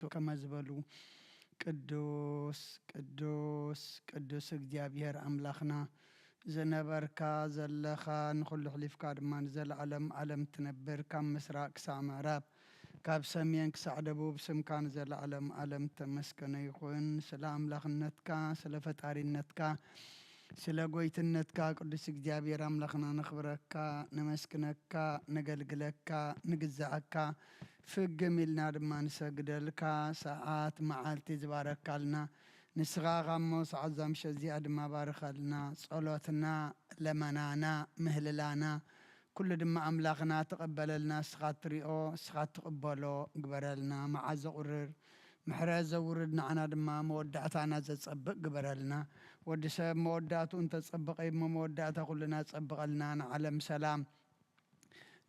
كما زبلوا ቅዱስ ቅዱስ ቅዱስ እግዚአብሔር አምላኽና ዘነበርካ ዘለኻ ንኹሉ ሕሊፍካ ድማ ንዘለዓለም ዓለም ትነብር ካብ ምስራቅ ክሳብ ምዕራብ ካብ ሰሜን ክሳብ ደቡብ ስምካ ንዘለዓለም ዓለም ተመስገነ ይኹን። ስለ አምላኽነትካ ስለ ፈጣሪነትካ ስለ ጎይትነትካ ቅዱስ እግዚአብሔር አምላኽና ነኽብረካ ነመስግነካ ነገልግለካ ንግዛእካ ፍግም ኢልና ድማ ንሰግደልካ ሰዓት መዓልቲ ዝባረካልና ንስኻ ኻሞ ሰዓት ዛምሸ እዚኣ ድማ ባርኸልና ጸሎትና ለመናና ምህልላና ኩሉ ድማ አምላኽና ተቀበለልና ስኻ ትሪኦ ስኻ ትቅበሎ ግበረልና መዓዘ ቁርር ምሕረት ዘውርድ ንዓና ድማ መወዳእታና ዘጸብቅ ግበረልና ወዲ ሰብ መወዳእቱ እንተጸብቀ መወዳእታ ኩልና ጸብቀልና ንዓለም ሰላም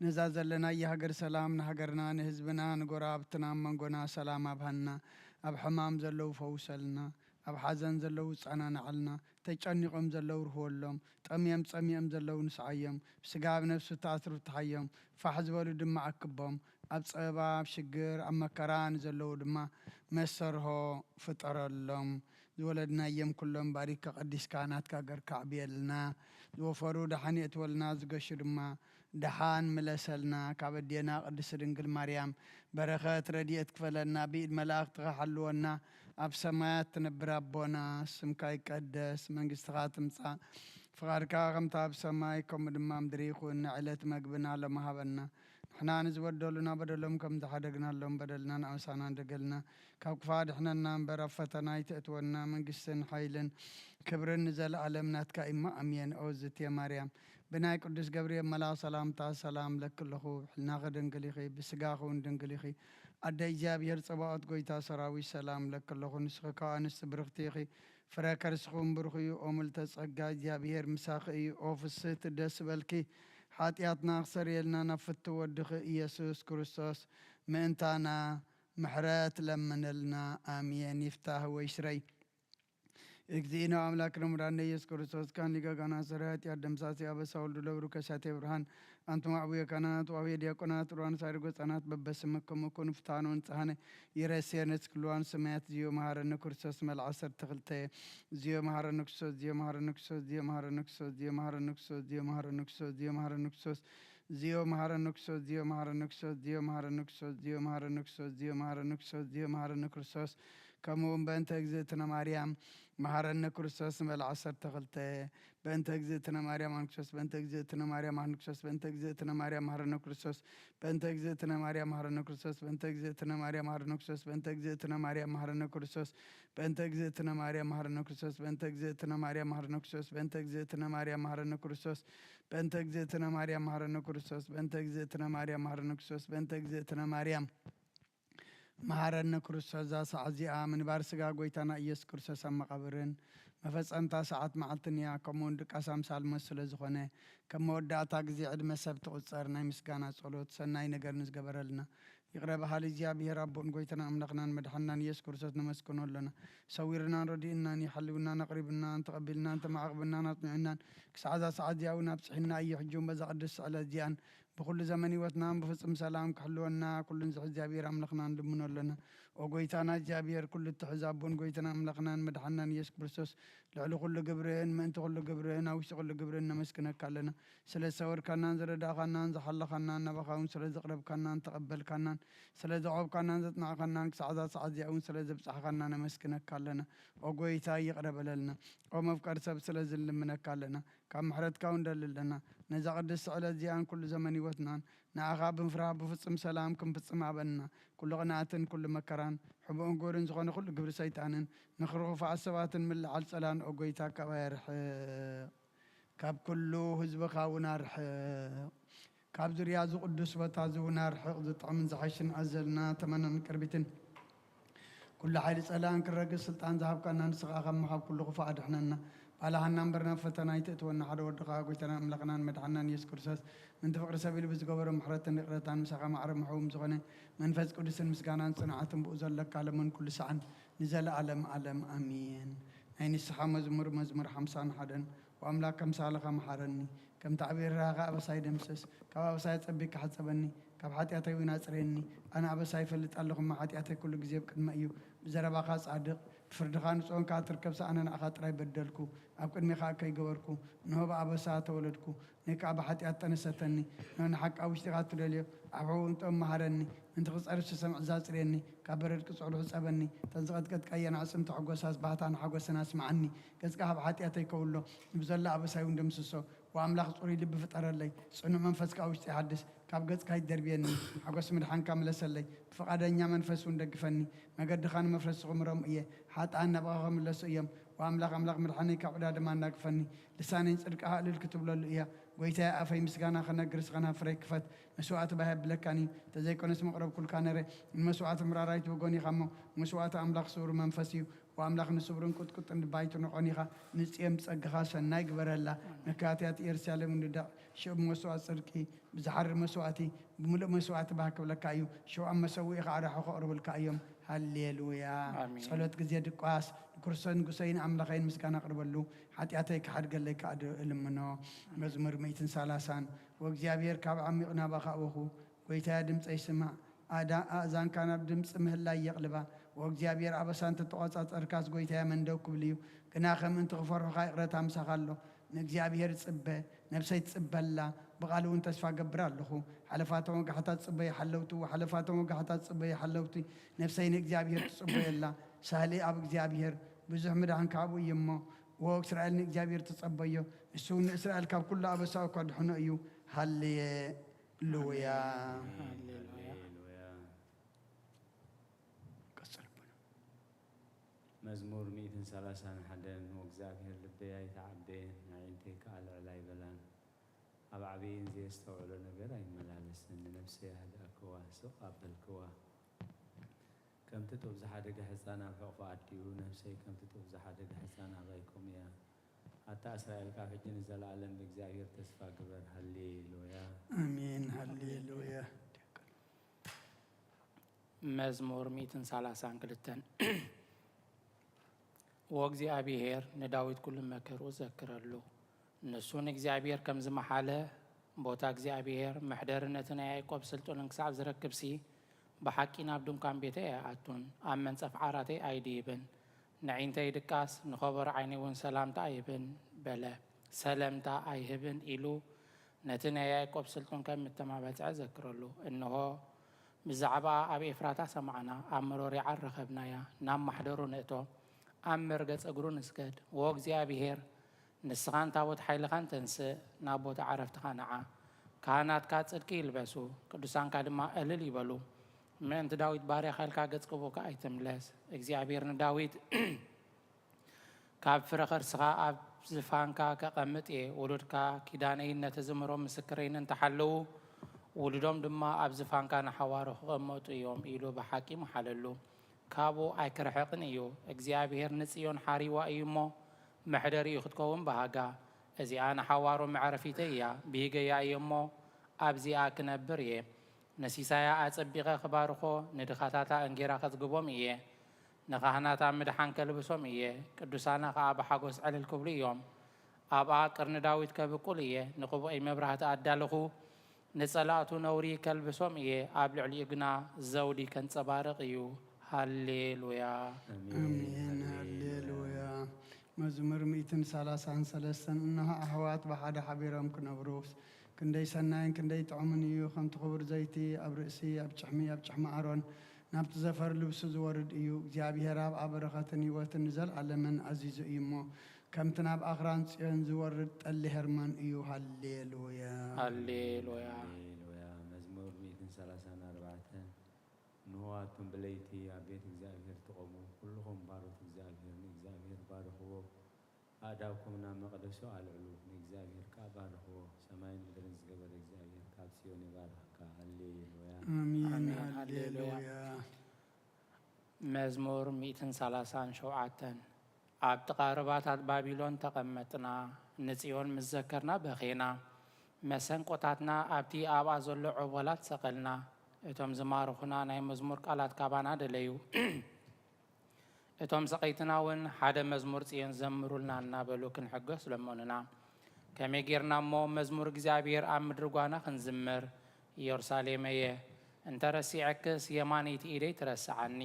ነዛ ዘለና የሃገር ሰላም ንሃገርና ንህዝብና ንጎራብትና መንጎና ሰላም አብሃና አብ ሕማም ዘለው ፈውሰልና አብ ሓዘን ዘለው ጸናናዓልና ተጨኒቆም ዘለው ርህወሎም ጠምየም ጸምየም ዘለው ንስዓዮም ስጋ ብነፍሱ ተአስሩ ተሓዮም ፋሕ ዝበሉ ድማ አክቦም አብ ፀባ አብ ሽግር አብ መከራን ዘለው ድማ መሰርሆ ፍጠረሎም ዝወለድናዮም ኩሎም ባሪከ ቀዲስካ ናትካ ገርካ ዕብየልና ዝወፈሩ ደሓን የእትወልና ዝገሹ ድማ ደሓን ምለሰልና ካብ ኣዴና ቅድስት ድንግል ማርያም በረኸት ረድኤት ክፈለና ብኢድ መላእኽትኻ ሓልወና ኣብ ሰማያት ትነብር ኣቦና ስምካ ይቀደስ መንግስትኻ ትምጻእ ፍቃድካ ከምታ ኣብ ሰማይ ከምኡ ድማ ምድሪ ይኹን ንዕለት መግብና ለመሃበና ንሕና ንዝበደሉና በደሎም ከም ዝሓደግናሎም በደልና ንኣውሳና እንደገልና ካብ ክፋድ ሕነና እምበር ኣብ ፈተና ይተእትወና መንግስትን ሓይልን ክብርን ንዘለዓለም ናትካ ኢማ ኣሜን። ኦዝትየ ማርያም ብናይ ቅዱስ ገብርኤል መልአክ ሰላምታ ሰላም ለክለኹ ብሕልናኸ ድንግል ኢኺ ብስጋኸ እውን ድንግል ኢኺ ኣደ እግዚኣብሔር ፀባኦት ጎይታ ሰራዊት ሰላም ለክለኹ ንስኺ ካብ ኣንስቲ ብርኽቲ ኢኺ ፍረ ከርስኹም ብሩኽ እዩ ኦ ምልዕተ ጸጋ እግዚኣብሔር ምሳኺ እዩ ኦ ፍስሕቲ ደስ በልኪ ሓጢአትና ክሰርየልና ናብ ፍቲ ወድኺ ኢየሱስ ክርስቶስ ምእንታና ምሕረት ለምንልና አሜን። ይፍታህ ወይስረይ እግዚእነ አምላክነ መድኃኒነ ኢየሱስ ክርስቶስ ካን ሊቀ ካህናት ሠራይ ኃጢአት ደምሳሴ አበሳ ወልዱ ለብሩ ከሳቴ ብርሃን አንቱም አቡየ ካህናት ወአቡየ ዲያቆናት ሩዋን ሳይርጎ ሕፃናት በበስምክሙ ኩኑ ፍታሐነ ወንጽሐነ ይረሴነ እስክልዋን ሰማያት ዚዮ መሐረነ ክርስቶስ መልዓ 12 ዚዮ መሐረነ ክርስቶስ ዚዮ መሐረነ ክርስቶስ ዚዮ መሐረነ ክርስቶስ ዚዮ መሐረነ ክርስቶስ ዚዮ መሐረነ ክርስቶስ ዚዮ መሐረነ ክርስቶስ ዚዮ መሐረነ ክርስቶስ ዚዮ መሐረነ ክርስቶስ ዚዮ መሐረነ ክርስቶስ ዚዮ መሐረነ ክርስቶስ ዚዮ መሐረነ ክርስቶስ ዚዮ መሐረነ ክርስቶስ ከምኡውን በእንተ እግዝእትነ ማርያም መሐረነ ክርስቶስ መልዓ 12 በእንተ እግዝእትነ ማርያም አንክሶስ በእንተ እግዝእትነ ማርያም አንክሶስ በእንተ እግዝእትነ ማርያም መሐረነ ክርስቶስ በእንተ እግዝእትነ ማርያም መሐረነ ክርስቶስ በእንተ እግዝእትነ ማርያም መሐረነ ክርስቶስ በእንተ እግዝእትነ ማርያም መሐረነ ክርስቶስ በእንተ እግዝእትነ ማርያም መሐረነ ክርስቶስ በእንተ እግዝእትነ ማርያም መሐረነ ክርስቶስ በእንተ እግዝእትነ ማርያም መሐረነ ክርስቶስ በእንተ እግዝእትነ ማርያም መሐረነ ክርስቶስ በእንተ እግዝእትነ ማርያም መሐረነ ክርስቶስ በእንተ እግዝእትነ ማርያም መሐረነ ክርስቶስ ዛ ሰዓት እዚኣ ምንባር ስጋ ጎይታና ኢየሱስ ክርስቶስ ኣብ መቃብርን መፈፀምታ ሰዓት መዓልትን እያ ከምኡውን ድቃስ ኣምሳል ስለ ዝኾነ ከም መወዳእታ ግዜ ዕድመ ሰብ ትቁፀር ናይ ምስጋና ጸሎት ሰናይ ነገር ንዝገበረልና ይቕረ በሃሊ እግዚኣብሔር ኣቦን ጎይታና ኣምላኽናን መድሓንናን ኢየሱስ ክርስቶስ ነመስግኖ ኣለና ሰዊርናን ረዲእናን ይሓልውናን ኣቕሪብናን ተቐቢልናን ተማዕቕብናን ኣጥሚዑናን ክሳዕ ዛ ሰዓት እዚኣ እውን ኣብፅሒና እዩ ሕጂውን በዛ ቅዱስ ስዕለት እዚኣን ብኩሉ ዘመን ህይወትናን ብፍጹም ሰላም ክሕልወና ኩሉን ዝሕ እግዚኣብሔር ኣምላኽና ንልምኖ ኣለና ኦ ጎይታና እግዚኣብሔር ኩሉ እትሕዝ ኣቦን ጎይታና ኣምላኽናን መድሓንናን ኢየሱስ ክርስቶስ ልዕሊ ኩሉ ግብርህን ምእንቲ ኩሉ ግብርህን ኣብ ውሽጢ ኩሉ ግብርህን ነመስግነካ ኣለና ስለ ዝሰወርካናን ዝረዳእኻናን ዝሓለኻናን ናባኻ እውን ስለ ዘቕረብካናን ተቐበልካናን ስለ ዘቆብካናን ዘጥናዕኻናን ክሳዕ ዛ ሰዓት እዚኣ እውን ስለ ዘብፃሕኻና ነመስግነካ ኣለና ኦ ጎይታ ይቕረ በለልና ኦ መፍቀሪ ሰብ ስለ ዝንልምነካ ኣለና ካብ ምሕረትካ እውን ደሊ ኣለና ነዛ ቅዱስ ስዕለት እዚኣን ኩሉ ዘመን ህይወትናን ንኣኻ ብምፍራህ ብፍጹም ሰላም ክንፍጽም ኣበና ኩሉ ቅንኣትን ኩሉ መከራን ሕቡእን ጎርን ዝኾነ ኩሉ ግብሪ ሰይጣንን ንኽርኹፋት ሰባትን ምልዓል ጸላን ኦ ጎይታ ካባይ ርሕቕ ካብ ኩሉ ህዝብኻ እውን ኣርሕቕ ካብ ዙርያ ዝቅዱስ ቦታ እውን ኣርሕቕ ዝጥዕምን ዝሓሽን ኣዘልና ተመነን ቅርቢትን ኩሉ ሓይሊ ጸላን ክረግዝ ስልጣን ዝሃብካና ንስኻ ካብ ምኻብ ኩሉ ክፉእ ኣድሕነና ባላሃና እምበርና ፈተና ይተእትወና ሓደ ወድኻ ጎይታና ኣምላኽናን መድሓንናን ኢየሱስ ክርስቶስ ምንቲ ፍቅሪ ሰብ ኢሉ ብዝገበሮ ምሕረትን ንቕረታን ምሳኻ ማዕረ ምሕቡም ዝኾነ መንፈስ ቅዱስን ምስጋናን ጽንዓትን ብኡ ዘለካ ለመን ኩሉ ሰዓን ንዘለዓለም ዓለም ኣሜን። ናይ ንስሓ መዝሙር 51 ወአምላክ ከምሳለኻ መሓረኒ ከም ተዕቢርኻ ኣበሳይ ደምስስ ካብ ኣበሳይ ፀቢቅ ሓፀበኒ كاب حتياتي ويناصرني أنا أبساي فلت اللهم حتياتي كل جزيب قدم أيو بزربا خاص صادق فردخان صون كاتر كبس أنا أخاطر بدلكو أبكن مخا كي جوركو نهب أبسات ولدكو نك أب حتيات تنستني نحن حق أو اشتغلت لليو أبو أنت مهرني أنت خص أرش سمع زاسرني كبرت كسر حسابني تزغت قد كيان عصم تعجوز أس بعتان حجوز ناس معني كذا كهب حتياتي كله بزلا أبساي وندمسسو وأملاخ صوري لب فترة لي صنو منفس كأوش تحدث كاب قد كاي دربيني حقوس مدحان كامل سلي فقادنيا منفس وندقفني ما قد خان مفرس غمرهم إيه حتى أنا بغم لسيم وأملاخ مدحاني كعبد ما نقفني لساني صدق أهل الكتب له إيه ويتا أفي مسكانا خنا جرس خنا فريك فت مسوعات بهب لكاني تزيكون اسم قرب كل كانري مسوعات مرارايت وجوني خمو مسوعات أملاخ صور منفسي وأملاخ نصبرن كت عند بيت نقانيها نسيم سجخاش النايق برلا نكاتيات إرسالة من الدا شو مسوعات صدقي بزحر مسوعاتي بملء مسوعات بهك ولا كايو شو أم مسوي على حق قرب الكايوم هالليلويا صلوات جزيد قاس كرسن قسين أملاخين مسكان قرب له حتى أتيك حد قال لك عد المنو مزمر ميتين سالسان وجابير كاب عميقنا بخاوه ويتادم تسمع أذان كان بدمس مهلا يقلبه وجابير عبسان تتواصل أركاس قويتها من دوك بليو كنا خمن تغفر خيرة مسخلو نجابير تصبه نفسي تصبه لا بقالو انت شفا قبر له حلفاتهم قحطا تصبه حلوتو وحلفاتهم قحطا تصبه حلوتي نفسي نجابير تصبه لا سهلي أب جابير بزح مدحن كابو يمه وإسرائيل نجابير تصبيه السون إسرائيل كاب كله أبساو قد حنقيو هاللويا مزمور 130 حدن وإግዚአብሔር ልቤይ ተዓበየ ናይንቴ ቃል ዕላይ በላን ኣብ ዓብይን ዘየስተውዕሎ ነገር ኣይመላለስን ንነፍሰይ ኣህድአክዋ ስቕ ኣበልክዋ ከምቲ ጡብ ዝሓደገ ህፃን ኣብ ሕቑፋ ኣድዩ ነፍሰይ ከምቲ ጡብ ዝሓደገ ህፃን ኣባይኩም እያ ኣታ እስራኤል ካብ ሕጂ ንዘለኣለም ብእግዚአብሔር ተስፋ ግበር ሃሌሉያ አሜን ሃሌሉያ መዝሙር 132 ወእግዚአብሔር ንዳዊት ኩሉ መከሩ ዘክረሉ ንሱን እግዚአብሔር ከም ዝመሓለ ቦታ እግዚአብሔር ምሕደርነትን ያዕቆብ ስልጡንን ክሳብ ዝረክብሲ ብሓቂ ናብ ድንኳን ቤተይ ኣይኣቱን ኣብ መንጸፍ ዓራተይ ኣይድይብን ንዒንተይ ድቃስ ንኸበሮ ዓይነይ እውን ሰላምታ ኣይህብን በለ ሰለምታ ኣይህብን ኢሉ ነቲ ናይ ያዕቆብ ስልጡን ከም እተማበፅዐ ዘክረሉ እንሆ ብዛዕባ ኣብ ኤፍራታ ሰማዕና ኣብ መሮሪዓ ረኸብናያ ናብ ማሕደሩ ንእቶ ኣብ መርገጽ እግሩ ንስገድ ወእግዚአብሔር ንስኻን ታቦት ሓይልኻን ተንስእ ናብ ቦታ ዓረፍትኻ ነዓ ካህናትካ ጽድቂ ይልበሱ ቅዱሳንካ ድማ እልል ይበሉ ምእንቲ ዳዊት ባርያኻ ኢልካ ገጽ ቅቡካ ኣይትምለስ እግዚአብሔር ንዳዊት ካብ ፍረ ኸርስኻ ኣብ ዝፋንካ ከቐምጥ እየ ውሉድካ ኪዳነይን ነቲ ዝምሮም ምስክረይን እንተሓለዉ ውሉዶም ድማ ኣብ ዝፋንካ ንሓዋሮ ክቐመጡ እዮም ኢሉ ብሓቂ መሓለሉ ካብኡ ኣይክርሕቕን እዩ እግዚአብሔር ንጽዮን ሓሪዋ እዩ እሞ መሕደሪኡ ክትከውን በሃጋ እዚኣ ንሓዋሮ መዕረፊተይ እያ ብሂገያ እዩ እሞ ኣብዚኣ ክነብር እየ ነሲሳያ ኣጸቢቐ ክባርኾ ንድኻታታ እንጌራ ከትግቦም እየ ንኻህናታ ምድሓን ከልብሶም እየ ቅዱሳና ከዓ ብሓጎስ ዕልል ክብሉ እዮም ኣብኣ ቅርኒ ዳዊት ከብቁል እየ ንቕቡአይ መብራህቲ ኣዳልኹ ንጸላእቱ ነውሪ ከልብሶም እየ ኣብ ልዕሊኡ ግና ዘውዲ ከንጸባርቕ እዩ ሃሌሉያ አሜን ሃሌሉያ መዝሙር 133 እንሆ ኣሕዋት ብሓደ ሓቢሮም ክነብሩስ ክንደይ ሰናይን ክንደይ ጥዑምን እዩ ከምቲ ክቡር ዘይቲ ኣብ ርእሲ ኣብ ጭሕሚ ኣሮን ናብቲ ዘፈር ልብሱ ዝወርድ እዩ እግዚኣብሔር ኣብ በረኸትን ህይወትን ዘለዓለምን ኣዚዙ እዩ እሞ ከምቲ ናብ ኣኽራን ጽዮን ዝወርድ ጠሊ ሄርሞን እዩ ሃሌሉያ ሃሌሉያ መዝሙር 134 ንዋቱን ብለይቲ ኣብ ቤት እግዚአብሔር ተቆሙ ኩልኹም ባሮት እግዚአብሔር ንእግዚአብሔር ባርኽዎ ኣእዳውኩም ናብ መቕደሱ ኣልዕሉ ንእግዚአብሔር ካ ባርኽዎ ሰማይን ምድርን ዝገበረ እግዚአብሔር ካብ ጽዮን ይባርኽካ ሃሌሉያ አሜን ሃሌሉያ መዝሙር 137 ኣብ ጥቓ ርባታት ባቢሎን ተቐመጥና ንጽዮን ምስ ዘከርና በኼና መሰንቆታትና ኣብቲ ኣብኣ ዘሎ ዖቦላት ሰቐልና እቶም ዝማርኹና ናይ መዝሙር ቃላት ካባና ደለዩ እቶም ሰቐይትና እውን ሓደ መዝሙር ጽዮን ዘምሩልና እናበሉ ክንሕገስ ለመኑና ከመይ ጌርና እሞ መዝሙር እግዚኣብሔር ኣብ ምድሪ ጓና ክንዝምር ኢየሩሳሌም እየ እንተ ረሲዐክስ የማነይቲ ኢደይ ትረስዓኒ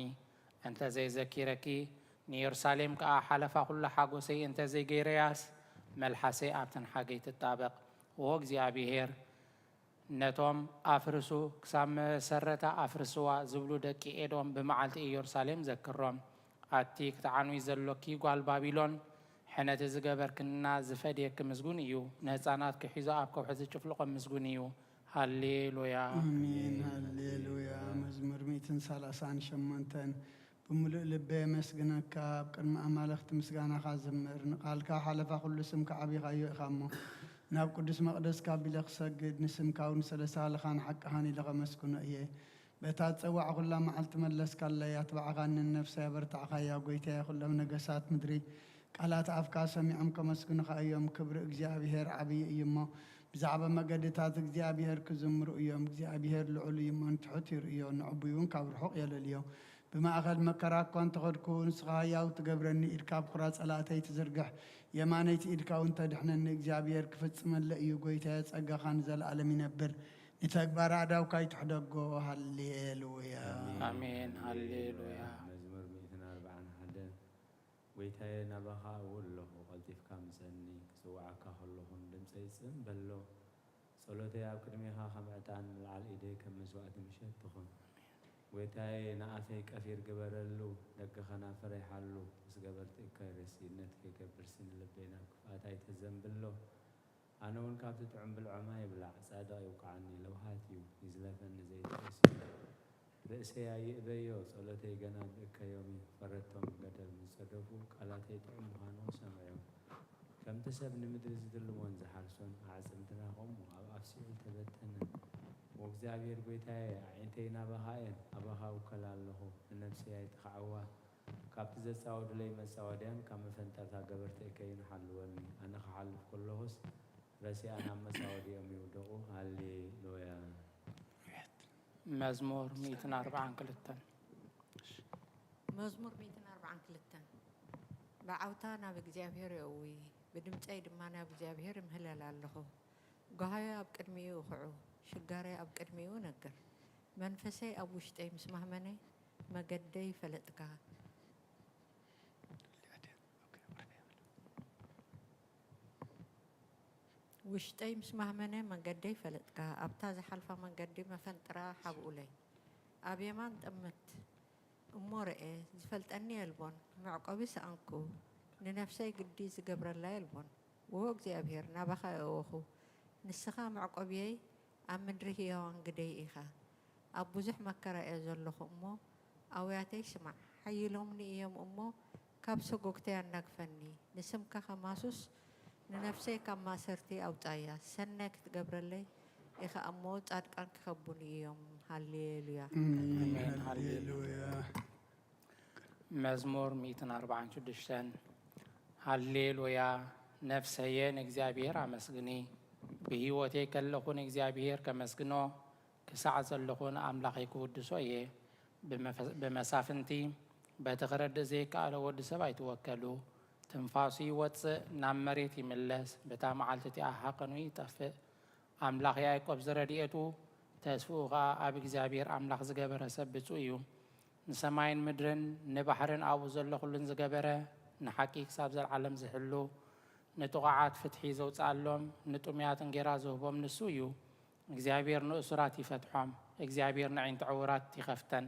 እንተ ዘይዘኪረኪ ንኢየሩሳሌም ከዓ ሓለፋ ኩሉ ሓጎሰይ እንተ ዘይገይረያስ መልሓሰይ ኣብተን ሓገይ ትጣበቕ ወ እግዚኣብሔር ነቶም ኣፍርሱ ክሳብ መሰረታ ኣፍርስዋ ዝብሉ ደቂ ኤዶም ብመዓልቲ ኢየሩሳሌም ዘክሮም ኣቲ ክትዓንዊ ዘሎኪ ጓል ባቢሎን ሕነቲ ዝገበርክንና ዝፈድየክ ምስጉን እዩ ንህፃናት ክሒዞ ኣብ ከውሒ ዝጭፍልቆም ምስጉን እዩ ሃሌሉያ አሜን ሃሌሉያ መዝሙር 138 بملء لبي مسجنك بقدم أمالخت مسجانك زمر قالك حلفا كل اسم كعبي غيو إخامو ناب قدس مقدس كابيلخ سجد نسم كاون سلسال خان حق هاني لغا مسكون إيه بتات سوى كل ما علت ملس كلا يتبع غان النفس يبرتع خيا قويته كل من نجسات مدري قالات أفكار سميعم كمسكون خيوم كبر إجزابيهر عبي يما بزعبة مقدتات إجزابيهر كزمر يوم إجزابيهر لعلي من تحتير يوم نعبيون كبر حق يلا اليوم بما أخذ مكراك كنت تغدكون صغايا وتقبرني إركاب قراص ألاتي تزرقح يمانيت إركا وانت دحنا إجزابيهر كفت سمال إيو قويته أقا خانزال عالمين بر نتاكبار عداو كاي تحدقو هالليلويا آمين هالليلويا مزمور 141 ويتاي نبخا أولو وقلتف كامسني سوعك هلوهن دمسي سنبلو صلوتي أبكرميها خمعتان العال إيديك مسوعة مشيتخن ويتاي نعافي كافير قبرلو دق خنا فريحالو بس قبرت إكايرسي نتكي كبرسين لبينا كفاتاي تزنبلو أنا وين كابت تعم بالعمى يبلع سادا يوقعني لو هاتيو يزلفن زي ترسي رأسي يأبيو صلتي جناب إكايومي فردتهم قدر من صرفو قالاتي تعم هانو سمعيو كم تسبني مدرس دلوان زحرسون أعزمتنا هم وأفسيو تبتنا وإግዚአብሔር ጌታዬ ዓይንተይና በሃየን ኣባኻ ውከላ ኣለኹ ንነፍሰይ ኣይትኸዓዋ ካብቲ ዘፃወድለይ መፃወድያን ካብ መፈንጠርታ ገበርቲ ከይንሓልወኒ ኣነ ክሓልፍ ከለኹስ ረሲኣ ናብ መፃወዲኦም ይውደቑ ሃሌሉያ መዝሙር 142 መዝሙር 142 ብዓውታ ናብ እግዚኣብሔር የእዊ ብድምፀይ ድማ ናብ እግዚኣብሔር እምህለል ኣለኹ ጎሃዮ ኣብ ቅድሚኡ ይኹዑ شجاري أب كرميو نجر منفسي أبو شتي مسمح مني ما قدي فلتك وشتي مسمح مني ما قدي فلتك أبتاز حلفة ما قدي ما فنترا حبولي أبي ما تأمت أمور إيه زفلت أني البون معقبي سأنكو لنفسي قدي زقبر الله البون ووق زي أبير نبخا أوخو نسخا معقبي أمن رهيون قدي إيخا أبو زح مكرا إزول لخو أمو أوياتي سمع حيلومني إيام أمو كابسو قوكتي أنك فني نسمك خماسوس ننفسي كما سرتي أو تايا سنك تقبر لي إيخا أمو تادك أنك خبوني إيام هالليلويا آمين هالليلويا مزمور 146 هالليلويا نفسيين إግዚአብሔር አመስግኒ بهيوتي كلخون إግዚአብሔር كمسكنو كساعة زلخون أملاخي كودسو إيه بمسافنتي بتغرد زي كألا ود سبا يتوكلو تنفاسي واتس نامريت يملس بتا معالتي أحقنو يتفق أملاخي أيكوب زرديتو تسفوغا أب إግዚአብሔር أملاخ زقبرة سبتو إيو نسماين مدرن نبحرن أبو زلخون زقبرة نحكي كساب زر عالم زحلو نتوقعات فتحي زوج علم نتوميات انجرازه بوم نسويو إግዚአብሔር نؤسرات يفتحهم إግዚአብሔር نعين تعورات يخفتن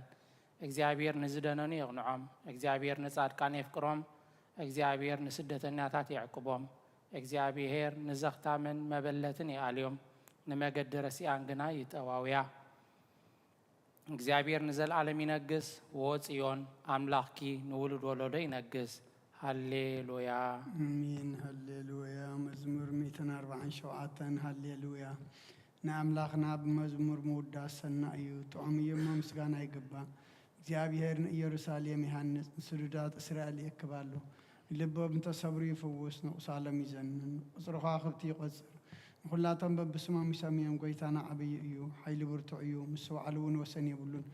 إግዚአብሔር نزدنني يغنعهم إግዚአብሔር نصاد كان يفكرهم إግዚአብሔር نسدتنياتات يعقبهم إግዚአብሔር نزختا من مبلتن ياليوم نمقدر سيانغنا يتواويا إግዚአብሔር نزل عالم ينقس ووصيون أملاخكي نولد ولد ينقس هالليلويا امين هالليلويا مزمور 147 هالليلويا نعم لاخنا بمزمور مودا سنايو طعم يوم مسغانا يغبا እግዚአብሔር ኢየሩሳሌም ይሃንጽ ስዱዳት እስራኤል ይከባሉ ልቦም ተሰብሪ ይፈወስ ነው ሳለም ይዘንን ጽርኻ ክብቲ ይቆጽር ሁላቶም በብስማም ይሰሚየም ጎይታና አብይ እዩ ኃይል ብርቱ እዩ ምስዋዕሉን ወሰን ይብሉን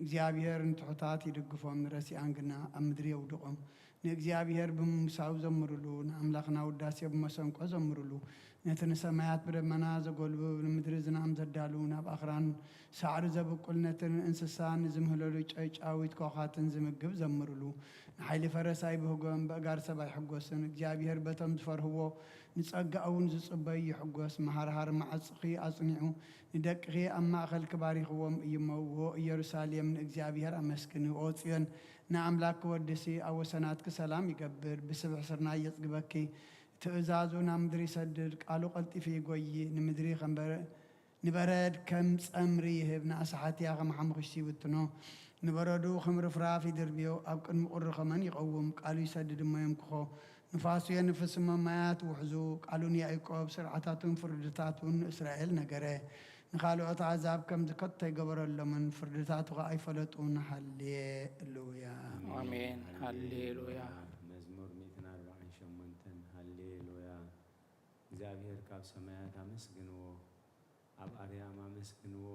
እግዚአብሔር ንትሑታት ይድግፎም ንረሲኣን ግና ኣብ ምድሪ የውድቖም ንእግዚአብሔር ብምምሳው ዘምርሉ ንኣምላኽና ውዳሴ ብመሰንቆ ዘምርሉ ነቲ ንሰማያት ብደመና ዘጐልብብ ንምድሪ ዝናም ዘዳሉ ናብ ኣኽራን ሳዕሪ ዘብቁል ነቲ እንስሳን ዝምህለሉ ጨጫዊት ኮኻትን ዝምግብ ዘምርሉ ንሓይሊ ፈረሳይ ብህጎም በእጋር ሰባይ ይሕጐስን እግዚአብሔር በቶም ዝፈርህዎ ንጸጋእውን ዝጽበይ ይሕጐስ መሃርሃር መዓጽኺ ኣጽኒዑ ንደቅኺ ኣብ ማእኸል ክባሪኽዎም እይመዎ ኢየሩሳሌም ንእግዚአብሔር ኣመስግኒ ኦ ጽዮን ንኣምላክ ክወድሲ ኣብ ወሰናትኪ ሰላም ይገብር ብስብሕ ስርናይ የጽግበኪ ትእዛዙ ናብ ምድሪ ይሰድድ ቃሉ ቀልጢፉ ይጐይ ንምድሪ ንበረድ ከም ጸምሪ ይህብ ንኣሳሓትያ ከም ሓሙኽሽቲ ይብትኖ ንበረዱ ከም ርፍራፍ ይድርብዮ ኣብ ቅድሚ ቁሪ ኸመን ይቐውም ቃሉ ይሰድድ እሞ የምክኾ ንፋሱ የንፍስ እሞ ማያት ውሕዙ ቃሉን ያዕቆብ ስርዓታቱን ፍርድታቱን እስራኤል ነገረ ንኻልኦት ኣሕዛብ ከም ዝከቶ ይገበረሎምን ፍርድታቱ ኸ ኣይፈለጡን ሃሌሉያ አሜን ሃሌሉያ መዝሙር 148 ሃሌሉያ እግዚአብሔር ካብ ሰማያት ኣመስግንዎ ኣብ ኣርያም ኣመስግንዎ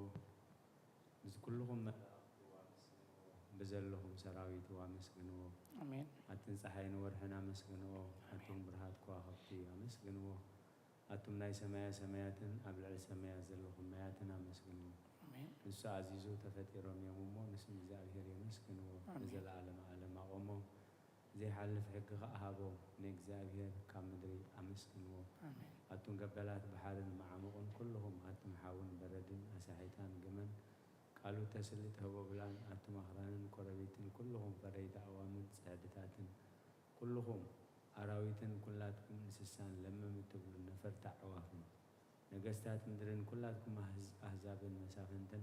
ብዝኩልኹም መላእኽቱ ኣመስግንዎ ብዘለኹም ሰራዊቱ ኣመስግንዎ አሜን ኣትን ፀሓይን ወርሕን ኣመስግንዎ ኣቶም ብርሃት ከዋኽብቲ ኣመስግንዎ ኣቶም ናይ ሰማያትን ኣብ ልዕሊ ሰማያት ዘለኹም ማያትን ኣመስግንዎ ንሱ ኣዚዙ ተፈጢሮም እዮም እሞ ንስም እግዚኣብሔር የመስግንዎ ንዘለዓለም ዓለም ኣቆሞ ዘይሓልፍ ሕጊ ከኣሃቦም ንእግዚኣብሔር ካብ ምድሪ ኣመስግንዎ ኣቱም ገበላት ባሕርን መዓሙቕን ኩልኹም ኣቱም ሓውን በረድን ኣሳሒታን ግመን ቃሉ ተስልጥ ህቦብላን ኣቱም ኣኽራንን ኮረቢትን ኩልኹም ፈረይታ ኣዋምን ጽዕድታትን ኩልኹም ኣራዊትን ኩላትኩም እንስሳን ለመም እትብሉ ነፈርታ ኣዕዋፍን ነገስታት ምድርን ኩላትኩም ኣህዛብን መሳፍንትን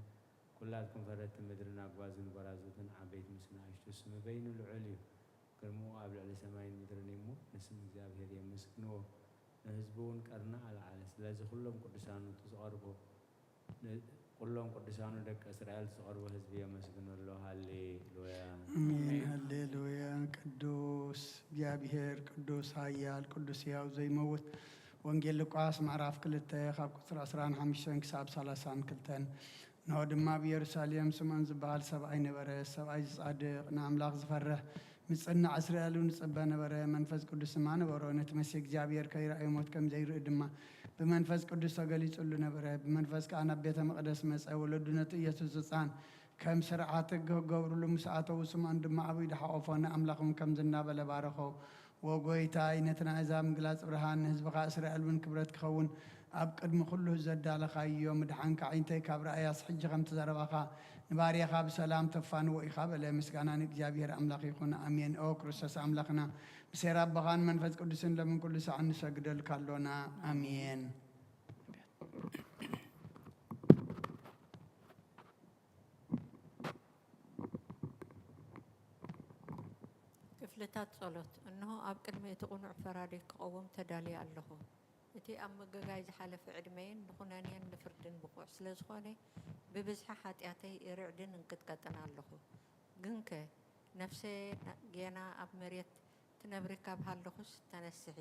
ኩላትኩም ፈረድቲ ምድርን ኣጓዝን ጎራዙትን ዓበይት ምስ ንኣሽቱ ስሙ በይኑ ልዑል እዩ ግርምኡ ኣብ ልዕሊ ሰማይን ምድርን እሞ ንስም እግዚኣብሔር የመስግንዎ ንህዝቡ እውን ቀርና ኣልዓለ ስለዚ ኩሎም ቅዱሳኑ ዝቐርቦ ኩሎም ቅዱሳኑ ደቂ እስራኤል ዝቐርቦ ህዝቢ የመስግኑ ኣሎ ሃሌሉያ አሜን ሃሌሉያ ቅዱስ እግዚአብሔር ቅዱስ ኃያል ቅዱስ ሕያው ዘይመውት ወንጌል ሉቃስ ምዕራፍ 2 ካብ ቁጥሪ 15 ክሳብ 32 ንሆ ድማ ብኢየሩሳሌም ስምዖን ዝበሃል ሰብኣይ ነበረ ሰብኣይ ዝጻድቕ ንኣምላኽ ዝፈርህ ምጽናዕ እስራኤል ንጽበ ነበረ መንፈስ ቅዱስ ድማ ነበሮ ነቲ መሲ እግዚአብሔር ከይረአዮ ሞት ከም ዘይርኢ ድማ ብመንፈስ ቅዱስ ተገሊጹሉ ነበረ ብመንፈስ ከዓ ናብ ቤተ መቕደስ መጸ ወለዱ ነቲ ኢየሱስ ህፃን ከም ስርዓት ክገብሩሉ ምስ ኣተው ስምዖን ድማ ዓብይ ድሓቆፎ ንኣምላኽም ከም ዝናበለ ባረኾ ወጎይታይ ነቲ ንኣሕዛብ ምግላጽ ብርሃን ንህዝብኻ እስራኤል እውን ክብረት ክኸውን ኣብ ቅድሚ ኩሉ ዘዳለኻዮ ምድሓንካ ዓይንተይ ካብ ረኣያስ ሕጂ ከም ትዘረባኻ ንባርያኻ ብሰላም ተፋንዎ ኢኻ በለ ምስጋና ንእግዚአብሔር ኣምላኽ ይኹን ኣሜን ኦ ክርስቶስ ኣምላኽና ብሴራ ኣቦኻን መንፈስ ቅዱስን ለምን ኩሉ ሰዓት ንሰግደልካ ኣሎና ኣሜን ክፍልታት ጸሎት እንሆ ኣብ ቅድሚ እቲ ቁኑዕ ፈራደይ ክቐውም ተዳልየ ኣለኹ እቲ ኣብ መገጋይ ዝሓለፈ ዕድመይን ንኹነኔን ንፍርድን ብቑዕ ስለ ዝኾነ ብብዝሒ ሓጢኣተይ ርዕድን እንቅጥቀጥን ኣለኹ ግንከ ነፍሰ ጌና ኣብ መሬት ትነብሪ ካብ ሃለኹስ ተነስሒ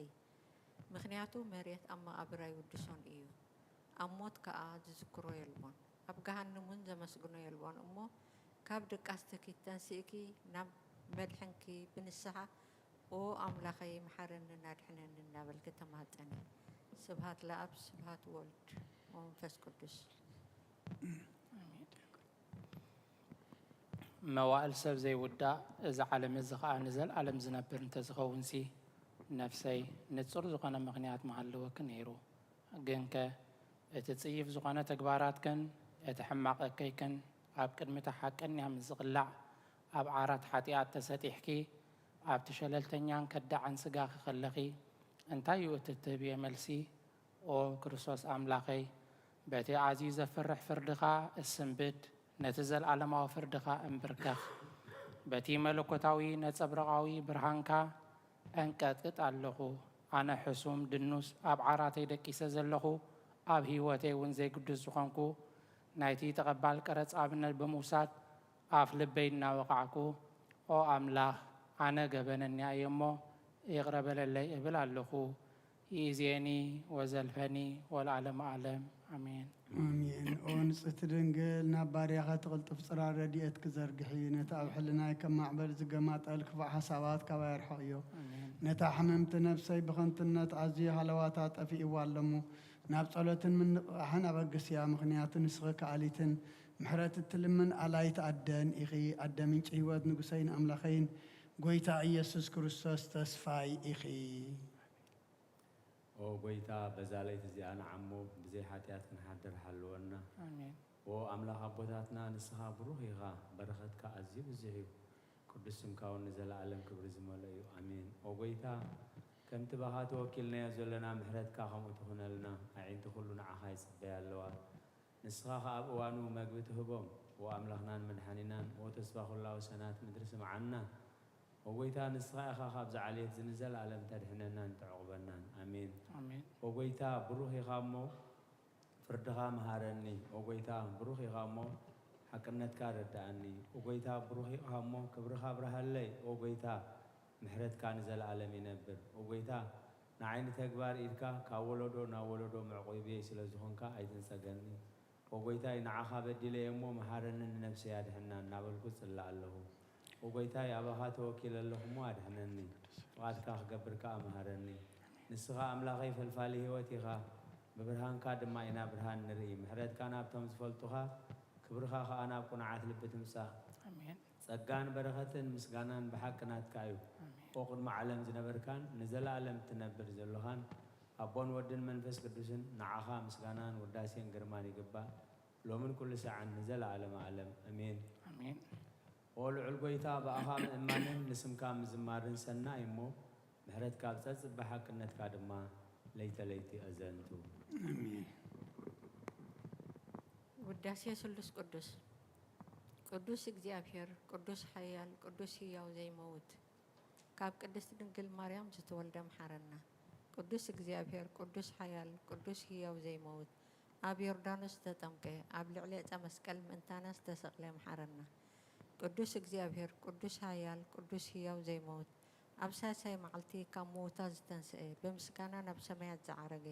ምክንያቱ መሬት ኣብ መቓብር ኣይውድሶን እዩ ኣብ ሞት ከዓ ዝዝክሮ የልቦን ኣብ ገሃንምን ዘመስግኖ የልቦን እሞ ካብ ድቃስትኪ ተንስእኪ ናብ መድሕንኪ ብንስሓ ኦ ኣምላኸይ መሓረኒ ናድሕነኒ እናበልኪ ተማፀኒ ስብሃት ለኣብ ስብሃት ወልድ ወመንፈስ ቅዱስ መዋእል ሰብ ዘይውዳእ እዚ ዓለም እዚ ከዓ ንዘለዓለም ዝነብር እንተዝኸውን ሲ ነፍሰይ ንጹር ዝኾነ ምኽንያት መሃለወኪ ነይሩ ግንከ እቲ ጽይፍ ዝኾነ ተግባራትክን እቲ ሕማቕ እከይክን ኣብ ቅድሚታ ሓቀኛ ምስ ዝቕላዕ ኣብ ዓራት ሓጢኣት ተሰጢሕኪ ኣብቲ ሸለልተኛን ከዳዕን ስጋኺ ከለኺ እንታይ እዩ እቲ ትህብየ መልሲ ኦ ክርስቶስ ኣምላኸይ በቲ ኣዝዩ ዘፍርሕ ፍርድኻ እስንብድ ነቲ ዘለዓለማዊ ፍርድኻ እምብርከኽ በቲ መለኮታዊ ነጸብረቓዊ ብርሃንካ እንቀጥቅጥ ኣለኹ ኣነ ሕሱም ድኑስ ኣብ ዓራተይ ደቂሰ ዘለኹ ኣብ ህይወተይ እውን ዘይግዱስ ዝኾንኩ ናይቲ ተቐባል ቀረፅ ኣብነት ብምውሳድ ኣፍ ልበይ እናወቃዕኩ ኦ ኣምላኽ ኣነ ገበነኛ እየ እሞ ይቕረበለለይ እብል ኣለኹ يزيني وزلفني والعالم أعلم آمين. آمين. ونصت دنجل نباريخة تغلطف صرار رديئت كزرقحي نتا وحلنا كم معبر زقامات الكفا حسابات كبير حقيو نتا حممت نفسي بخنت النت عزي حلواتات أفي إوالمو نابصلة من حنا بقس يا مغنيات نسغك عليتن محرات التلمن عليت عدن إخي عدمين شيوات نقصين أملاخين قويتا إيسوس كريستوس تسفاي إخي او قويتا بزاليت زي انا عمو بزي حاتيات نحضر حلونا آمين. او املاح ابوتاتنا نسخا بروحيغا برختك ازي بزيو قدسم كاون نزل عالم كبر زملايو امين او قويتا كم تبهات وكلنا يزلنا محرتك خمو تخون لنا عين تخلنا عخاي صبيا اللوا نسخا اب وانو مغبتهبم واملاحنا من حنينان وتسبح الله سنات مدرس معنا وقويتا نسخا خاب زعليت زنزل عالم تدحننا تعقبنا امين آمين. وقويتا بروحي خامو فردها مهارني وقويتا بروحي خامو حكمنتك رداني وقويتا بروحي خامو كبرها برهلي وقويتا محرت كان زل عالم ينبر وقويتا نعين تكبار إلكا كاولودو ناولودو معقوبي سلازخونكا أيضا سجني وقويتا نعخا بدي ليمو مهارن نفسي أدحنا نابلكو صلى الله وقويتا يا أباها توكيل اللهم أدحنني وأدكا خبركا مهارني نسخة أملاخي في الفالي هوتيخا ببرهان كاد ما إنا برهان نري محرت كان أبتم زفلتوها كبرها خانا بكون عاتل بتمسا آمين. سجان برختن مسجانان بحقنات كايو وقد معلم زنبركان نزل عالم تنبر زلوهان أبون ودن منفس قدوسن نعاها مسجانان وداسين قرماني قبا لو من كل ساعة نزل عالم عالم أمين آمين. والعلقويتا بأخام إمانين نسم كام زمارن سنة إمو محرت كابسات بحقنات كادما ليت ليتي أزنتو آمين. وداسي سلس قدس قدوس እግዚአብሔር قدوس حيال قدوس ሕያው ዘይመውት ካብ ቅድስት ድንግል ማርያም ዝተወልደ መሓረና ቅዱስ እግዚአብሔር ቅዱስ ሓያል ቅዱስ ሕያው ዘይመውት ኣብ ዮርዳኖስ ተጠምቀ ኣብ ልዕሊ ዕፀ መስቀል ምእንታና ዝተሰቕለ መሓረና ቅዱስ እግዚአብሔር ቅዱስ ሓያል ቅዱስ ሕያው ዘይመውት ኣብ ሳልሳይ መዓልቲ ካብ ምውታት ዝተንስአ ብምስጋና ናብ ሰማያት ዝዓረገ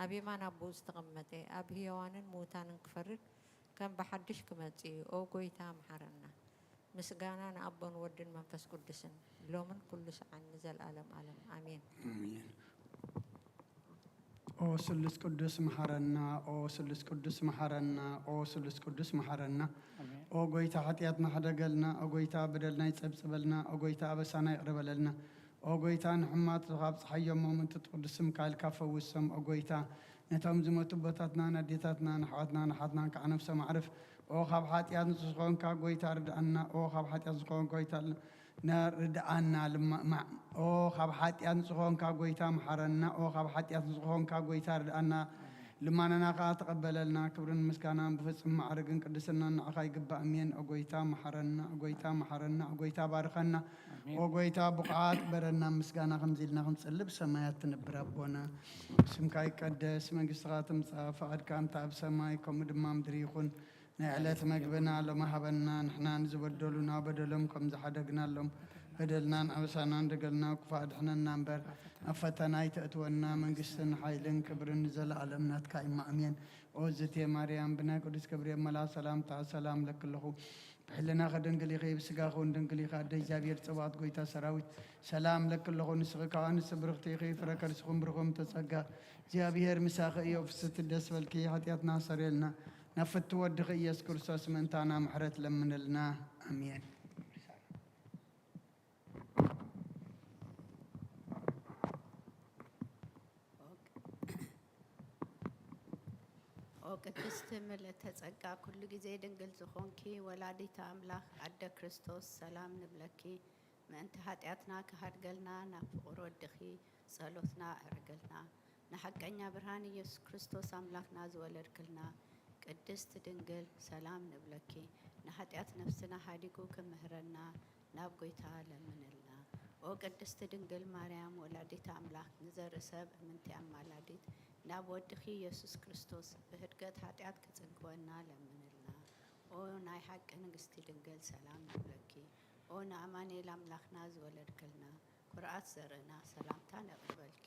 ኣብ የማን ኣቦኡ ዝተቐመጠ ኣብ ሕያዋንን ምውታንን ክፈርድ كم بحدش كماتي أو قويتا محرنا مسجانا نأبون ودن منفس قدسن لو من كل ساعة نزل عالم آمين آمين. أو سلس قدس محرنا أو سلس قدس محرنا أو سلس قدس محرنا آمين. أو قويتا حتياتنا حدا قلنا أو قويتا بدلنا يتسبسبلنا أو قويتا أبسانا يقرب لنا أو قويتا نحمات الغاب صحيا مومن تتقدسم كالكافة والسم أو قويتا نتام زموتو بطاتنا نديتاتنا نحواتنا نحاتنا كعنف سمعرف أو خاب حاتيات نسخون كاقويتا ردعنا أو خاب حاتيات نسخون كويتا نردعنا لما مع أو خاب حاتيات نسخون كاقويتا محرنا أو خاب حاتيات نسخون كاقويتا ردعنا لما ناقا تقبل لنا كبرن مسكانا بفصم معرقن قدسنا نعخاي قبا أمين أقويتا محرنا أقويتا محرنا أقويتا بارخنا أقويتا بقعات برنا مسكانا خمزيلنا خمسلب سمايات نبرابونا سمكاي قدس منقصغات مصافعد كام تعب سمايكم دمام دريخون نعلت مقبنا لما حبنا نحنا نزبدلنا بدلهم كم زحدقنا لهم بدلنا أبسانا ندقلنا وكفاد حنا ننبر أفتنا يتأتونا من قسن حيلن كبر نزل علمنا تكايم أمين أوزتي مريم بنا قدس كبريم ملا سلام تعال سلام لك الله بحلنا غدن قلي غيب سقاخو ندن قلي غادي جابير صوات قويتا سراويت سلام لك الله نسغك وانس برغتي غيب فركر سخم برغم تسقا جابير مساخي وفست الدس والكي حتياتنا سريلنا نفت ودغ إياس كرسوس من تانا محرت لمن لنا أمين ቅድስት ምልዕተ ጸጋ ኩሉ ጊዜ ድንግል ዝኾንኪ ወላዲተ ኣምላኽ ኣደ ክርስቶስ ሰላም ንብለኪ ምእንቲ ኃጢአትና ክሃድገልና ናብ ፍቑር ወድኺ ጸሎትና ኣዕርግልና ንሓቀኛ ብርሃን ኢየሱስ ክርስቶስ ኣምላኽና ዝወለድክልና ቅድስት ድንግል ሰላም ንብለኪ ንኃጢአት ነፍስና ሃዲጉ ክምህረና ናብ ጐይታ ለምንልና ኦ ቅድስት ድንግል ማርያም ወላዲተ ኣምላኽ ንዘርኢ ሰብ እምንቲ ኣማላዲት ናብ ወድኺ ኢየሱስ ክርስቶስ ብህድገት ኃጢአት ክጽግወና ለምንልና ኦ ናይ ሓቂ ንግስቲ ድንግል ሰላም ንብለኪ ኦ ንኣማኑኤል ኣምላኽና ዝወለድክልና ኩርዓት ዘርእና ሰላምታ ነቕርበልኪ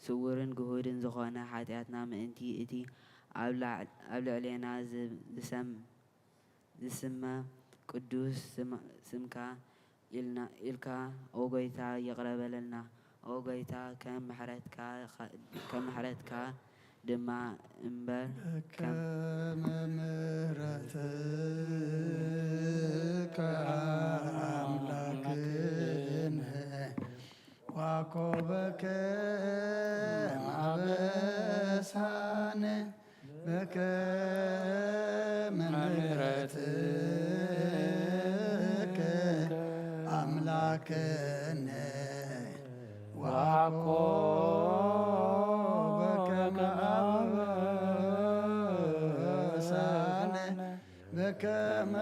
ስውርን ግሁድን ዝኾነ ሓጢኣትና ምእንቲ እቲ ኣብ ልዕሌና ዝስመ ቅዱስ ስምካ ኢልካ ኦ ጎይታ ይቕረበለና። ኦ ጎይታ ከም ምሕረትካ ድማ እምበር ከመ ምሕረትከ አምላክነ ዋኮበከ ማበሳነ በከመ ምሕረትከ አምላክነ ዋኮበከ ማበሳነ በከመ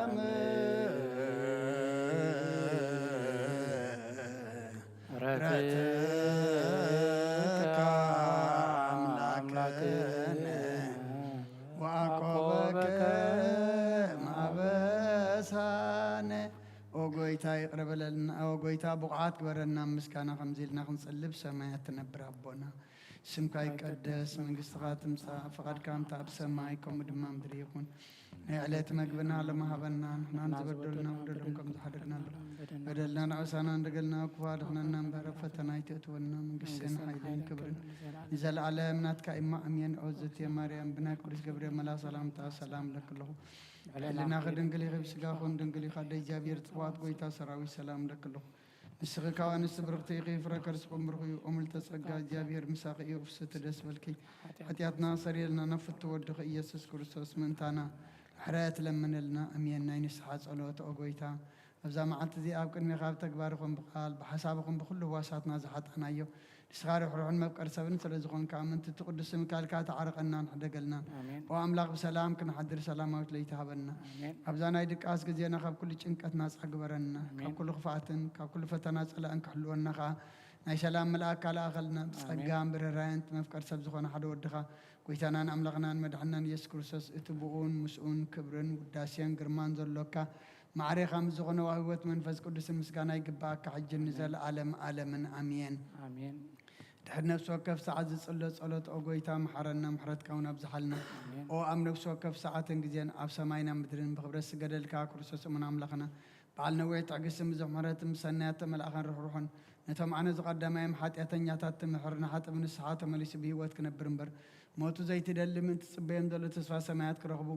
ምሕረትከ አምላክነ ወአኮበከ ማበሳነ ኦ ጎይታ ይቅረበለልና። ኦ ጎይታ ብቁዓት ግበረና ምስጋና ከምዚ ኢልና ክንጽልብ ሰማያት ትነብር ኣቦና ስምካ ይቀደስ መንግስትኻ ትምጻእ ፈቃድካ እንተ ኣብ ሰማይ ከምኡ ድማ ምድሪ ይኹን ናይ ዕለት መግብና ለማሃበና ንሕናን ዝበደሉና በደሎም ከም ዝሓደግናሉ በደልና ንዕሳና እንደገልና ክፉ ኣድሕነና እምበር ኣብ ፈተና ይትእትወና መንግስትን ሓይልን ክብርን ንዘለዓለም ናትካ ኢማ ኣምየን ዖዘትየ ማርያም ብናይ ቅዱስ ገብርኤል መልኣክ ሰላምታ ሰላም ለክለኹ ዕልና ድንግል ኢኺ ብስጋኹን ድንግል ኢኻ ደ እግዚኣብሔር ጽዋት ጎይታ ሰራዊት ሰላም ለክለኹ ንስኺ ካብ ኣንስቲ ብርክቲ ኢኺ ፍረ ከርስኩም ብርኺ እዩ ኦምልተ ጸጋ እግዚኣብሔር ምሳኺ እዩ ፍስቲ ደስ በልኪ ሓጢኣትና ሰሪየልና ነፍቲ ወድኺ ኢየሱስ ክርስቶስ ምእንታና ምሕረት ለምንልና ኣምየን ናይ ንስሓ ጸሎት ኦ ጎይታ ኣብዛ መዓልቲ እዚ ኣብ ቅድሚኻ ኣብ ተግባርኹም ብቓል ብሓሳብኹም ብኩሉ ህዋሳትና ዝሓጣናዮ ንስኻ ርሕሩሕን መብቀር ሰብን ስለ ዝኾንካ ምንቲ ቅዱስ ስምካ ኢልካ ተዓርቐና ንሕደገልና ኦ ኣምላኽ ብሰላም ክንሓድር ሰላማዊት ለይቲ ሃበና ኣብዛ ናይ ድቃስ ግዜና ካብ ኩሉ ጭንቀት ናፃ ግበረና ካብ ኩሉ ክፍኣትን ካብ ኩሉ ፈተና ፀላእን ክሕልወና ከዓ ናይ ሰላም መልኣክ ካላኣኸልና ብፀጋን ብርህራይን መፍቀር ሰብ ዝኾነ ሓደ ወድኻ ጎይታናን ኣምላኽናን መድሕናን ኢየሱስ ክርስቶስ እቲ ብኡን ምስኡን ክብርን ውዳሴን ግርማን ዘሎካ ማዕሬኻ ምስ ዝኾነ ህይወት መንፈስ ቅዱስን ምስጋና ይግባእካ ሕጂ ንዘለዓለም ዓለምን ኣሜን ድሕሪ ነፍሲ ወከፍ ሰዓት ዝፅሎ ጸሎት ኦ ጎይታ መሓረና ምሕረትካ እውን ኣብዝሓልና ኦ ኣብ ነፍሲ ወከፍ ሰዓትን ግዜን ኣብ ሰማይና ምድርን ብክብረት ስገደልካ ክርስቶስ እሙን ኣምላኽና በዓል ነዊሕ ትዕግስትን ብዙሕ ምሕረትን ሰናያት ተመላእኸን ርሕሩሕን ነቶም ኣነ ዝቐዳማዮም ሓጢአተኛታት ትምሕር ንሓጥብ ንስሓ ተመሊሱ ብሂወት ክነብር እምበር ሞቱ ዘይትደሊ ምእንቲ ጽበዮም ዘሎ ተስፋ ሰማያት ክረኽቡ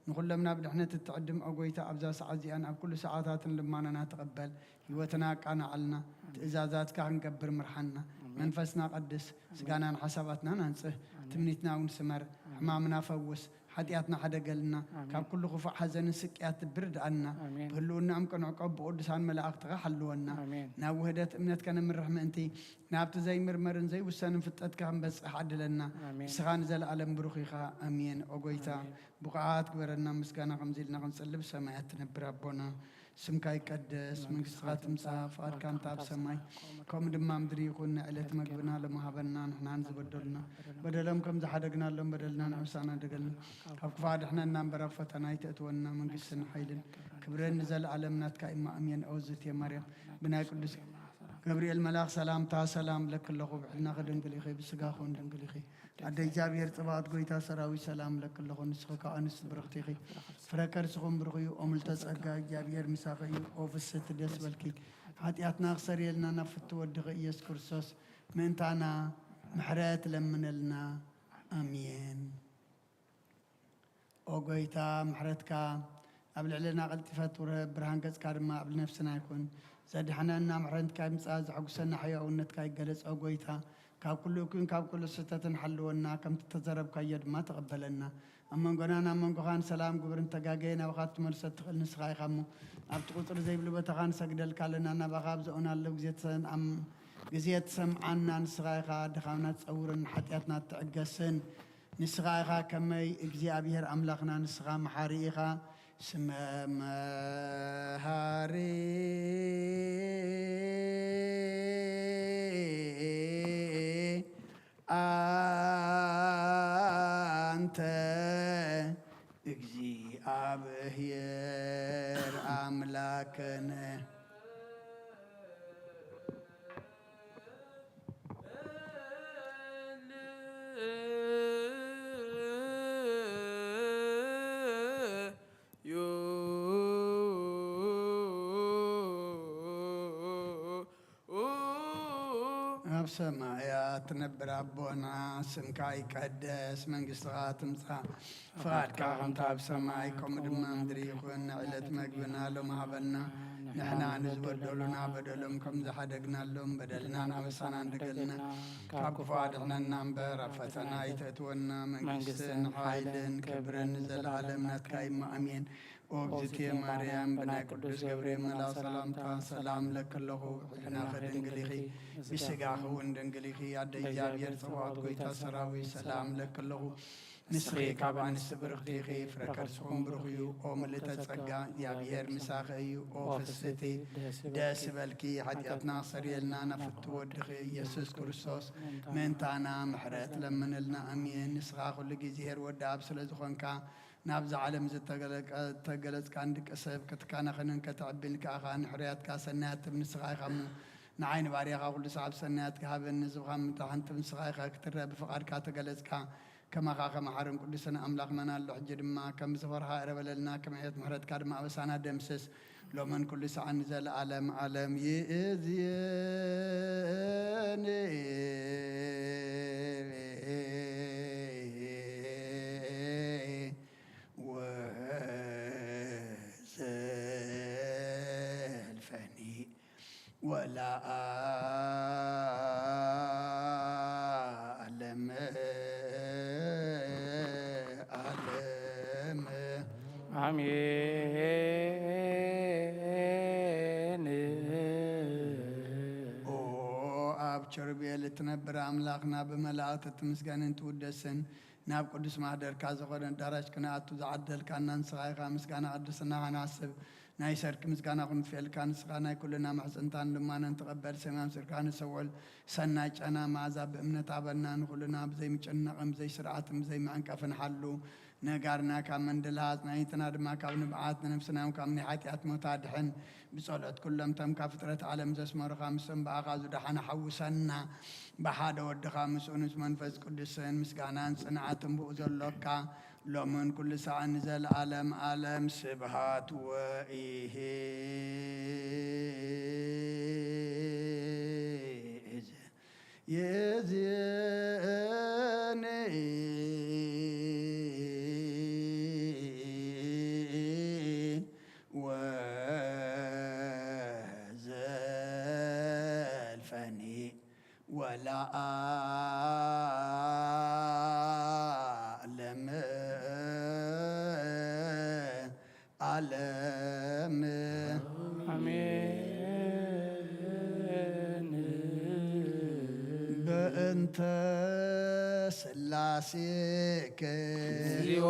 ንኹሎም ናብ ድሕነት እትዕድም ኦ ጎይታ ኣብዛ ሰዓት እዚኣን ኣብ ኩሉ ሰዓታትን ልማናና ተቐበል ህይወትና ኣቃናዓልና ትእዛዛትካ ክንገብር ምርሓና መንፈስና ቀድስ ስጋናን ሓሳባትና ናንጽህ ትምኒትና እውን ስመር ሕማምና ፈውስ ሓጢአትና ሓደገልና ካብ ኩሉ ክፉዕ ሓዘንን ስቅያት ትብርድኣልና ብህልውና እምቅንዕቆብ ብቅዱሳን መላእኽትኻ ሓልወና ናብ ውህደት እምነትካ ንምርሕ ምእንቲ ናብቲ ዘይምርመርን ዘይውሰንን ፍጠትካ ክንበፅሕ ዓድለና ንስኻ ንዘለኣለም ብሩኽ ኢኻ ኣሜን ኦ ጎይታ ብቕዓት ግበረና ምስጋና ከምዚ ኢልና ክንጽልብ ሰማያት ትነብር ኣቦና ስምካ ይቀደስ መንግስትኻ ትምጻእ ፍቃድካ እንተ ኣብ ሰማይ ከምኡ ድማ ምድሪ ይኹን ናይ ዕለት መግብና ለማሃበና ንሕናን ዝበደሉና በደሎም ከም ዝሓደግናሎም በደልና ንዕሳና ደገልና ካብ ክፉ ኣድሕነና እምበር ኣብ ፈተና ይተእትወና መንግስትን ሓይልን ክብርን ንዘለዓለም ናትካ ኢማ ኣሜን ኦዝትየ ማርያም ብናይ ቅዱስ ገብርኤል መልኣክ ሰላምታ ሰላም ለክለኹ ብሕልና ድንግል ኢኺ ብስጋኹን ድንግል ኢኺ ኣደ እግዚኣብሔር ጽባኦት ጎይታ ሰራዊት ሰላም ለክለኹ ንስኺ ካብ ኣንስቲ ብርክቲ ኢኺ ፍረ ከርስኹም ብርኺ እዩ ኦምልተ ጸጋ እግዚኣብሔር ምሳኺ እዩ ኦ ፍስቲ ደስ በልኪ ሓጢኣትና ክሰሪየልና ናፍቲ ወድኺ ኢየሱስ ክርስቶስ ምእንታና ምሕረት ለምነልና ኣሜን ኦ ጎይታ ምሕረትካ ኣብ ልዕልና ቀልጢፈት ውረብ ብርሃን ገጽካ ድማ ኣብ ነፍስና ይኹን ዘድሕነና ምሕረትካ ይምጻእ ዘሐጉሰና ሕያውነትካ ይገለጽ ኦ ጎይታ ካብ ኩሉ እኩን ካብ ኩሉ ስህተትን ሓልወና ከምቲ ተዘረብካዮ ድማ ተቐበለና ኣብ መንጎናን ኣብ መንጎኻን ሰላም ግብርን ተጋገየ ናባኻ ትመልሰት ትኽእል ንስኻ ኢኻ እሞ ኣብቲ ቁፅሪ ዘይብሉ ቦታኻ ንሰግደልካ ኣለና ናባኻ ኣብዘኡናሎ ግዜ ትሰምዓና ንስኻ ኢኻ ድኻምና ትፀውርን ሓጢኣትና ትዕገስን ንስኻ ኢኻ ከመይ እግዚኣብሔር ኣምላኽና ንስኻ መሓሪ ኢኻ ስመ መሃሪ አንተ እግዚአብሔር አምላክነ ሰማያት ትነብር አቦና ስምካ ይቀደስ መንግስትኻ ትምጻእ ፍቃድካ ከምቲ ኣብ ሰማይ ከምኡ ድማ ምድሪ ይኹን ዕለት መግብና ሎም ሃበና ንሕና ንዝበደሉና በደሎም ከም ዝሓደግናሎም በደልናን ኣበሳና ንድገልና ካብ ክፉ ኣድሕነና እምበር ኣብ ፈተና ይተእትወና መንግስትን ሓይልን ክብርን ዘለዓለም ናትካ ኢማ ኣሜን ኦ እግዝእትየ ማርያም ብናይ ቅዱስ ገብርኤል መልኣክ ሰላምታ ሰላም ለከለኹ ሕሊና ድንግል ኢኺ ብስጋኺ እውን ድንግል ኢኺ ኣደ እግዚኣብሔር ጽባኦት ጎይታ ሰራዊት ሰላም ለከለኹ ንስኺ ካብ ኣንስቲ ብርኽቲ ኢኺ ፍረ ከርስኹም ብሩኽ እዩ ኦ ምልዕተ ጸጋ እግዚኣብሔር ምሳኺ እዩ ኦ ፍስቲ ደስ በልኪ ሓጢኣትና ክሰሪየልና ናፍቲ ወድኺ ኢየሱስ ክርስቶስ ምእንታና ምሕረት ለምንልና ኣሜን ንስኻ ኩሉ ግዜ ሄር ወዲ ኣብ ስለ ዝኾንካ ናብዚ ዓለም ዝተገለጽካ እንድቂ ሰብ ክትካናኸንን ከተዕቢል ከኣኻ ንሕርያትካ ሰናያት ትብ ንስኻ ኢኻ እሞ ንዓይኒ ባርያኻ ኩሉ ሰዓብ ሰናያት ክሃበኒ ዝብኻ ምታሓንቲ ንስኻ ኢኻ ክትረአ ብፍቓድካ ተገለጽካ ከማኻ ከመሓርን ቅዱስን ኣምላኽና ኣሎ ሕጂ ድማ ከም ዝፈርኻ እረበለልና ከም ዕየት ምሕረትካ ድማ ኣበሳና ደምስስ ሎመን ኩሉ ሰዓን ዘለዓለም ዓለም ይእዝየኒ ወዘልፈኒ ወለዓለም አሜን። ኦ ኣብ ቸርቤል እትነብር ኣምላኽና ብመላእክቲ ትምስጋንን ትውደስን ናብ ቅዱስ ማህደርካ ዝኾነ ዳራሽ ክነኣቱ ዝዓደልካና ንስኻ ኢኻ ምስጋና ቅድስና ኸንሓስብ ናይ ሰርክ ምስጋና ክንትፈልካ ንስኻ ናይ ኩልና ማሕፀንታን ልማነን ትቐበል ሰማም ስርካ ንሰውዕል ሰናይ ጨና መዓዛ ብእምነት ኣበልና ንኩልና ብዘይምጭነቕን ብዘይስርዓትን ብዘይመዕንቀፍን ሓሉ ነጋርና ካብ መንድልሃት ናይትና ድማ ካብ ንብዓት ንነብስናዮም ካብ ናይ ሓጢኣት ሞታ ድሕን ብጸሎት ኩሎም ተም ካብ ፍጥረት ዓለም ዘስመሩኻ ምስም በኣኻ ዝደሓነ ሓውሰና ብሓደ ወድኻ ምስኡ ንስ መንፈስ ቅዱስን ምስጋናን ጽንዓትን ብኡ ዘሎካ ሎምን ኩሉ ሰዓን ዘለዓለም ዓለም ስብሃት ወኢሄ የዝየኒ ወዘልፈኒ ወለዓለም ዓለም አሜን። በእንተ ሥላሴከ እግዚኦ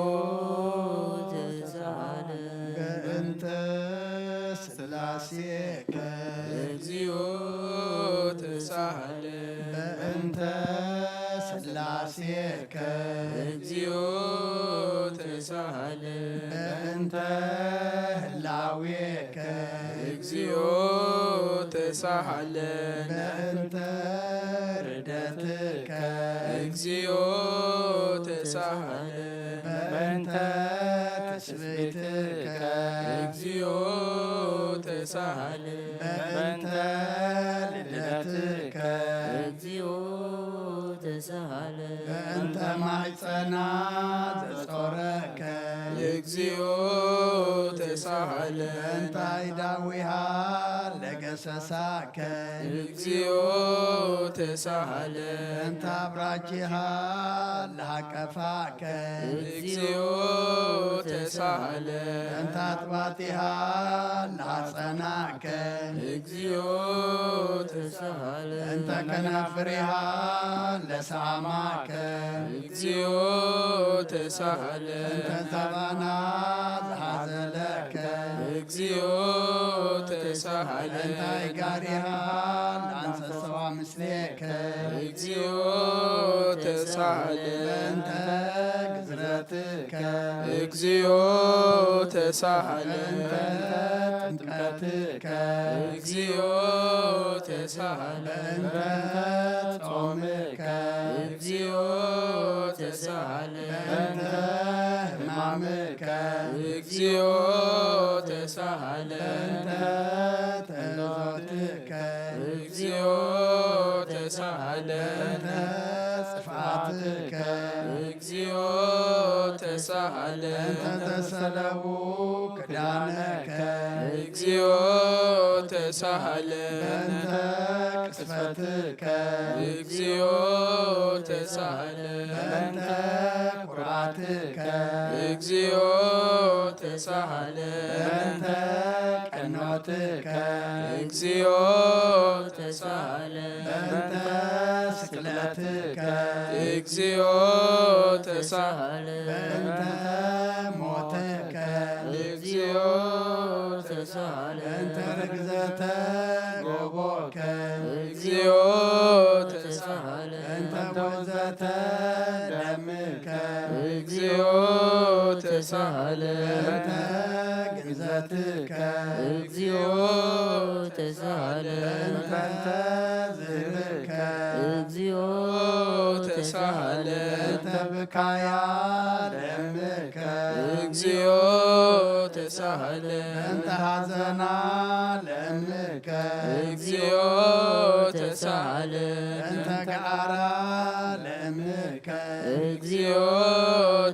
ተሳሃለን በእንተ ሥላሴከ እግዚኦ ተሳሃለን በእንተ ሥላሴከ እግዚኦ ተሳሃለን በእንተ ህላዌከ እግዚኦ ተሳሃለን በእንተ ርደትከ እግዚኦ ተሳሃለን በእንተ ትስብእትከ እግዚኦ ተሳሃለን በእንተ ልደትከ እግዚኦ ተሳሃለን በእንተ ማሕፀና ዘጾረከ እግዚኦ ተሳሃለን በእንተ አይዳዊሃ ለገሰሳከ እግዚኦ ተሳሃለን በእንተ አብራኪሃ ለሃቀፋከ እግዚኦ ተሳሃለን በእንተ አጥባጢሃ ለሃጸናከ እግዚኦ ተሳሃለን በእንተ ከናፍሪሃ ለሳማከ እግዚኦ ተሳሃለን በእንተ ዘባና ዝሓዘለከ እግዚኦ ተሳሃለን በእንተ አይጋሪሃ ለአንሰሰዋ ምስሌከ እግዚኦ ተሳሃለን በእንተ ግዝረትከ እግዚኦ ተሳሃለን በእንተ ጥምቀትከ እግዚኦ ተሳሃለን በእንተ ጾምከ እግዚኦ ተሳሃለን በእንተ ሕማምከ እግዚኦ ተሳሃለን በእንተ ተእዞትከ እግዚኦ ተሳሃለነ ጽፋትከ እግዚኦ ተሳሃለነ ተሰለቡ ክዳነከ እግዚኦ ተሳሃለነ ቅስፈትከ እግዚኦ ተሳሃለነ ቁርባትከ እግዚኦ ተሳሃለነ ቀኖትከ እግዚኦ ተሳሃለነ ስቅለትከ እግዚኦ ተሳሃለነ ሞትከ እግዚኦ ተሳሃለነ ርግዘተ ጎቦከ እግዚኦ ተሳሃለነ ወዘተ ደምከ እግዚኦ ተሳሃለነ ግንዘትከ እግዚኦ ተሳሃለነ ዝህብከ እግዚኦ ተሳሃለነ ብካያ ደምከ እግዚኦ ተሳሃለነ ሐዘና ለምከ እግዚኦ ተሳሃለነ ገዓራ ለምከ እግዚኦ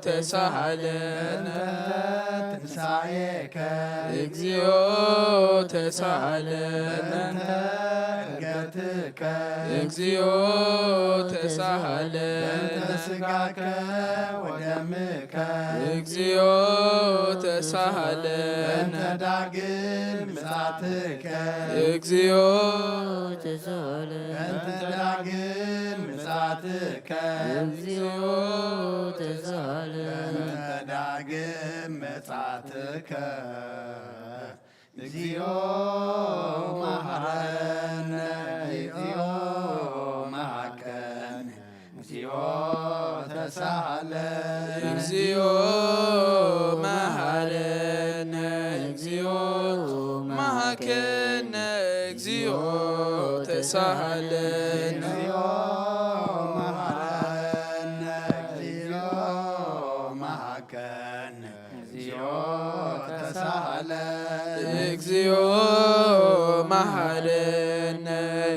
ተሳሃለነ ትንሣኤከ እግዚኦ ተሳሃለነ እርገትከ እግዚኦ ተሳሃለነ ስጋከ ወደምከ እግዚኦ ተሳሃለነ ዳግም ምጽአትከ እግዚኦ ተሳሃለነ ዳግም ምጽአትከ እግዚኦ ተሳሃለነ ዳግም ምጽአትከ እግዚኦ መሐረነ እግዚኦ መሐከነ እግዚኦ ተሳሃለነ እግዚኦ መሐረነ እግዚኦ መሐከነ እግዚኦ ተሳሃለነ እግዚኦ መሐረነ እግዚኦ መሐከነ እግዚኦ ተሳሃለነ እግዚኦ መሐረነ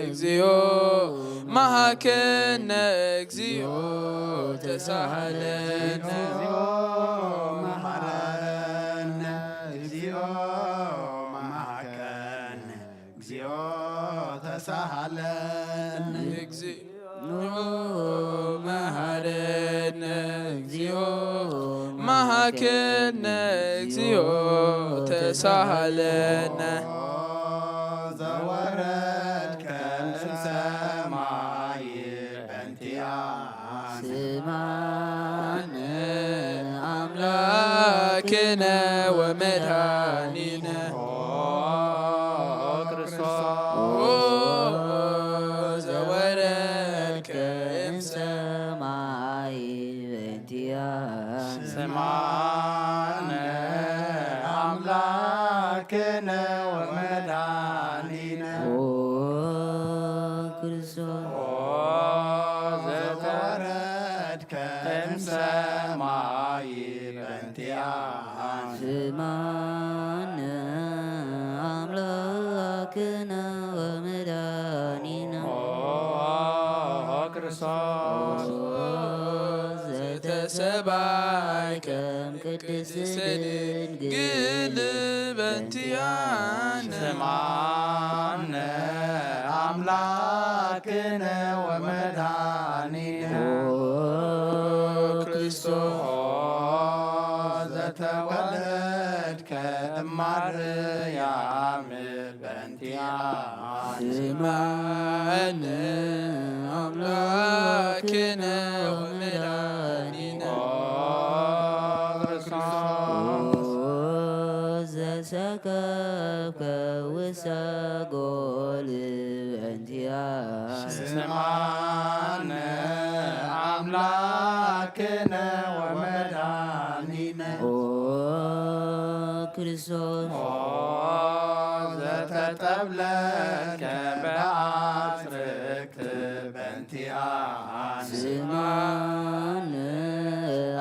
እግዚኦ መሐከነ እግዚኦ ተሳሃለነ መሐረነ እግዚኦ መሐከነ እግዚኦ ተሳሃለነ እግዚኦ መሐረነ እግዚኦ መሐከነ እግዚኦ ተሳሃለነ ዘወረድከ እምሰማይ በእንቲአነ ስማነ አምላክነ ወመድኃኒነ ዘወረድከ እምሰማይ በእንቲአነ ስማነ አምላክነ ወመድኃኒነ ዘወረድከ እምሰማይ በእንቲአነ ስማነ አምላክነ ወመድኃኒነ ክርስቶስ ዘተሰባይከ ቅድስት ድንግል በእንቲአነ ስማነ አምላክነ ወመድኃኒነ ክርስቶስ ዘተወለድከ እማርያም በእንቲአነ ስማነ አምላክነ ወመድኃኒነ ዘሰከብከ ውሰጎል በእንቲአነ ስማነ አምላክነ ወመድኃኒነ ክርስቶስ ዘተጠብለከ በአጽርቅት በእንቲአነ ስማነ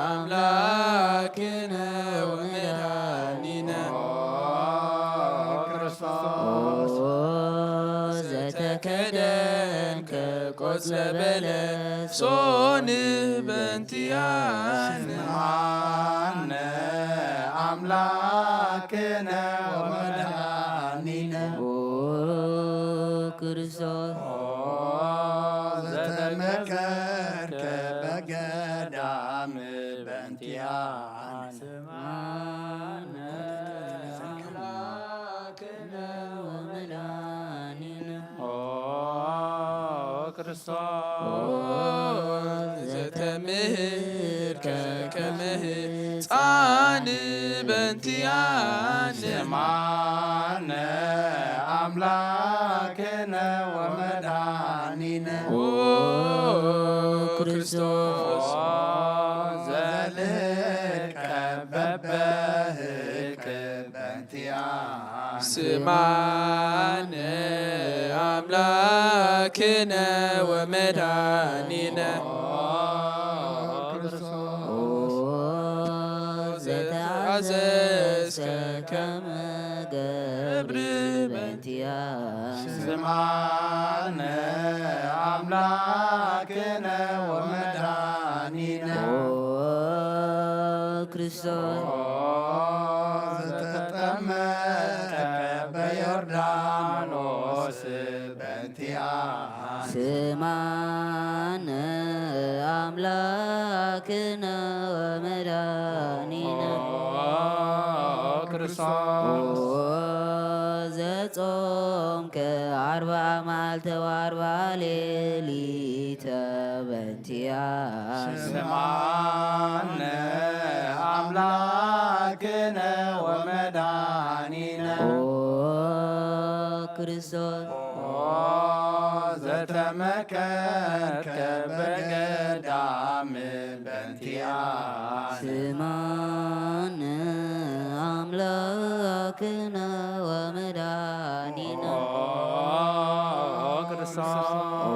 አምላክነ ወመድኃኒነ ክርስቶስ ዘተከደንከ ለበለሶን በእንቲአነ ስምዓነ አምላክነ ወመድኃኒነ ኦ ክርስቶስ ዘተመከርከ በገዳም በእንቲአነ ስምዓነ አምላክነ ወመድኃኒነ ኦ ክርስቶስ ዘተምህርከ ከመ ሕፃን በእንቲአነ ስምዓነ አምላክነ ወመድኃኒነ ኦ ክርስቶስ ዘልቀ በበህቅ በእንቲአነ ስምዓነ አምላክነ ወመድኃኒነ ኦ ዘተአዘዝከ ከመ ገብር በእንቲአነ ስምዓነ አምላክነ ወመድኃኒነ ኦ ክርስቶስ ዘተጠመቀ በዮርዳኖስ በእንቲአነ ስምዓነ አምላክነ ወመድኃኒነ ክርስቶስ ኦ ዘጾምከ 40 መዓልተ ወ40 ሌሊተ በእንቲአነ ስምዓነ አምላክነ ወመድኃኒነ ኦ ክርስቶስ ዘተመከርከ በገዳም በእንቲአነ ስምዓነ አምላክነ ወመድኃኒነ ክርስቶስ ኦ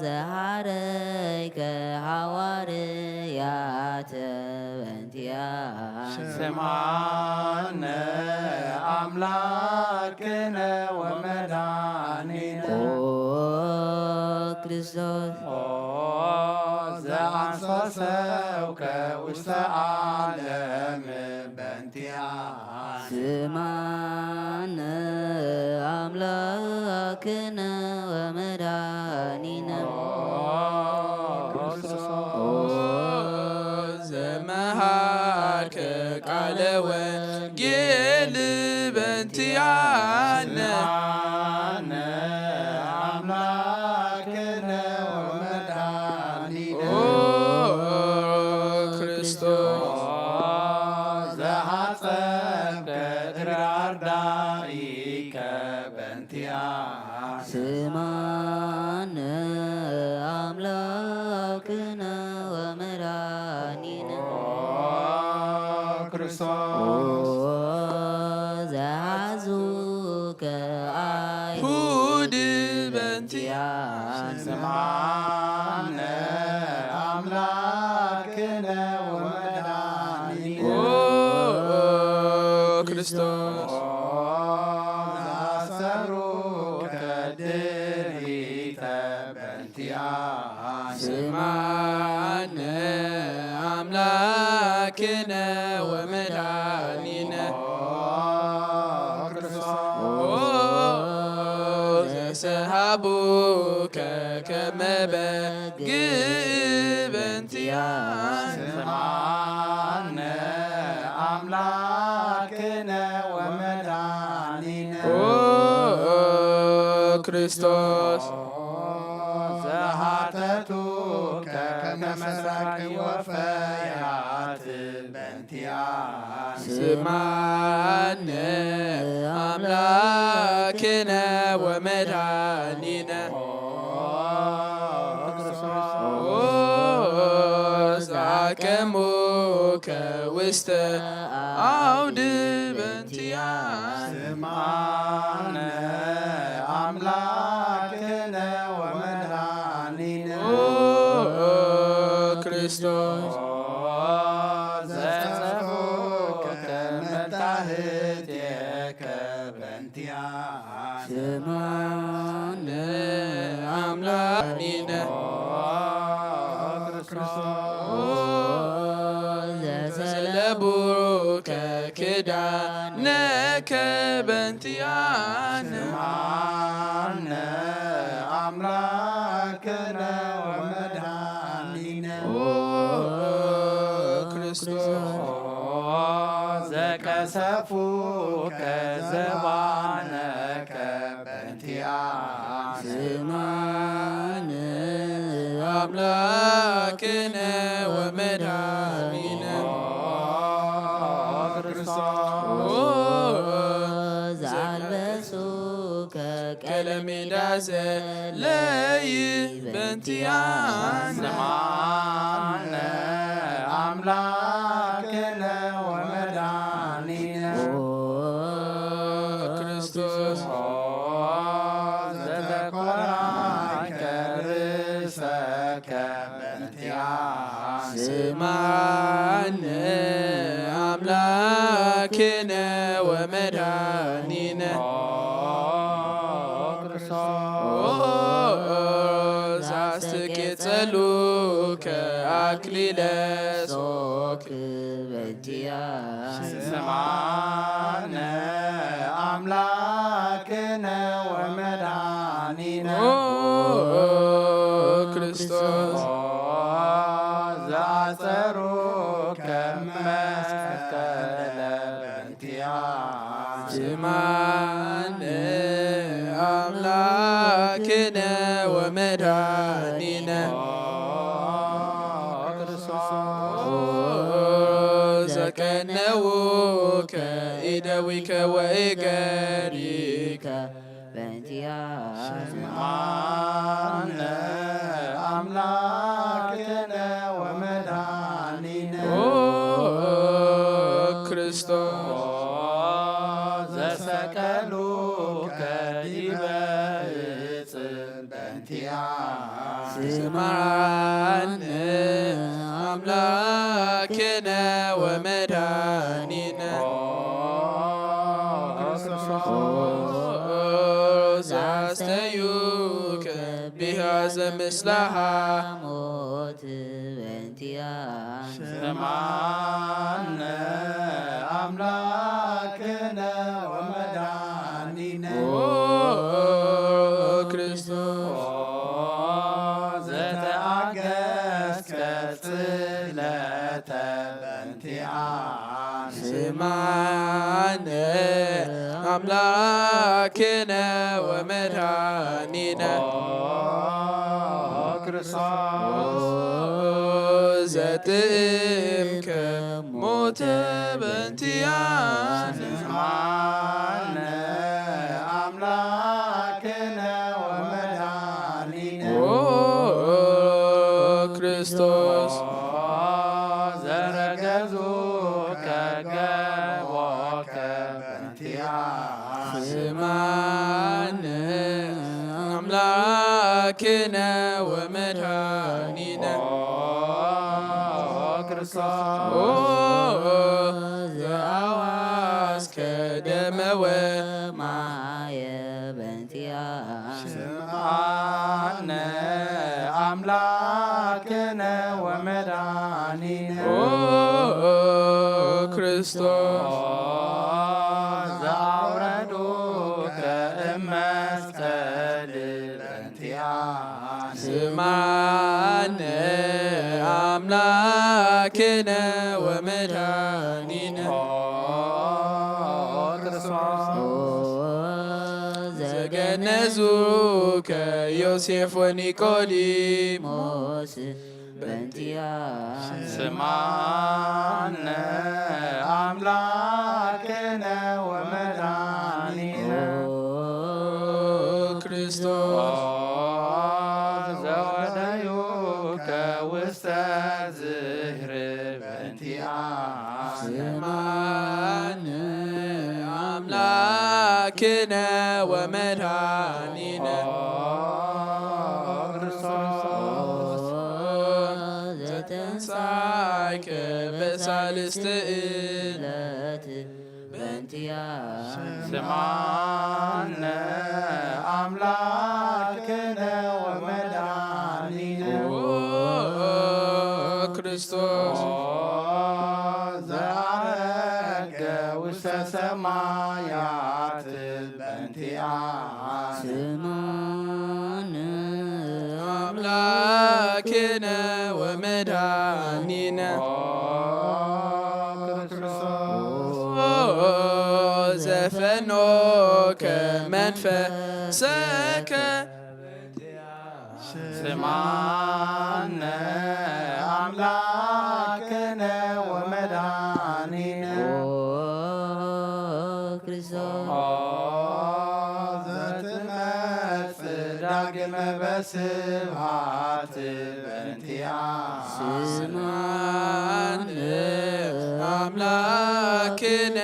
ዘሐረይከ ሐዋርያተ በእንቲአነ ስምዓነ አምላክነ ወመድኃኒነ ኦ ክርስቶስ ዘአንሶሰውከ ውስተ ዓለም በእንቲአነ ስምዓነ አምላክነ ወመድኃኒነ ኦ ዘመሃርከ ቃለ ወንጌል በእንቲአነ ስምዓነ አምላክነ ወመድኃኒነ ኦ ክርስቶስ ዘሐጸብከ ትራርዳኢከ በእንቲአነ ስምዓነ አምላክነ ወመድኃኒነ ክርስቶስ ዘሐዙከ ሁድ አይሁድ በእንቲአነ ስምዓነ አምላክነ ወመድኃኒነ ኦ ክርስቶስ ዘአሰሩከ ድኅሪተ በእንቲአነ ስምዓነ አምላክነ ወመድኃኒነ ኦ ዘሰሃቡከ ከመ በግዕ በእንቲአነ ስምዓነ አምላክነ ወመድኃኒነ ኦ ክርስቶስ ዘሐተቱከ ከመ መሥራቅ ወፈያት በእንቲአነ ስምዓነ አምላክነ ወመድኃኒነ ኦ ዛቀሙከ ውስተ አውድ በእንቲአነ ስምዓነ አምላክነ ወመድኃኒነ ኦ ክርስቶስ ዘጸፎከ መታህትከ በእንቲአነ ስምዓነ አምላክ ዘሰለቡከ ክዳነከ በእንቲአነ ስምዓነ አምላክነ ወመድኃኒነ ክርስቶስ ዘቀሰፉከ ዘባነከ በእንቲአነ ስምዓነ አምላክነ ወመድኃኒነ ዘአልበሱከ ቀለሜዳ ዘለይ በእንቲአነ ስምዓነ አምላክነ ወመድኃኒነ ክርስቶስ ዘተኰራንከ ርእሰከ በእንቲአነ ስምዓነ አምላክነ ወመድኃኒነ ዘአስተቄጸሉከ አክሊለ ጾክ በእንቲአነ ስምዓነ አምላክነ ወመድኃኒነ ክርስቶስ ዘአጸሩከ መስቀለ በእንቲአነ ስምዓነ አምላክነ ወመድኃኒነ ዘቀነውከ ኢደዊከ ወእገሪከ በእንቲአነ ስምዓነ አምላክነ ወመድኃኒነ ክርስቶስ ዘሰቀሉከ ዲበ ዕፅ በእንቲአነ ስምዓነ አምላክነ ወመድኃኒነ ዘአስተዩከ ቢሃዘ ምስላሃ ሞት በእንቲአነ ስምዓነ አምላክነ ወመድኃኒነ ክርስቶስ ዘተአገሥከ ጽለተ በእንቲአነ ስምዓነ አምላክነ ወመድኃኒነ ክርስቶስ ዘጥምከ ሞተ በእንቲአነ ስምዓነ አምላክነ ወመድኃኒነ ክርስቶስ ዘረገዙከ ገቦከ በእንቲአነ ስምዓነ አምላክነ ወመድኃኒነ ዘአዋስከ ደመ ማየ በእንቲአነ ስምዓነ አምላክነ ወመድኃኒነ ክርስቶስ ዘአውረዱከ እመስቀል በእንቲአነ ስምዓነ አምላክነ ወመድኃኒነ ዘገነዙከ ዮሴፍ ወኒቆዲሞስ በእንቲአነ ስምዓነ አምላክነ ወመድኃኒነ ክርስቶስ ዘወደዩከ ውስተ ዝህር በእንቲአነ ስምዓነ አምላክነ ወመድኃኒነ ዘተንሣእከ በሳልስተ ዕለት በእንቲአነ ስምዓነ አምላክነ ወመድኃኒነ ክርስቶስ ዘአረገ ውስተ ሰማያት በእንቲአነ ስማነ አምላክነ ወመድኃኒነ ዘፈኖከ መንፈሰከ ስማነ አምላክነ ወመድኃኒነ ክርስቶስ ዘትመጽእ ዳግመ በስብሐት በእንቲአነ ስማነ አምላክነ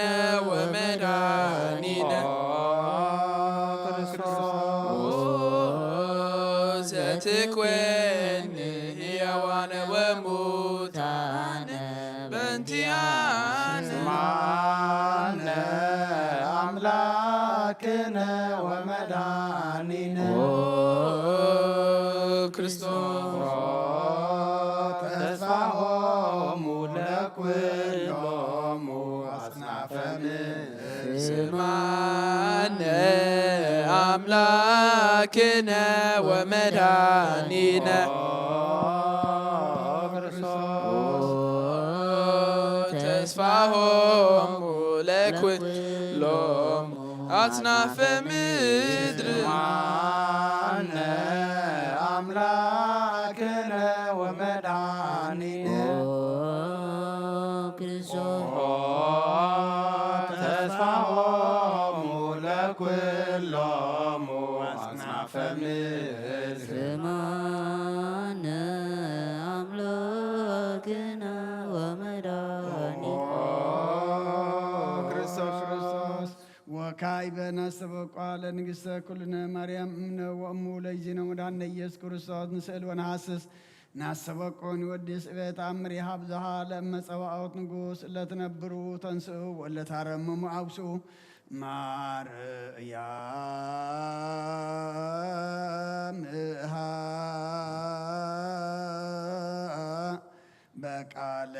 ወመድኃኒነ ዘትኮን ሕያዋነ ወሙታነ በእንቲአነ ስማነ አምላክነ ወመድኃኒነ ክርስቶስ ተስፋሆሙ ለኵሎሙ አጽናፈ ምድር ስማነ አምላክነ ወመድኃኒነ ተስፋሆሙ ለኵሎሙ አጽናፈ ምድር ስማነ አምላክነ ወመድኃኒነ ክርስቶስ ተስፋሆሙ ለኵሎሙ አጽናፈ ምድር ስማነ አምላክነ ወመድኃኒነ ክርስቶስ ወካዕበ ናስተበቋ ለንግሥተ ኩልነ ማርያም እምነ ወእሙ ለእግዚእነ ወመድኃኒነ ኢየሱስ ክርስቶስ ንስእል ወነሐስስ ናስተበቆን ይወድስ በተአምር ይሃብዝሃ ለእመ ጸባኦት ንጉሥ እለትነብሩ ተንስኡ ወለታረምሙ አብስኡ ማርያም እሃ በቃለ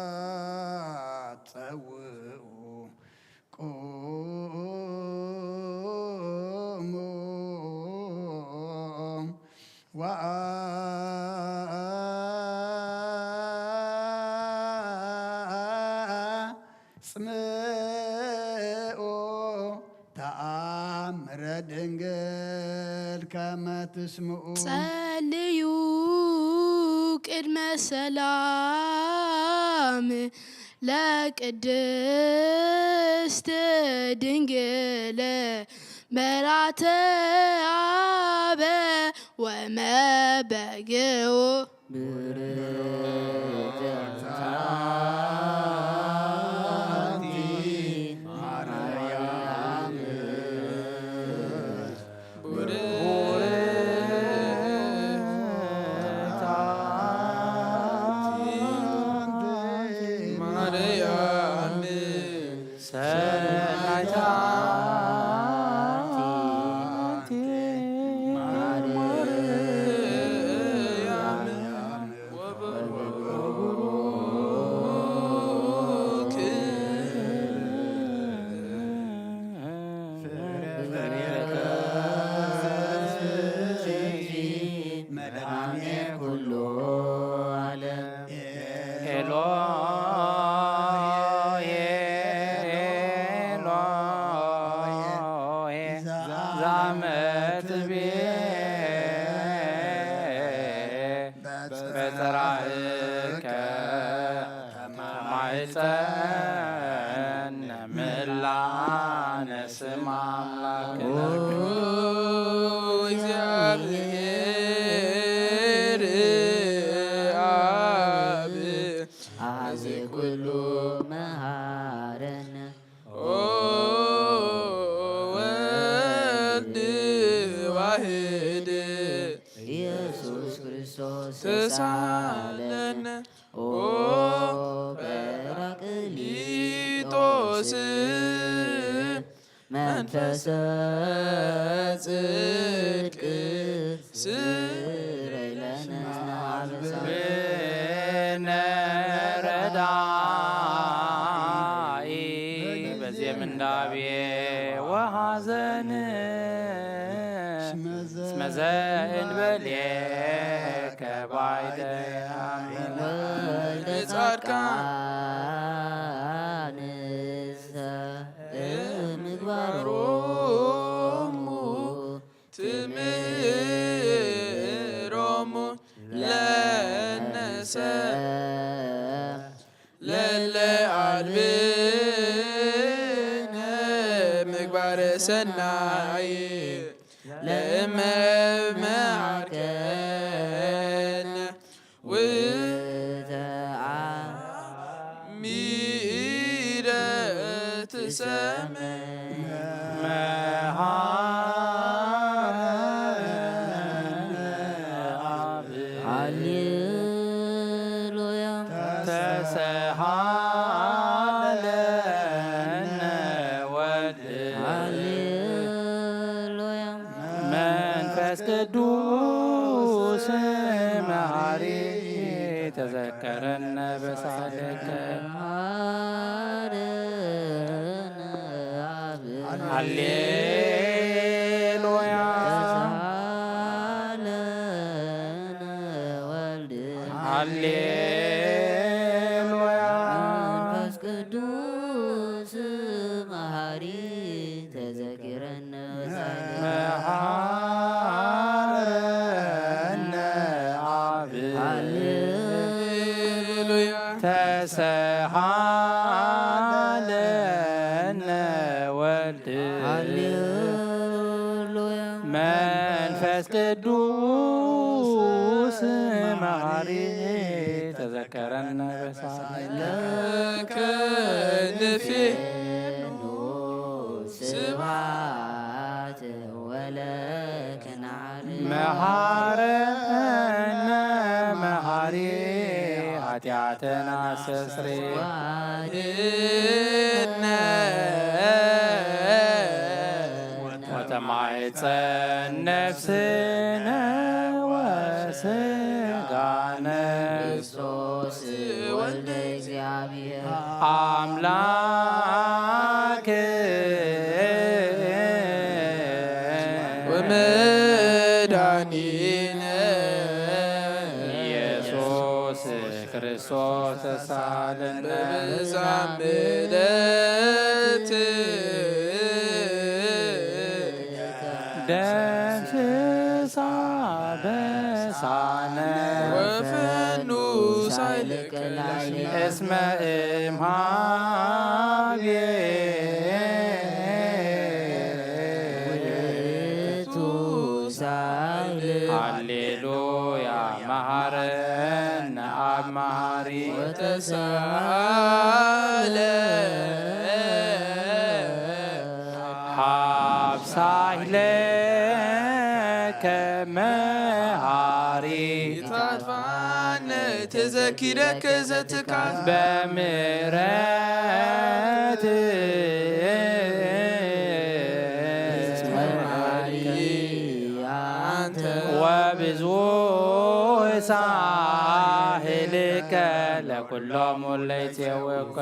ስብሐት ጸውዑ ቁሙ ወአጽምዑ ተአምረ ድንግል ከመ ትስምዑ ጸልዩ ቅድመ ሰላም ለቅድስት ድንግል መራተ አበ ወመበግዑ በጽራእከ ተማኅፀነ ምላነ ስመ አምላክነ እግዚአብሔር አብ አዜ ኩሉ መሃረነ ወልድ ዋሕድ ኢየሱስ ክርስቶስ ተሳለነ ጰራቅሊጦስ መንፈሰ ጽድቅ ስረይ ለነ አበሳ ብነረዳኢ በዚህ ምንዳቤ ወሐዘን እስመዘ እንበሌከ ባይደ ወልደ ጻድቃን ምግባሮሙ ትምሮሙ ለነሰ ለለ አልብነ ምግባረ ሰናይ ለመመዓርከነ ሚረ ትሰምዕ ሃሌሉያ ተሰሃለነ ወልድ ሃሌሉያ መንፈስ ቅዱስ መሐሪ ተዘከረነ በሳለከ ሃረነ አብ ሃሌሉያ ተሳለነ ወልድ ሃሌሉያ መንፈስ ቅዱስ መሐሪ ተዘኪረነ መሐረነ አብ ሃሌሉያ ተሰሃለነ ወልድ ሃሌሉያ መንፈስ ቅዱስ መሐሪ ተዘከረነ በሳለከ ከንፌኑ ስብሐት ወለከናል መሐረነ መሐሪ ኃጢአተና አስተስሪ ዋድነ ወተማኅፀን ነፍስነ ወሥጋነ ክርስቶስ ወልደ እግዚአብሔር አምላክ ወመድኃኒነ ኢየሱስ ክርስቶስ ተሳለነ በዛምለት ደምስሳ በሳነ ወፈኑ ሳይለቀላሽ እስመ እምኀቤ ሃሌሉያ መሐረነ አብ መሐሪ ተሳለ ሀብሳይለከ መሐሪ ታጥፋነ ተዘኪረከ ዘትካት በምሕረት አንተ ወብዙ ሳህልከ ለኩሎሙ ለይፄውከ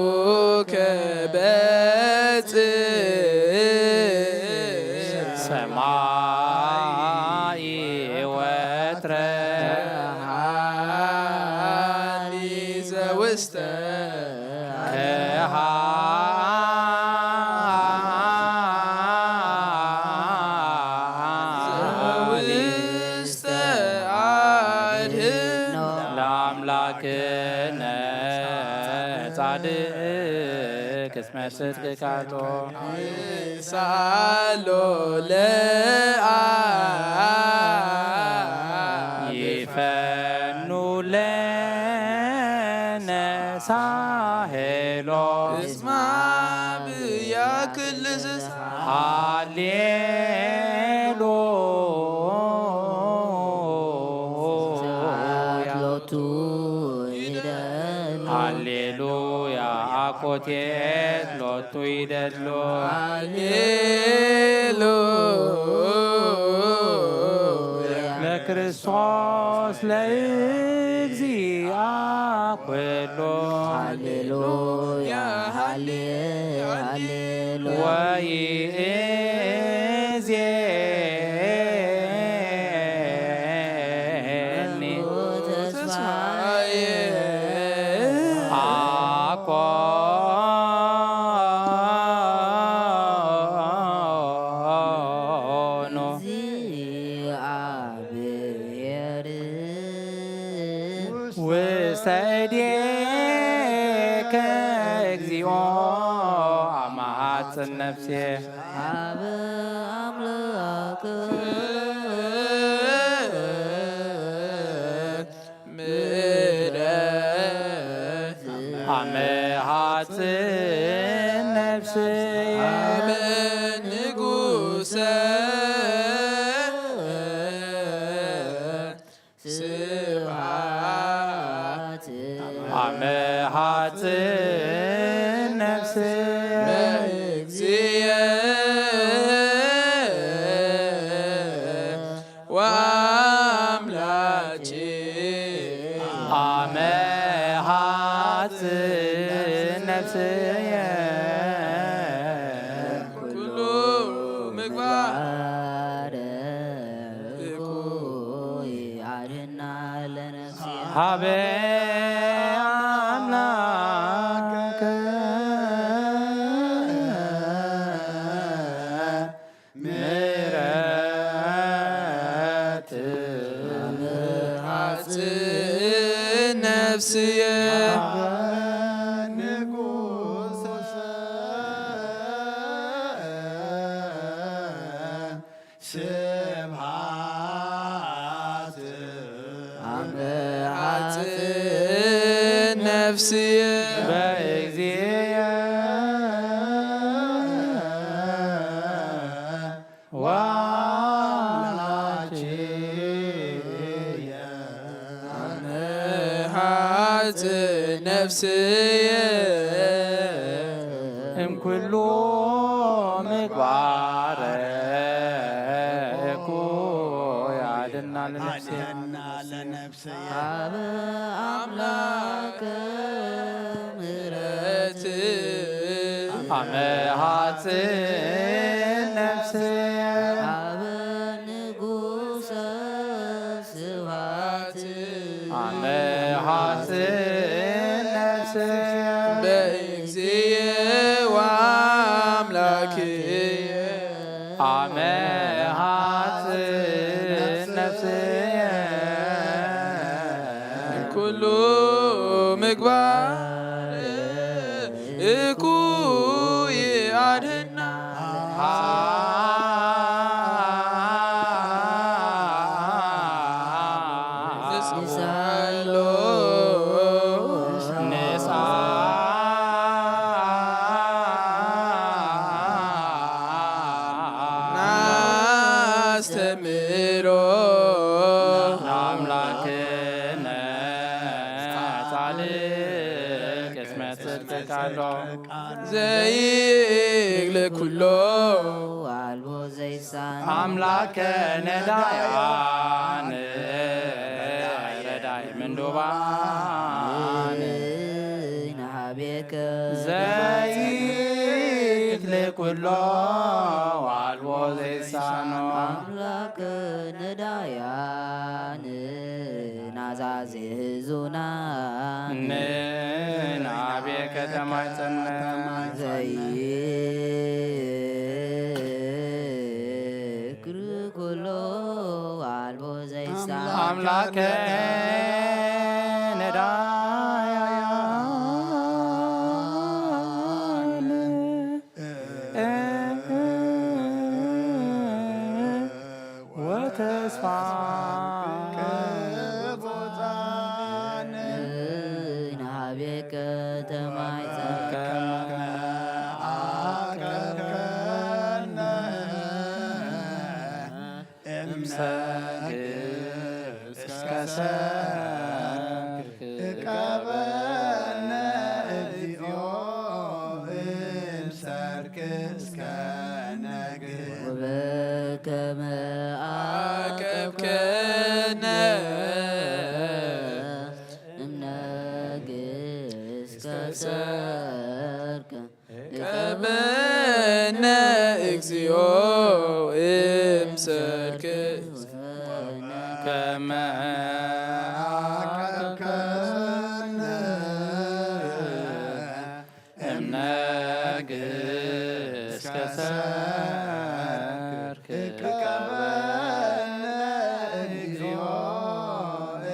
ውከ በጽሕ ሰማይ ወትረ ሃኒ ዘውስተ ዘውስተ አድኅኖ ለአምላክነ ጻድቅ እስመ ጽድቅ ቃሎ ሳሎ ለአብ ይፈኑ ለነ ሳሄሎ እስማ ብያክል እንስሳ ሃሌሉያ ሎቱ ይደሉ ሃሌሉያ አኮቴት ሎቱ ይደሎ ሃሌሉያ ክርስቶስ ለእግዚአ ኩሉ ሃሌሉያ ሃሌሉያ ወይእዜኒ ተስፋዬ አኮኑ እግዚአብሔር ውስተ እዴከ እግዚኦ አማጽን ነፍሴ አብ አምላክ ምሕረት አመሃጽን ነፍስየ ንጉሰ ስብሐት አመሃጽን ነፍስየ በእግዚእ ወአምላኬ አመሃጽን ነፍስየ ኩሉ ምግባር ባረኩይ አድና ለነፍሴ ሀበ አምላከ ምሕረት ሐጽን ነፍስየ ንጉሰ ስብሐት ሐጽን ነፍስየ በእግዚእ ወአምላክየ ሐጽን ነፍስየ እምኩሉ ምግባረ እኩይ አድና ለነፍሴ አድህና ለነፍስየ አብ አምላክ ምሕረት አመሃጽን ነፍስየ አብ ንጉሰ ስብሐት አመሃጽን ነፍስየ በእግዚእ ወአምላክየ አመሃጽን ነፍስየ ኩሉ ምግባር እኩይ አድህና ንሳሎ ናስተምሮ አምላክነ ጻድቅ እስመ ጽድቅ ቃሎ ዘይግል ኩሎ አልቦ ዘይሳን አምላከ ነዳያን ረዳይ ምንዱባን ናቤከ ዘይክል ኩሎ አልቦ ዘይሳኖ አምላክ ነዳያን ናዛዜ ህዙናን ንናቤ ከተማ ጸነት ዘይክር ኩሎ አልቦ ዘይሳን አምላከ ነዳያን ወተስፋ ናቤ ከተማ ይጸከ እስከ ሰርክ ቀበነ እግዚኦ እምሰርክ እስከ ነግህ ወበከመ አቀብከነ ሰርክ ከመ አቀብከነ እምነግሥ እስከ ሰርክ እቀበነ እግዚኦ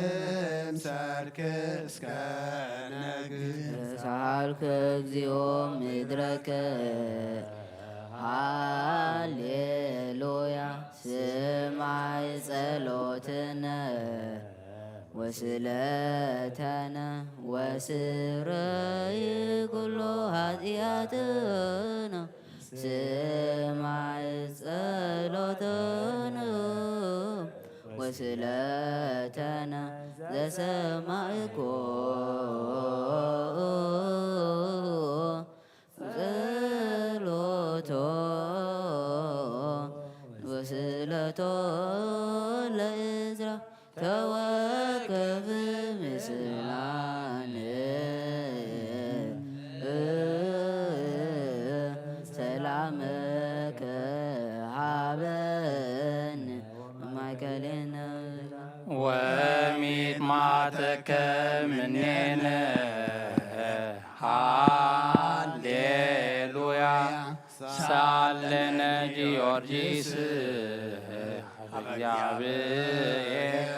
እምሰርክ እስከ ነግህ ሳልከ እግዚኦ ምድረከ ሃሌሉያ ስማይ ጸሎትነ ወስለተነ ወስረይ ኩሉ ኃጢአትነ ስማይ ጸሎትነ ወስለተነ ዘሰማይኮ ጸሎቶ ወስለቶ ለእዝራ ተወከፍ ምስላን ሰላመከ ሃበን ማእከሌነ ወሚጥማተከ ምኔነ ሃሌሉያ ሳለነ ጊዮርጊስ እግዚአብሔር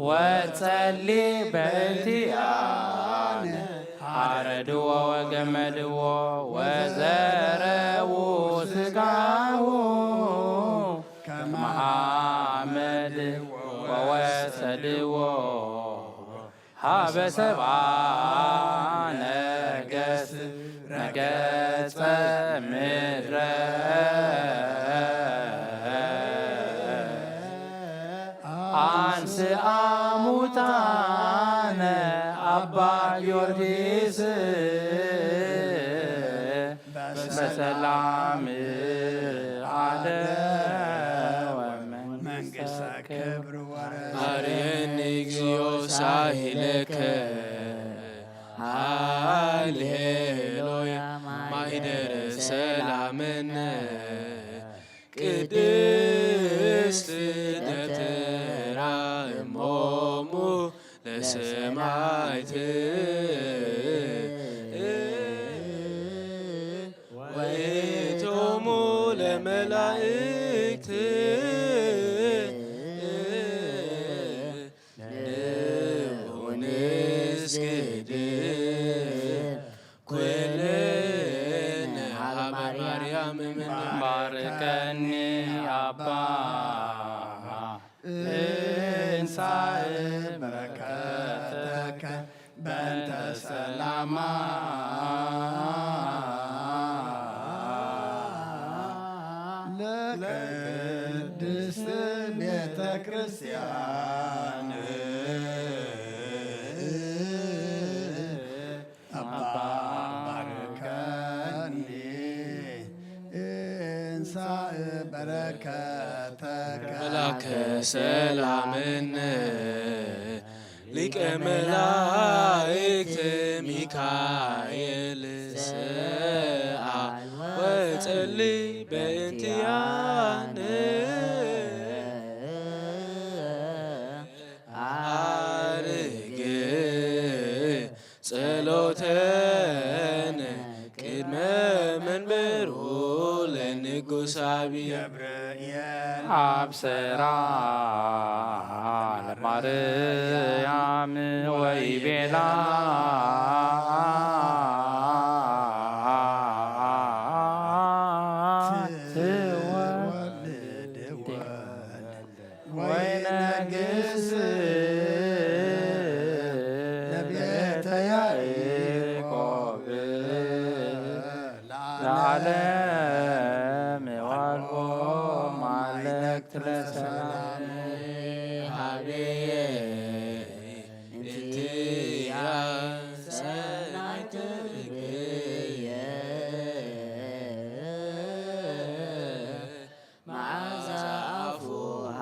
ወጸሊ በእንቲአነ አረድዎ ወገመድዎ ወዘረው ስጋሁ ከመሐመድ ወወሰድዎ ሀበ ሰብአ ነገጸ ምድረ አንስአ ሙታነ አባ ጊዮርጊስ በሰላም አለ መንግሥተ ክብር አርየኒ እግዚኦ ሳሂለከ ሃሌሉያ ማኅደረ ሰላምነ ቅድስት ደተራ እሞሙ ለሰማዕት ወኢቶሙ ለመላእክት ንስግድ ኩልነ ሀበ ማርያም ባርከኒ አባ እንሳእ በረከተከ በእንተ ሰላማ ለቅድስት ቤተ ክርስቲያን አባ ባርከኒ እንሳእ በረከተከ መላከ ሰላምነ ሊቀ መላእክት ሚካኤል ሰአል ወጸልይ በእንቲአነ አርግ ጸሎተነ ቅድመ መንበሩ ለንጉሥ አብይ አብሰራ ለማርያም ወይቤላ ወይነግስ ለቤተ ያዕቆብ ለዓለም ዋልቦ ማለክት ለሰላም ሀቤየ እንትያ ሰናይት ብየ መዓዛ አፉሃ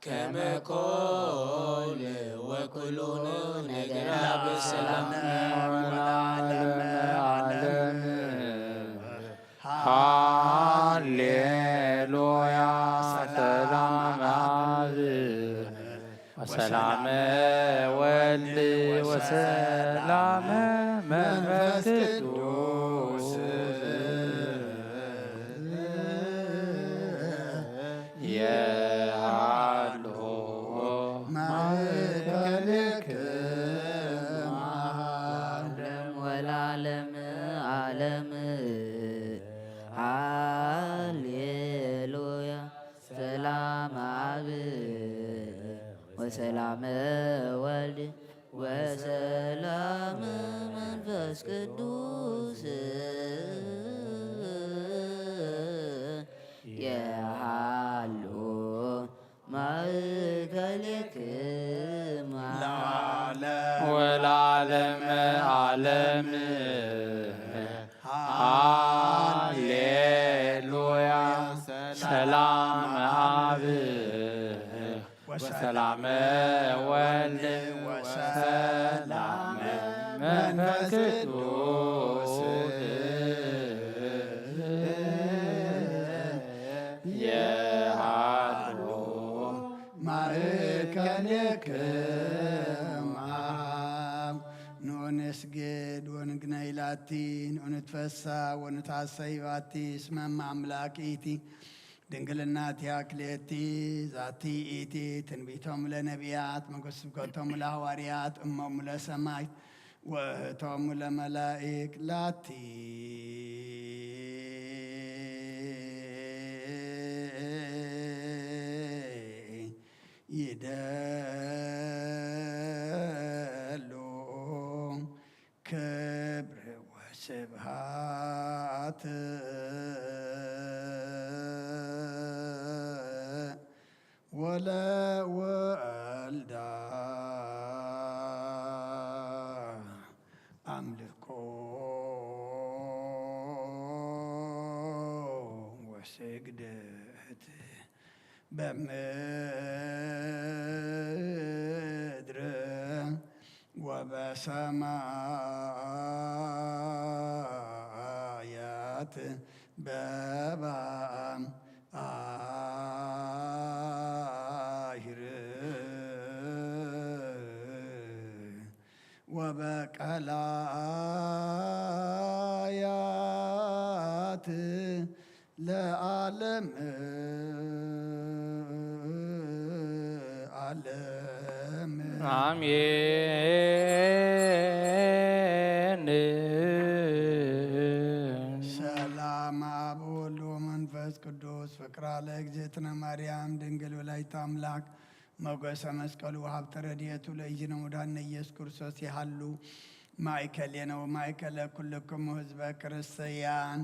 ከመ ኮል ወኩሉን ነገራ በሰላም ሃሌሉያ وسلام والد وسلام منفس قدوس يعلو ማእከልክ ዓለም ወለዓለም ዓለም ሃሌሉያ ሰላም አብ ወሰላም ወልድ ወሰላም መንፈስ ቅዱስ የሃሉ ማእከልክም والعالم عالم هاليلويا سلام أب وسلام والد وسلام منفس قدوس يعلو ማእከልክም አብ ንስግድ ወንግናይ ላቲ ወንትፈሳ ወንታሰይ ባቲ እስመ አምላኪቲ ድንግልናቲ አክሌቲ ዛቲ ኢቲ ትንቢቶም ለነቢያት መጎስ ስብከቶም ለሐዋርያት እሞም ለሰማይ ወእህቶም ለመላእክ ላቲ ይደሉ ክብር ወስብሃት ወለወልዳ አምልኮ ወስግደት በምድር ወበሰማያት በባሕር ወበቀላያት ለዓለም ዓለም አሜን። ሰላም አብ ወወልድ ወመንፈስ ቅዱስ ፍቅራ ለእግዝእትነ ማርያም ድንግል ወላዲተ አምላክ ሞገሰ መስቀሉ ሀብተ ረድኤቱ ለእግዚእነ ወመድኃኒነ ኢየሱስ ክርስቶስ ይሃሉ ማእከሌነ ወማእከለ ኩልክሙ ህዝበ ክርስቲያን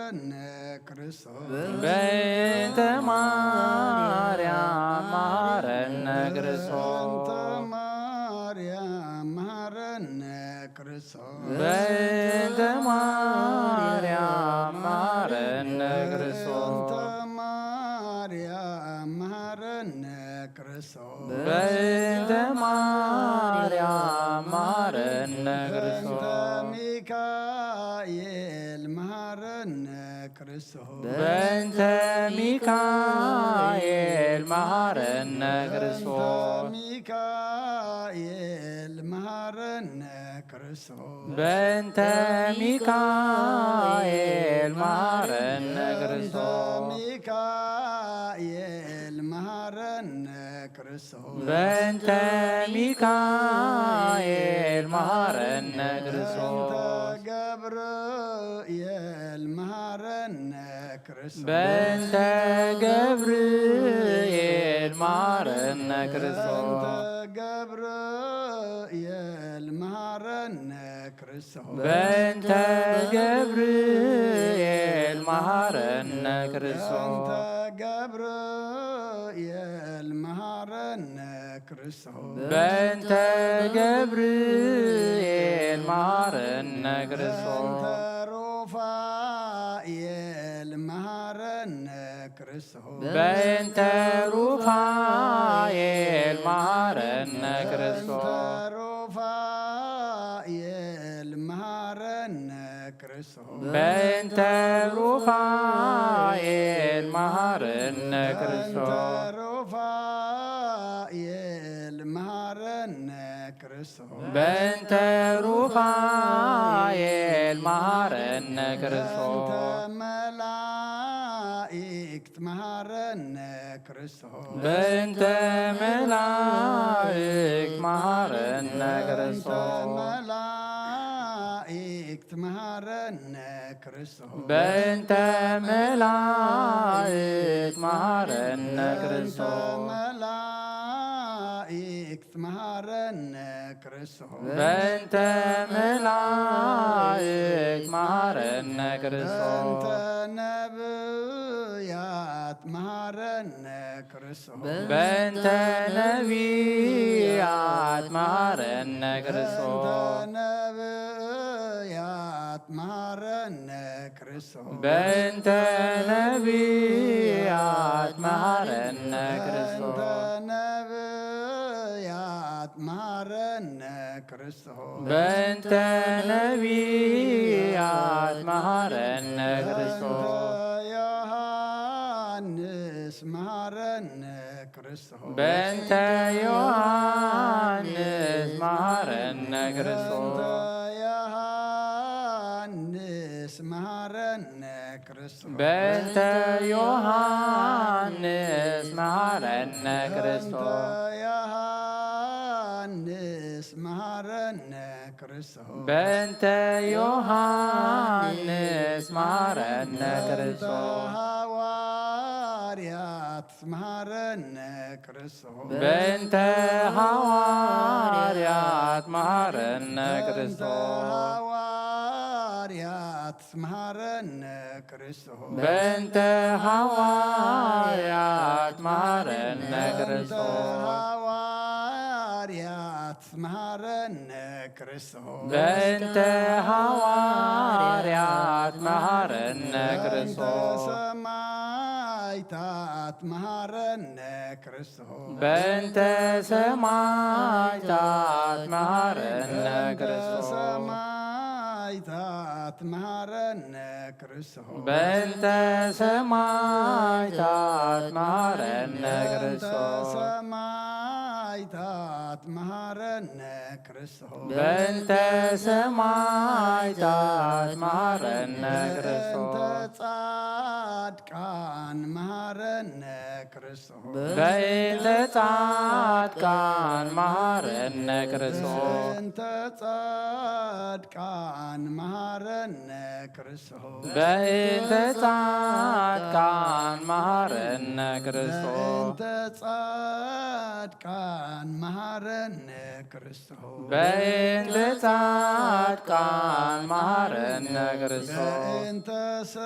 መሐረነ ክርስቶስ በእንተ ማርያም መሐረነ ክርስቶስ ማርያም መሐረነ ክርስቶስ በእንተ ማርያም መሐረነ ክርስቶስ ማርያም መሐረነ ክርስቶስ በእንተ ማርያም መሐረነ ክርስቶስ ሚካኤል መሐረነ ክርስቶስ በእንተ ሚካኤል መሐረነ ክርስቶስ ሚካኤል መሐረነ ክርስቶስ በእንተ ሚካኤል መሐረነ ክርስቶስ ሚካኤል መሐረነ ክርስቶስ በእንተ ሚካኤል መሐረነ ክርስቶስ ገብርኤል መሐረነ ክርስቶስ በእንተ ገብርኤል መሐረነ ክርስቶስ ገብርኤል መሐረነ ክርስቶስ በእንተ ገብርኤል መሐረነ ክርስቶስ ገብርኤል መሐረነ ክርስቶስ በእንተ ገብርኤል መሐረነ ክርስቶስ ሩፋኤል መሐረነ ክርስቶስ በእንተ ሩፋኤል መሐረነ ክርስቶስ ሩፋኤል መሐረነ ክርስቶስ በእንተ ሩፋኤል መሐረነ ክርስቶስ ሩፋኤል መሐረነ ክርስቶስ በእንተ ሩፋኤል መሐረነ ክርስቶስ መላእክት መሐረነ ክርስቶስ በእንተ መላእክት መሐረነ ክርስቶስ መላእክት መሐረነ ክርስቶስ በእንተ መላእክት መሐረነ ክርስቶስ መላእክት መሐረነ ክርስቶስ በእንተ መላእክት መሐረነ ክርስቶስ ነብያት መሐረነ ክርስቶስ በእንተ ነቢያት መሐረነ ክርስቶስ ነብያት መሐረነ ክርስቶስ በእንተ ነቢያት መሐረነ ክርስቶስ ነብያት መሐረነ ክርስቶስ በእንተ ነቢያት መሐረነ ክርስቶስ ዮሐንስ መሐረነ ክርስቶስ በእንተ ዮሐንስ መሐረነ ክርስቶስ ዮሐንስ መሐረነ ክርስቶስ በእንተ ዮሐንስ መሐረነ ክርስቶስ ዮሐንስ መሐረነ ክርስቶስ በእንተ ዮሐንስ መሐረነ ክርስቶስ ሐዋርያት መሐረነ ክርስቶስ በእንተ ሐዋርያት መሐረነ ክርስቶስ ሐዋርያት መሐረነ ክርስቶስ በእንተ ሐዋርያት መሐረነ ክርስቶስ ሐዋርያት መሐረነ ክርስቶስ በእንተ ሐዋርያት መሐረነ ክርስቶስ ሰማዕታት መሐረነ ክርስቶስ በእንተ ሰማዕታት መሐረነ ክርስቶስ ሰማዕታት መሐረነ ክርስቶስ በእንተ ሰማዕታት መሐረነ ክርስቶስ ሰማዕታት መሐረነ ክርስቶስ በእንተ ሰማዕታት መሐረነ ክርስቶስ ጻድቃን መሐረነ ክርስቶስ በእንተ ጻድቃን መሐረነ ክርስቶስ በእንተ ጻድቃን መሐረነ ክርስቶስ በእንተ ጻድቃን ጻድቃን መሐረነ ክርስቶስ በእንተ ጻድቃን መሐረነ ክርስቶስ በእንተ ጻድቃን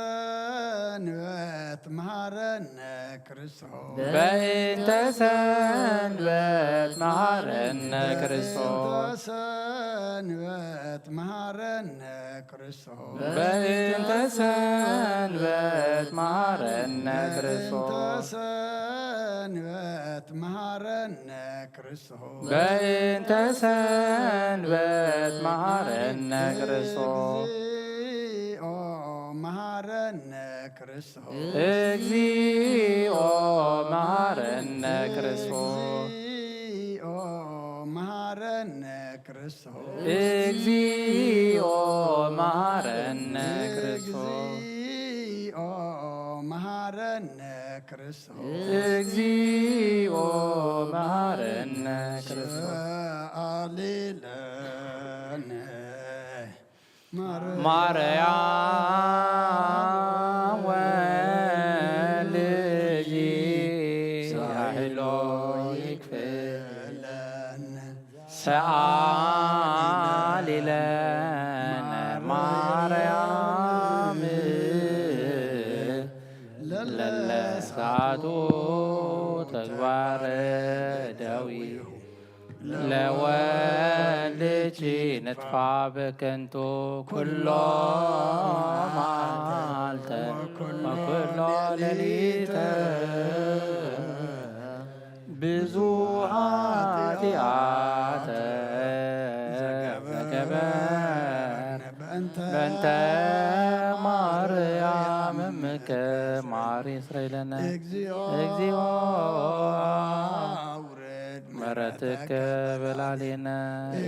መሐረነ ክርስቶስ በእንተ ሰንበት መሐረነ ክርስቶስ በእንተ ሰንበት መሐረነ ክርስቶስ በእንተ ሰንበት መሐረነ ክርስቶስ እግዚኦ መሐረነ ክርስቶስ እግዚኦ መሐረነ ክርስቶስ እግዚኦ መሐረነ ክርስቶስ ማርያም ወልጅ ያህሎ ይክፍለነ ሰአሊ ለነ ማርያም ለለሳቱ ተግባረ ዳዊሁ ለወልጅ ነጥፋ በከንቱ ኩሎ መዓልተ ወኩሎ ሌሊተ ብዙ ኃጢአተ ዘገበነ በእንተ ማርያም እምከ ማሪ እስራኤለነ እግዚኦ ምሕረትከ በላዕሌነ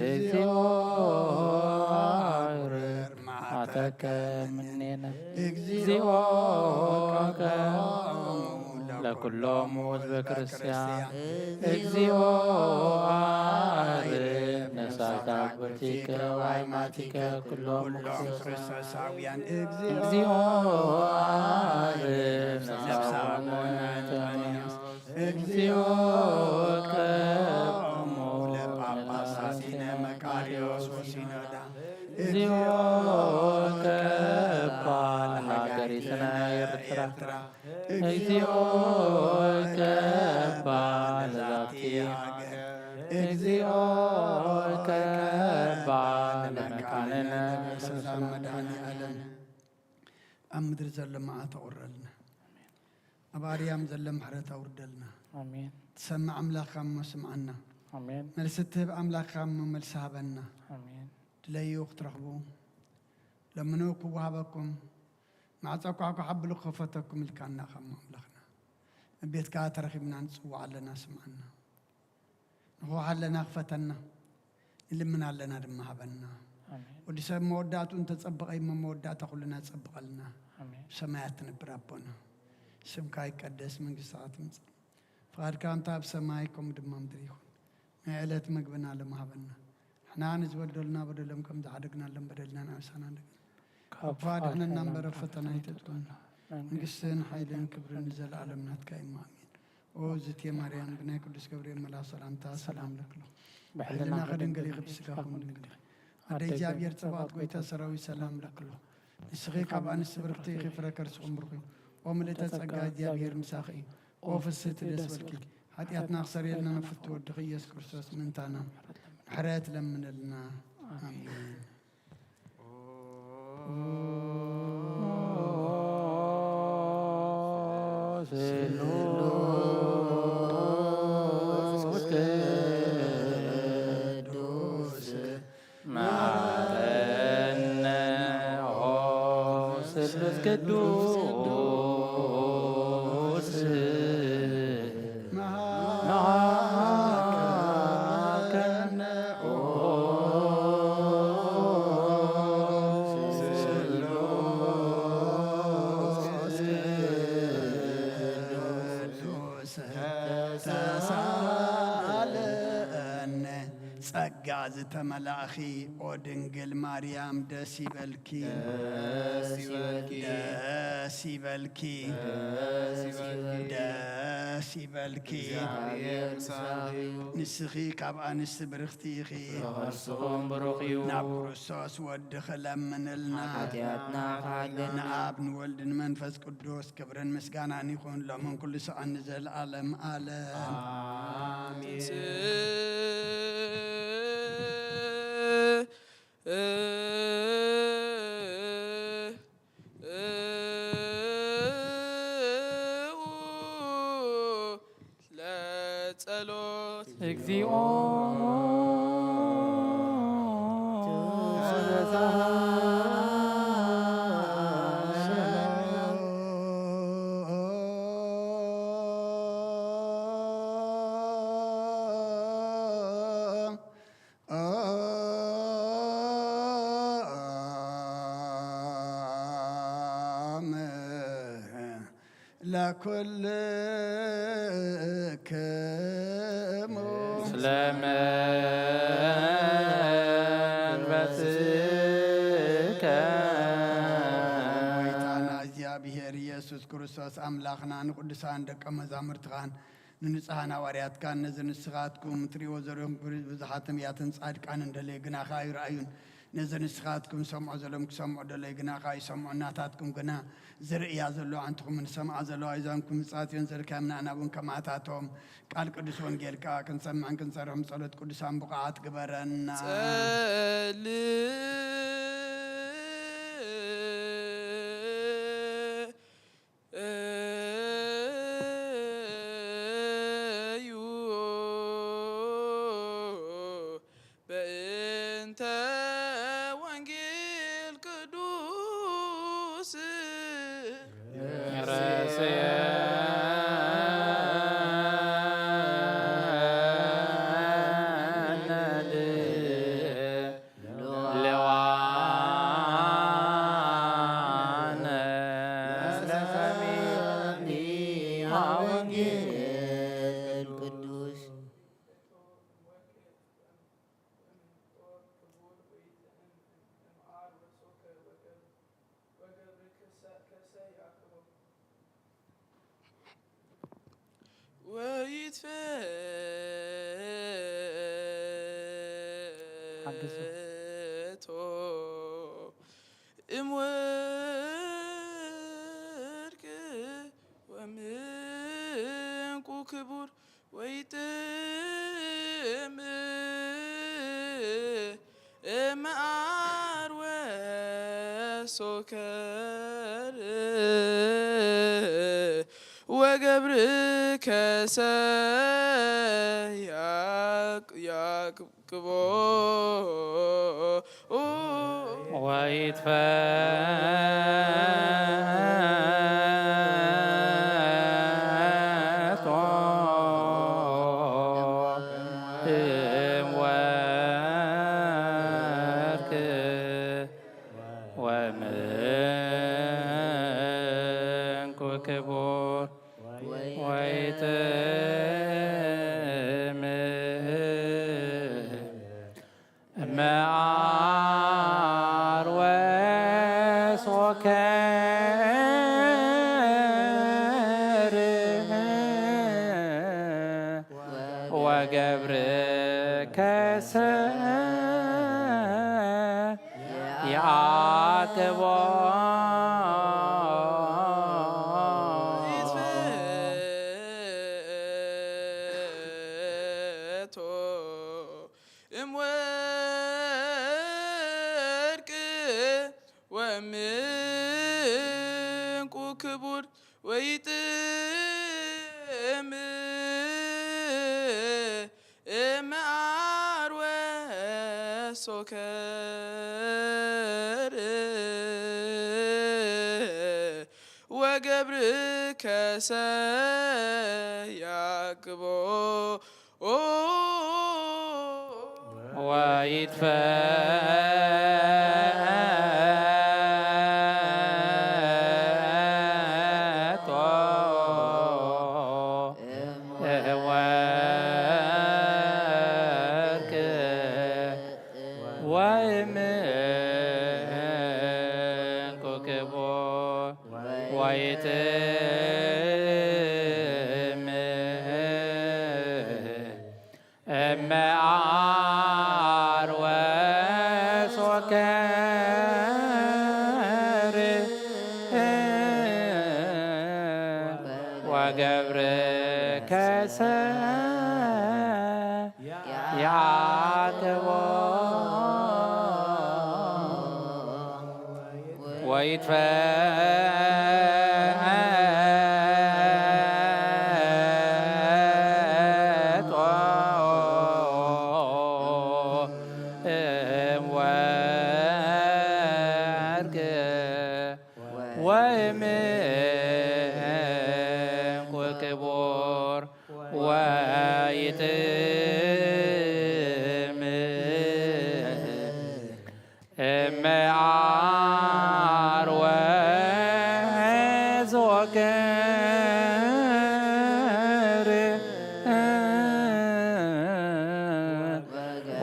እግዚኦ መዓተከ እምኔነ እግዚኦ ለኩሎሙ ሕዝበ ክርስቲያን እግዚኦ ነሳተ አክብርቲከ ወአይማቲከ ኩሎሙ ክርስቶሳውያን እግዚኦ ነፍሳሞ እግዚኦ ቀሙ ለጳጳሳቲነ መቃርዮስ ወሲኖዳ እግዚኦ ቀባ ለሀገሪትነ ኤርትራ እግዚኦ ቀባ ለዛቲ ሀገር እግዚኦ ቀባ ለመካንነ በሰላም መድኃኔዓለም ኣብ ምድሪ ዘሎ መዓት ኣቑረልና ኣብ ኣርያም ዘሎ ምሕረት ኣውርደልና አሜን ትሰምዕ ኣምላኽካ እሞ ስምዓና አሜን መልሲ ትህብ ኣምላኽካ እሞ መልሲ ሃበና አሜን ድለዩ ክትረኽቡ ለምኑ ክወሃበኩም ማዕፀኳ ክሓብሉ ክኸፈተኩም ኢልካና ኸሞ ኣምላኽና ቤትካ ተረኺብና ንፅዋዕ ኣለና ስምዓና ንኹ ኣለና ክፈተና ንልምን ኣለና ድማ ሃበና ወዲ ሰብ መወዳእቱ እንተፀበቐ እሞ መወዳእታ ኩልና ፀብቐልና ብሰማያት ትነብር ኣቦና ስምካ ይቀደስ መንግስትኻ ትምፅእ ፍቓድካ እንታ ኣብ ሰማይ ከምኡ ድማ ምድሪ ይኹን ናይ ዕለት ምግብና ለማሃበና ንሕና ንዝበደሉና በደሎም ከም ዝዓደግናሎም በደልና ናብሳና ንደግና ካብ ድሕነና እምበረ ፈተና ይተጥወና መንግስትን ሓይልን ክብርን ዘለዓለም ናትካ ኢማ ኣሜን ኦ ዝቴ ማርያም ብናይ ቅዱስ ገብርኤል መልኣክ ሰላምታ ሰላም ለክሎ ብሕልና ከድንገል ይኽብ ስጋኹም ድንግል ኣደይ እግዚኣብሔር ፀባኦት ጎይታ ሰራዊት ሰላም ለክሎ ንስኺ ካብ ኣንስቲ ብርክቲ ይኽፍረ ከርስኹም ብርኺ ኦ ምልእተ ጸጋ እግዚኣብሔር ምሳኺ እዩ ኦ ፍስሕቲ ደስ በልኪ ኃጢአትና ክሰርየልና መፍቲ ወድኺ ኢየሱስ ክርስቶስ ምንታና ምሕረት ለምንልና ኣሜን ስሉስ ቅዱስ መሐረነ ኦ ስሉስ ቅዱስ ተመላእኺ ኦ ድንግል ማርያም ደስ ይበልኪ ደስ ይበልኪ ደስ ይበልኪ ንስኺ ካብ ኣንስቲ ብርኽቲ ኢኺ እርስኹም ብሩኽ እዩ ናብ ክርስቶስ ወዲ ክለምንልና ንኣብ ንወልድ ንመንፈስ ቅዱስ ክብርን ምስጋናን ይኹን ሎምን ኩሉ ሰዓት ንዘለዓለም ዓለም እግዚኦ ለኩልክሙ ስለመንበስከ ጎይታና እግዚአብሔር ኢየሱስ ክርስቶስ ኣምላኽና ንቅዱሳን ደቀ መዛሙርትኻን ንንጹሓን ሃዋርያትካን ነዚ ንስኻትኩም ትሪእዎ ዘለኹም ብዙሓት ነቢያትን ጻድቃን እንደለይ ግናኻ ይረኣዩን ነዚ ንስኻትኩም ሰምዖ ዘሎም ክሰምዑ ደለይ ግናኻ ይሰምዑ እናታትኩም ግና ዝርእያ ዘለዎ ኣንትኹም ንሰምዓ ዘለዋ ይዛንኩም ምጽዋትዮም ዘርከብና ናቡን ከማታቶም ቃል ቅዱስ ወንጌልካ ክንሰምዕን ክንሰርሖም ጸሎት ቅዱሳን ብቕዓት ግበረና እምወርቅ ወምንቁ ክቡር ወይጥም እምአር ወሶከር ወገብር ያቅቦ ወይትፈቶ እምወርቅ ወምንቁ ክቡር ወይጥም እምአር ወሶከር ወገብር ያቅቦ እምወርቅ ወምንቁ ክቡር ወይጥም እምአር ወሶከር ወገብር ያቅቦ ወይትፈቶ ወርቅ ወምንቁ ክቡር ويتم أما عروس وكار وقبر كسا يعقب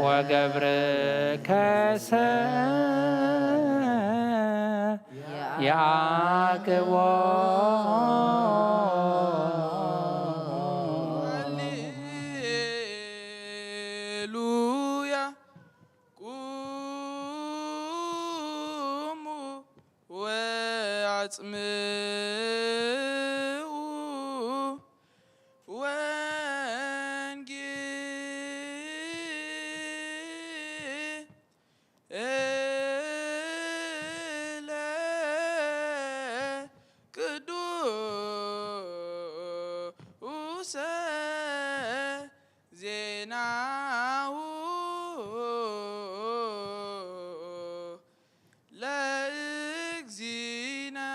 وقبر كسا يعقب هللويا قوموا واعتموا زيناه لأجزينا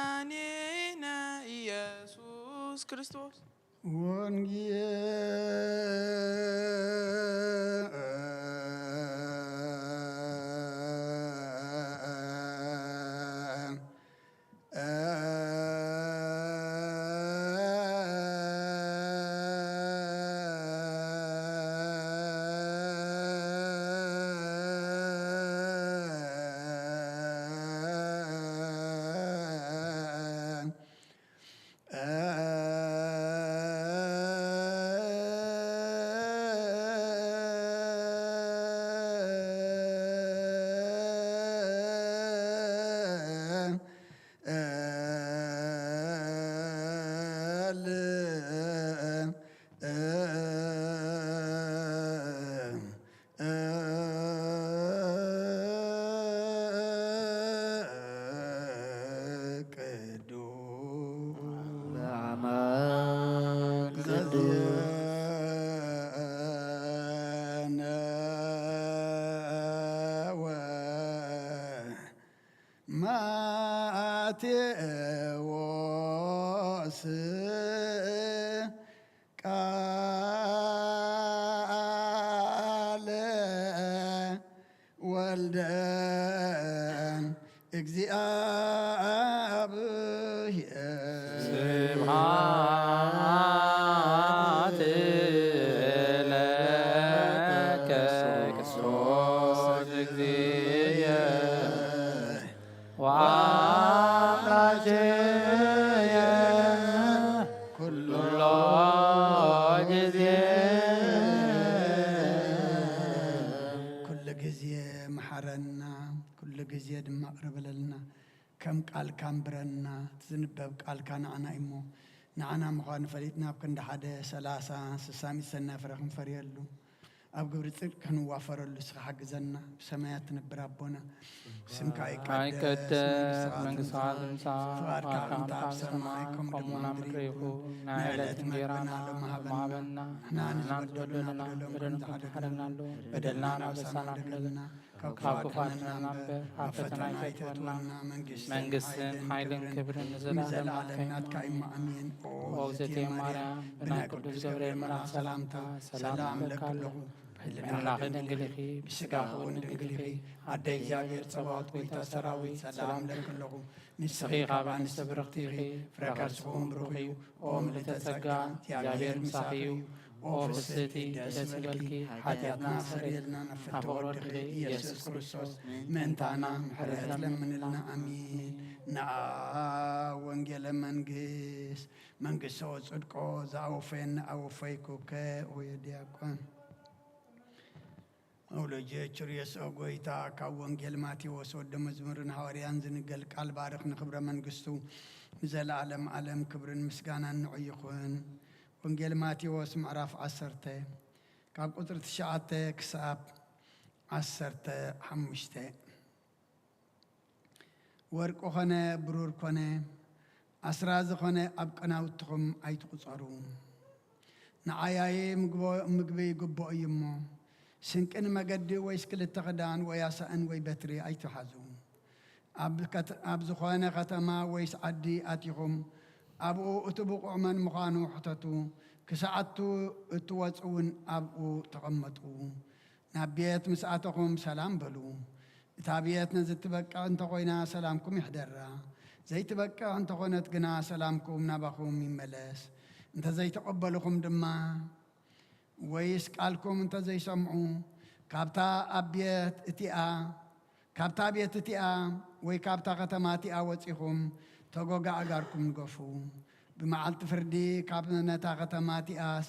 ومدعنينا إيسوس كريستوس ማቴዎስ ቃለ ወልደ እግዚአብሔር ስብሐት ለከ ክርስቶስ እግዚእ ወአምላክየ ኩሎ ጊዜ ኩሉ ጊዜ መሐረና ኩሉ ጊዜ ድማ ቅርብለልና ከም ቃልካ ንብረና ትዝንበብ ቃልካ ንዓና እሞ ንዓና ምዃኑ ፈሊጥና ኣብ ክንዲ ሓደ 30 60 ሰናይ ፍረ ክንፈርየሉ ኣብ ግብሪ ጽድቅ ክንዋፈረሉ እስኻ ሓግዘና ብሰማያት ትነብር ኣቦና ስምካ ይቀደስ መንግሥትካ ትምጻእ ፍቃድካ እንተ ኣብ ሰማይ ከምኡ ከምኡና ምድሪ ይኹን ናይ ዕለት እንጀራና ሃበና ንሕና ዝበደሉና በደልና ሓደግናሉ በደልና ናበሳና ፍለግና ካብ ክፋትና ናበር ኣብ ፈተና ይፈትወና መንግስትን ሓይልን ክብርን ንዘለዓለም ናትካ ኢሞ ኣሜን ኦ እግዝእትየ ማርያም ብናይ ቅዱስ ገብርኤል መልኣክ ሰላምታ ሰላም ለካ ኣለኹ ሕልናኺ ድንግል ኢኺ ብስጋኺ እውን ድንግል ኢኺ ኣደይ እግዚኣብሔር ፀባዖት ጎይታ ሰራዊት ሰላም ለክ ኣለኹ ንስኺ ካብ ኣንስቲ ብርኽቲ ኢኺ ፍረ ከርስኹም ብሩኽ እዩ ኦ ምልዕተ ጸጋ እግዚኣብሔር ምሳኺ እዩ ፍስቲ ደስ በልኪ ኃጢአትና ሰሪልና ነፍቶ ወድኺ ኢየሱስ ክርስቶስ ምእንታና ምሕረት ለምንልና አሚን ንአ ወንጌለ መንግሥቶ ጽድቆ ዝአወፈየና አወፈይኩከ ወየ ዲያቆን أولوجيتش ريس أوغويتا كا وانجيل ماتيوس ود مزمرن حواريان زنقل قال بارخ نخبر من قستو مزال عالم كبرن مسكانا نعيقون وانجيل ماتيوس معرف عسرته كاب قطر تشعته كساب عسرته حمشته ورقو خانه برور خانه أسراز خانه أبقناوتهم أيت قصارو نعياي مقبي قبو أيمو سنكن مجد ويسكل التغدان وياسأن ويبتري أي تحزون أب زخانة ختما ويس عدي أتيهم أبو أتبق عمان مخانو حتتو كساعتو تواتون أبو تغمتو نبيت مساعتكم سلام بلو تابيت نزل تبقى أنت قوينا سلامكم يحدرا زي تبقى أنت قوينا تقنا سلامكم نبخم من ملاس انت زي تقبلكم دما ويس قالكم انت زي سمعوا كابتا أبيت اتئا وي كابتا ختماتي وصيهم تغوغا أغاركم نقفو بمعالت فردي كابتا نتا ختماتي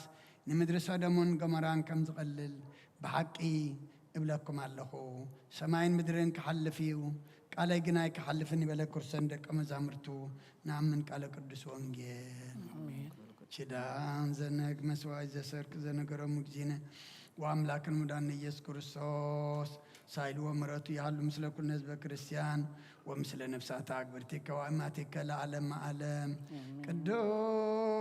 نمدرسة دمون قمران كم زغلل بحقي إبلاكم اللهو سماين مدرين كحلفيو قالي قناي كحلفني بلا كرسن دك أمزامرتو نعم من قال قدس وانجيل شدان زنك مسواي زسرك زنقرم مجزينة وأملاك المدان يسوع كريستوس سايد ومراتو يعلو مثل كل ناس بكريستيان ومثل نفسات أكبرتك وأماتك لعلم عالم قدوس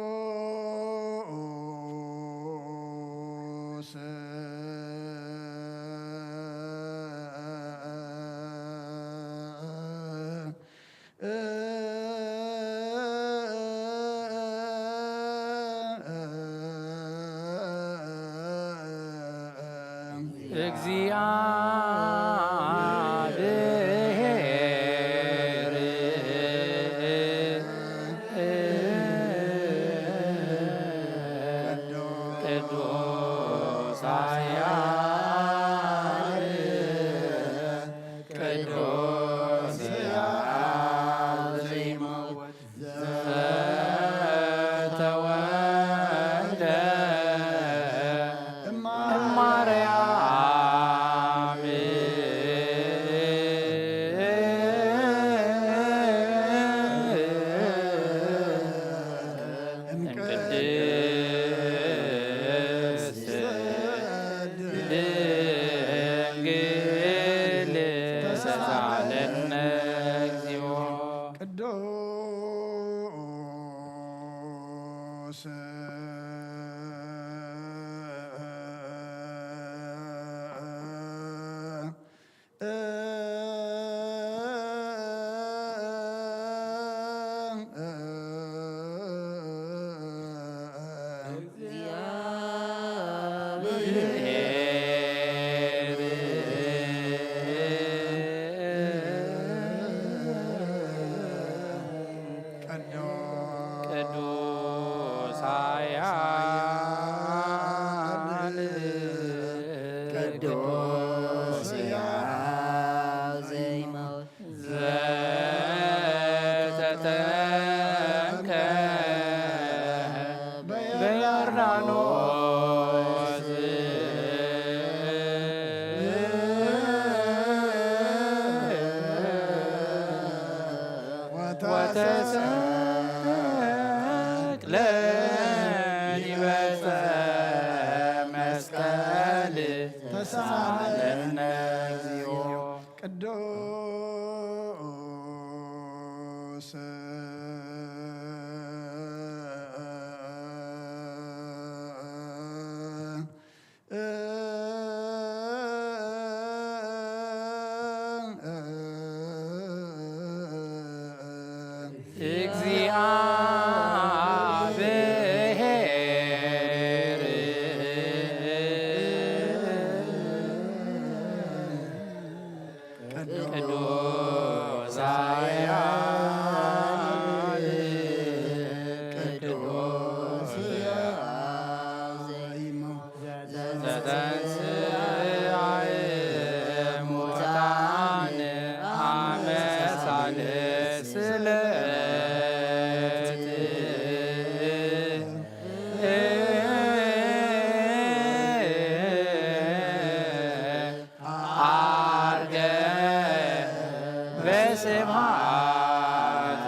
በስብሐት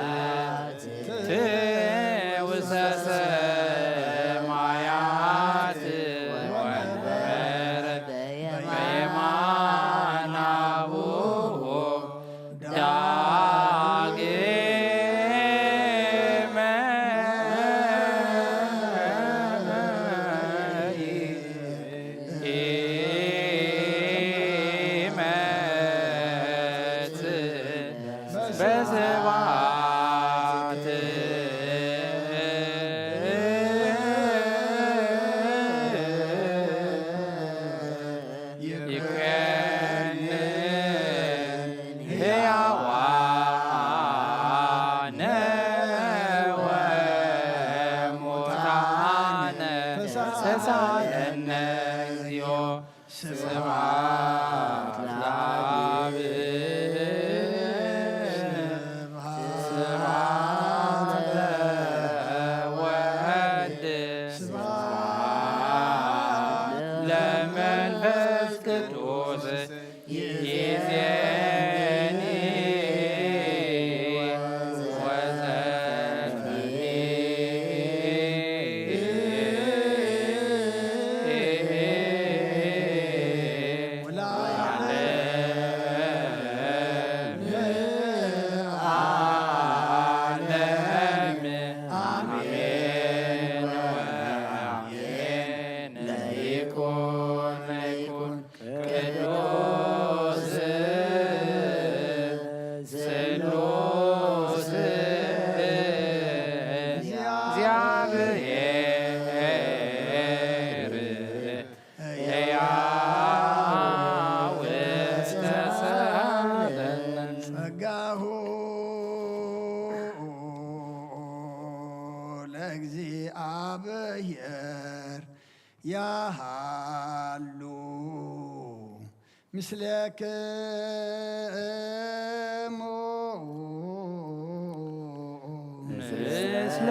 ውስተ ሰማያት ወንበረ በየማነ አቡሁ ዳግመ በስብሐት ይኮንን ሕያዋነ ወሙታነ ተሳለነ እግዚኦ ስብሐት ለአብ ስብሐት ለወልድ ስብሐት ለመንፈስ ቅዱስ ይእዜኒ ወዘልፈኒ ጸጋሁ ለእግዚአብሔር ያሃሉ ምስለክሙ ምስለ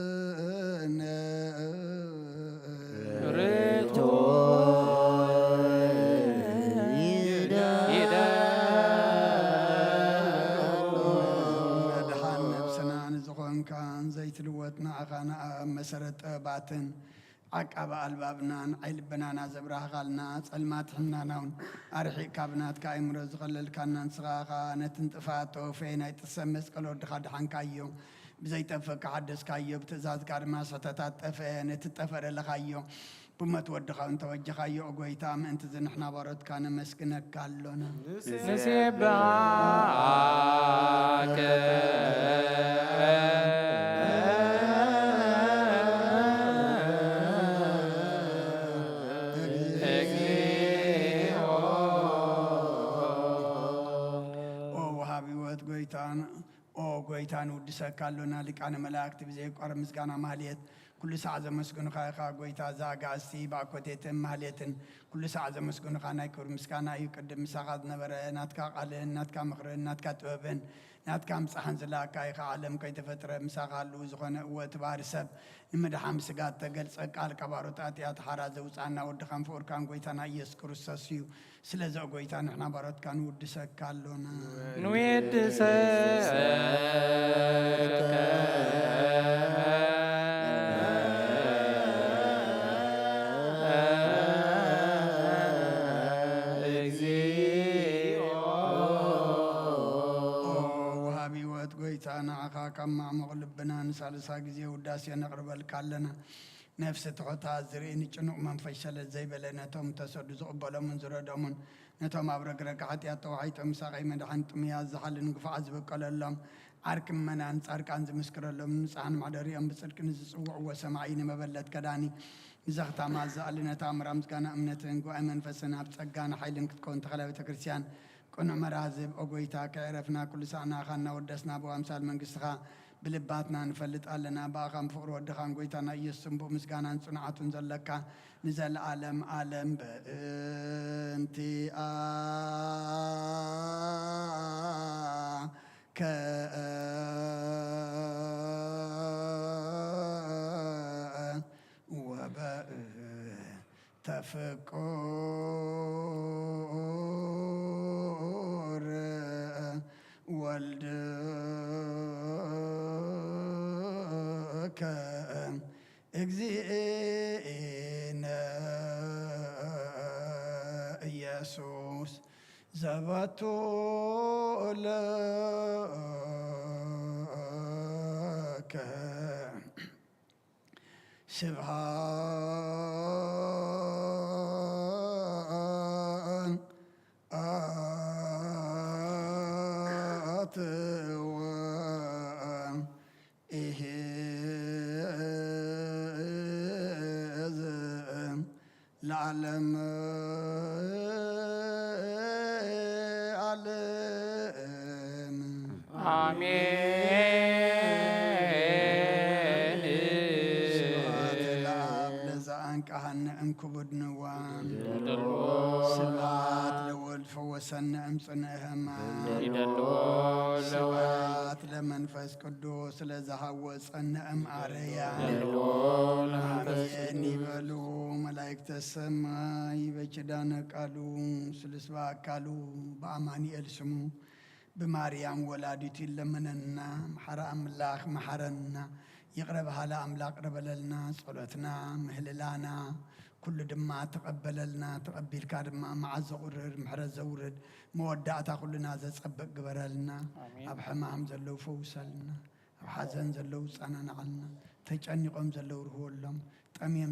ለአምላክነ ርቶ መድኃን ነብስናን ዝኾንካን ዘይትልወጥ ንዓኻና ኣብ መሰረት ጥበባትን ዓቃባ ኣልባብናን ዓይልበናና ዘብራህኻልና ጸልማት ሕምናናውን ኣርሒቕ ካብናትካ ኣእምሮ ዝኸለልካና ንስኻኻ ነቲ ንጥፋት ተወፈየ ናይ ጥሰብ መስቀል ወድኻ ድሓንካዮ ብዘይጠፍካ ሓደስካዮ ብትእዛዝካ ድማ ስሕተታት ጠፍአ ነቲ ጠፈረለኻዮ ብሞት ወድኻ እንተወጀኻዮ ጎይታ ምእንቲ ዝንሕና ባሮትካ ነመስግነካ ኣሎና ንሴብሐከ ጎይታን ውድሰካ ኣሎና ሊቃነ መላእክቲ ብዘይቋረ ምስጋና ማህሌት ኩሉ ሰዓት ዘመስግኑኻ ኢኻ ጎይታ ዛጋስቲ ባኮቴትን ማህሌትን ኩሉ ሰዓት ዘመስግኑኻ ናይ ክብሪ ምስጋና እዩ ቅድም ምሳኻ ዝነበረ ናትካ ቃልን ናትካ ምክርን ናትካ ጥበብን ናትካ ምፅሓን ዝለኣካ ኢኻ ዓለም ከይተፈጥረ ምሳኻ ኣለዉ ዝኾነ እወ ትባህሪ ሰብ ንምድሓም ስጋ ተገልፀ ቃል ካባሮት ኣጢኣት ሓራ ዘውፃእና ወድኻን ፍቁርካን ጎይታና ኢየሱስ ክርስቶስ እዩ ስለዚ ጎይታ ንሕና ባሮትካ ንውድሰካ ኣሎና ንዌድሰከ ንዓኻ ካብ ማዕሙቕ ልብና ንሳልሳ ግዜ ውዳሴ ነቕርበልካ ኣለና ነፍሲ ትሑታት ዝርኢ ንጭኑቕ መንፈስ ሸለት ዘይበለ ነቶም ተሰዱ ዝቕበሎምን ዝረዶምን ነቶም ኣብ ረግረጋ ሓጢኣት ተዋሒጦም ሳቐይ መድሓን ጥምያት ዝሓልን ግፍዓት ዝበቀለሎም ዓርቂ መናን ጻድቃን ዝምስክረሎም ንፃሕን ማሕደሪኦም ብፅድቂ ንዝፅውዕዎ ሰማዒ ንመበለት ከዳኒ ንዘኽታማ ዝኣልነታ ምራ ምስጋና እምነትን ጉባኤ መንፈስን ኣብ ጸጋን ሓይልን ክትከውን ተኸላ ቤተ ክርስቲያን ቅኑዕ መራዝብ ኦጎይታ ከዕረፍና ኩሉ ሰዓና ኻና ወደስና ብኣምሳል መንግስትኻ بلباتنا نفلت ألنا باقام فقر ودخان قويتنا يسنبو مسقانا صنعاتن زلكا نزل عالم عالم بأنتي وباء تفكر والدك اجزئنا يسوس زبطوا لك سبحان أطوى إهز العالم آمين سبحان العاب لزعان كهن انكبد نوان سبحات لولد فوسن امصنهم سبحات لمنفس قدوس لزهوس ان ام اريا امين يبلو ملائكة السماء بجدان قالوا سلسوا قالوا بأماني السمو بماريام ولادتي لمننا محر أملاك محرنا يقرب هلا أملاك قرب لنا صلاتنا مهللانا كل دما تقبل لنا تقبل كادما مع زورر محر زورد مودعتا كلنا زصبق قبر لنا أب حمام زلو فوسلنا أب حزن زلو صنن علنا تجنقهم زلو رهولهم طميم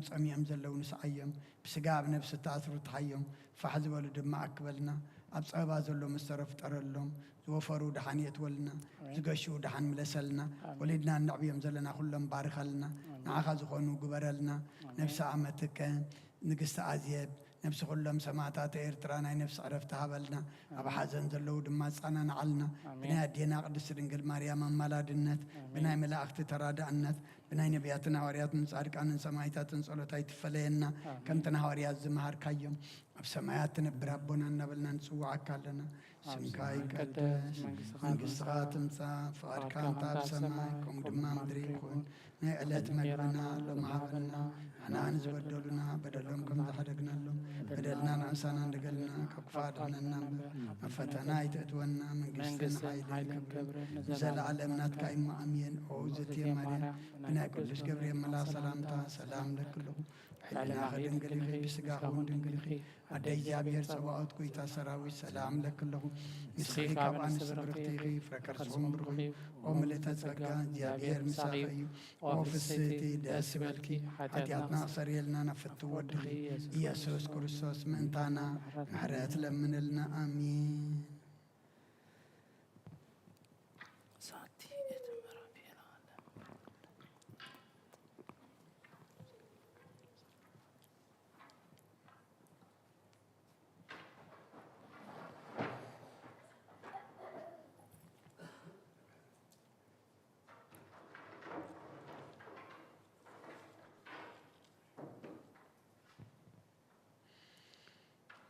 زلو نسعيم بسقاب نفس تاثر تحيم فحزب دما أكبلنا أبصابا زلو مسترف ترلهم زوفروا دحان يتولنا زقشوا دحان ملسلنا ولدنا النعبي يمزلنا كلهم بارخ لنا نعخذ خونو قبرلنا نفس عمتك نقص عزيب نفس كلهم سماعتات إيرترانا نفس عرفتها بلنا أبا حزن زلو دما صانا نعلنا بنا دينا قدس رنقل مريم ملادنت بنا ملاأخت ترادعنت بنا نبياتنا وريات من صارك عن سمايتات صلوتاي تفلينا كنتنا وريات زمهار كايوم بسمايات نبرابنا نبلنا نسوعك لنا سمكاي قدس منقصها تمسا فاركان تاب سمايكم دما مدريكون نعلت مجبنا لمعابنا أنا نزبدلنا بدلهم كم زحدقنا لهم بدلنا نعسانا نقلنا كفارنا النمبر مفتنا يتأتونا من قصنا حيلين كبر نزل علمنا تكايم أمين أوزت يا مريم بنا كلش قبر ملا سلامتا سلام لكله حلنا خدن قليخي بسقاهم دن قليخي أدي جابير سواعد كويتا سراوي سلام لكله مسخي كابان سبرختيخي فركر صمبرخي وملتا زقا جابير مساخي وفسيتي داس بالكي حتياتنا صريلنا نفتو ودخي يسوس كرسوس منتانا محرات لمن لنا آمين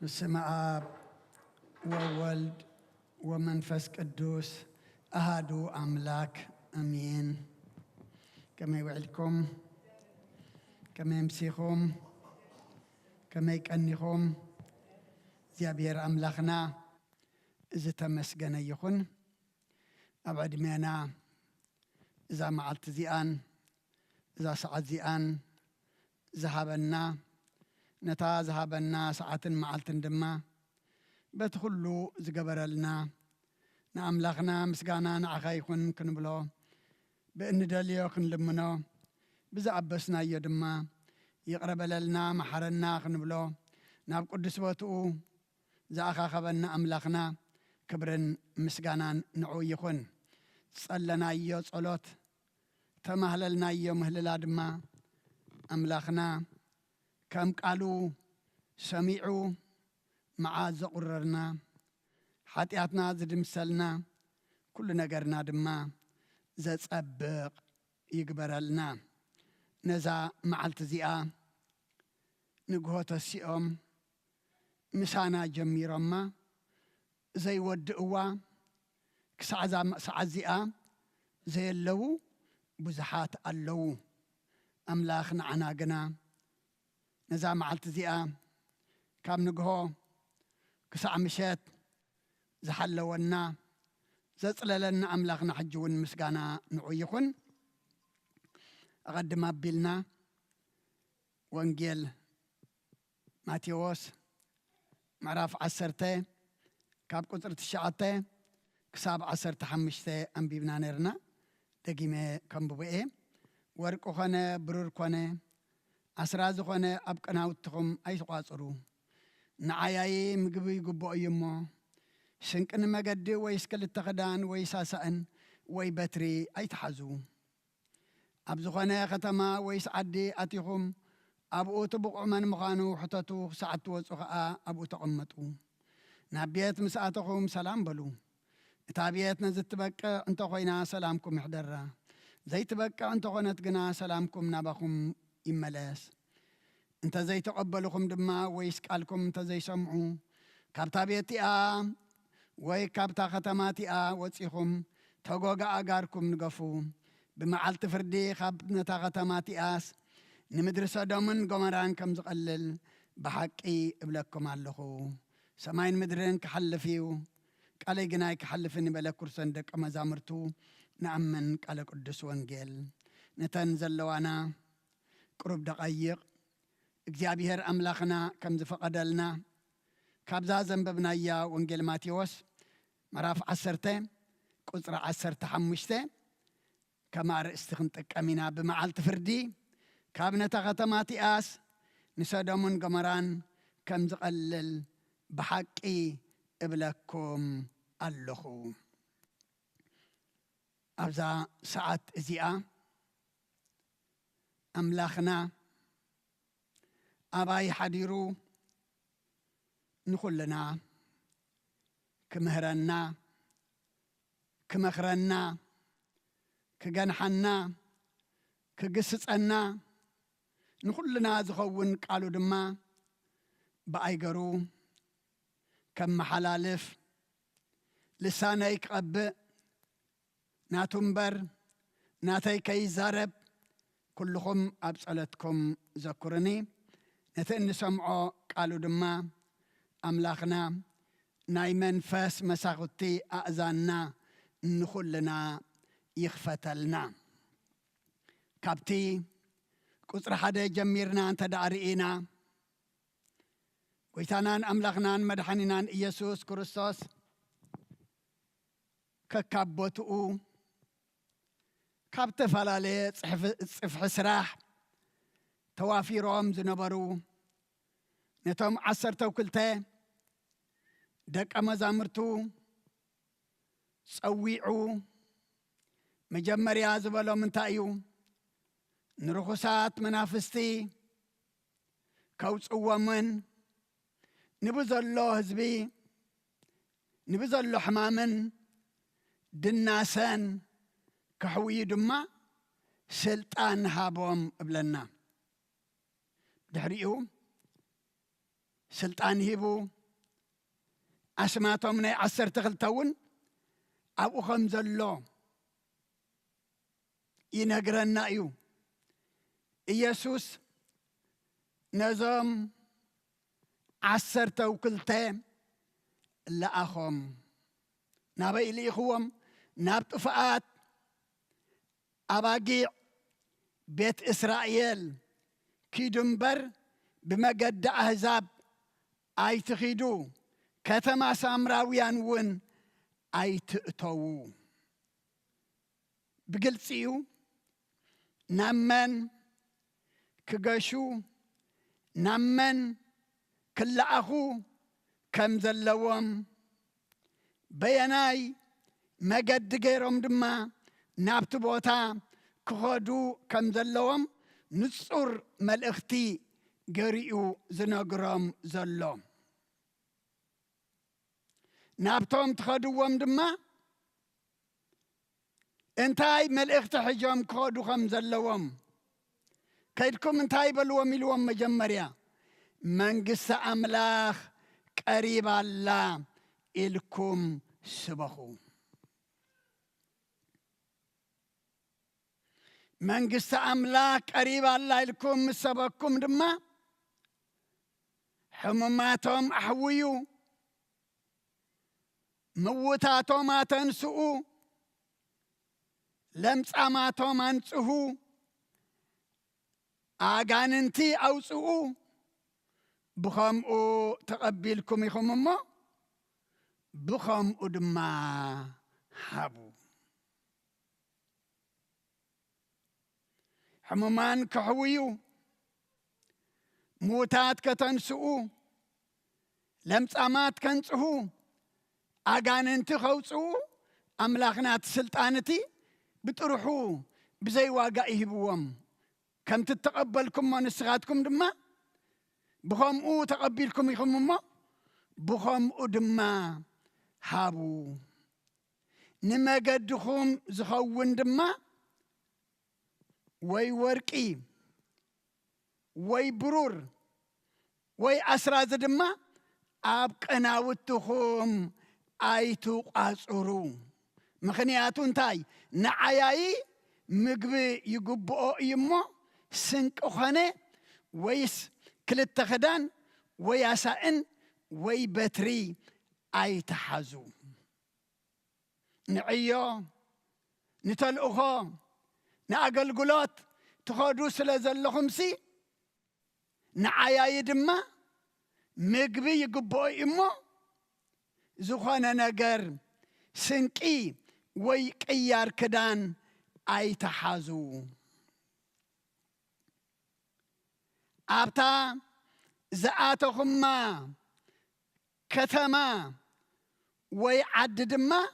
بسم آب وولد ومنفس قدوس أهادو أملاك أمين كما يوعدكم كما يمسيكم كما يكأنكم زيابير أملاخنا إذا تمسجنا يخن أبعد مينا إذا معلت زيان إذا سعد زيان ذهبنا نتا ذهبنا ساعة معلتن دما بتخلو زقبرلنا نأملخنا مسقانا نعخايخن كنبلو بإن دليو كنلمنو بزعبسنا يدما يقرب لنا محرنا كنبلو ناب قدس واتو زاخا خبنا أملخنا كبرن مسقانا نعو يخن صلنا يو صلوت تمهللنا يو مهللا دما أملخنا كم قالوا سمعوا مع زقررنا حتياتنا زدمسلنا كل نجرنا دما ዘጸብቕ ይግበረልና ነዛ መዓልቲ እዚኣ ንግሆ ተሲኦም ምሳና ጀሚሮማ ዘይወድእዋ ክሳዕ ሰዓት እዚኣ ዘየለዉ ብዙሓት ኣለዉ ኣምላኽ ንዓና ግና ነዛ መዓልቲ እዚኣ ካብ ንግሆ ክሳዕ ምሸት ዝሓለወና ዘጽለለና ኣምላኽና ሕጂ እውን ምስጋና ንዑ ይኹን أقدم أبيلنا وانجيل ماتيوس معرف عسرته كاب قطر تشعته كساب عسرته حمشته أنبيبنا نرنا دقيمة كم بوئي ورقو خانة برور خانة أسرازو خانة أبقنا وتخم أي سقاصرو نعياي مقبي قبو أيمو شنكن مقدي ويسكال التخدان ويساسأن ويبتري أي تحزو أبزخنا ختما ويس عدي أتيهم أبو تبقع من مغانو حتتو ساعتو وصخاء أبو تقمتو نبيت مساعتهم سلام بلو تابيت نزت بك أنت خوينا سلامكم حدرا زي تبك أنت خوينت قنا سلامكم نباكم إملاس أنت زي تقبلكم دما ويس قالكم أنت زي سمعو كابتابيتي وي كابتا ختماتي وصيهم تقوغا أغاركم نقفو بمعالت فردي خابنا تاغتماتي نمدرسة دومن قمران كم زقلل بحقي إبلكم علخو سماين مدرين كحلفيو قالي قناي كحلفني بلا كرسان دك أما زامرتو نأمن قال قدس وانجيل نتنزل لوانا قرب دقايق اكزيابيهر أملاخنا كم زفقدلنا كابزا زنببنا إيا وانجيل ماتيوس مراف عسرتين قصر عسرت حمشتين كما رأستخنتك أمينا بمعالت فردي كابنة غتماتي نسادمون قمران كم زقلل بحقي إبلكم اللخو أبزا ساعة إزياء أملاخنا أباي حديرو نخلنا كمهرنا كمخرنا كجنحنا كجسسنا نخلنا زخون قالوا دما بأيجرو كم محلالف لساني يقب ناتنبر ناتي كي زارب كلكم أبصلتكم ذكرني نتن سمعوا قالوا دما أملاخنا نايمن فاس مساغتي أأذاننا نخلنا يخفتلنا كابتي قصر حدا جميرنا أنت دارئينا ويتانان أملاخنان مدحنينان إيسوس كريستوس ككابوتو كابت فلالي صفح سراح توافيروم زنبرو نتوم عسرتو كلتي دك أمزامرتو سويعو مجمريا زبلو من تأيو نرخصات منافستي كوص ومن نبزلو هزبي نبزلو حمامن دناسان كحوي دما سلطان هابوم قبلنا دحريو سلطان هيبو أسماتهم ناي 10 تغلتون أبو خمزلو ينقرنا أيو إيسوس نظام 10 توكلتين لأخهم نابي لإخوهم نابطفاءات أباقيع بيت إسرائيل كي دنبر بمقد أحزاب أي تخيدو كتما سامراويان ون أي تأتو بقلتيو نمن كقشو نمن كل أخو كم زلوهم بيناي مقد غيرهم دما نابت بوتا كخدو كم زلوهم نصر ملأختي قريئو زنقرام زلوهم نابتهم تخدوهم دما انتاي ملئخت حجوم كودو خمزلوهم كيدكم انتاي بلوم يلوم مجمريا منقص أملاخ قريب الله إلكم سبخو منقص أملاخ قريب الله إلكم سبخكم دما حمماتهم أحويو موتاتهم أتنسؤو لمصاماتهم أنصهو آغاننتي أوصؤو بخمؤو تقبلكم يخم أمو بخمؤو دما حابو حممان كحويو موتات كتنسؤو لمصامات كنصهو آغاننتي خوصؤو أملاخنات سلطانتي بتروحو بزي واقع يهبوهم كم تتقبلكم ونسغاتكم دما بخمؤو تقبلكم يخممو بخمؤو دما هابو نما قدخم زخون دما وي ورقي وي برور وي أسراز دما أبقنا وتخم أيتو قاصرو مخنياتو انتاي نعياي مقبي يقبؤو يمو سنك أخاني ويس كلت خدان وياسائن وي بتري أي تحازو نعيو نتلقخو نعقل قلوت تخدو سلازل خمسي نعياي دما مقبي يقبؤو يمو زخوانا نقر سنكي وي قيار كدان أي تحازو أبتا زآتهما كتما ويعددما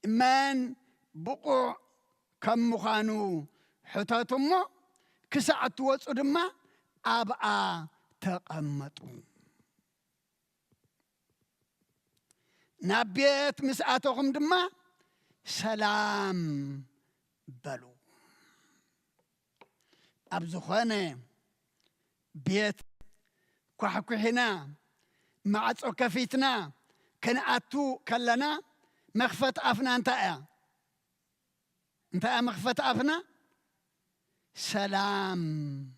من بقوع كم مخانو حتاتما كسعت وصدما أبقى تقمتو نبيت مسآتهم دما سلام بلو أبزخاني بيت كحكحنا معصو كفيتنا كنأتو كلنا مخفت أفنا انتأ مخفت أفنا سلام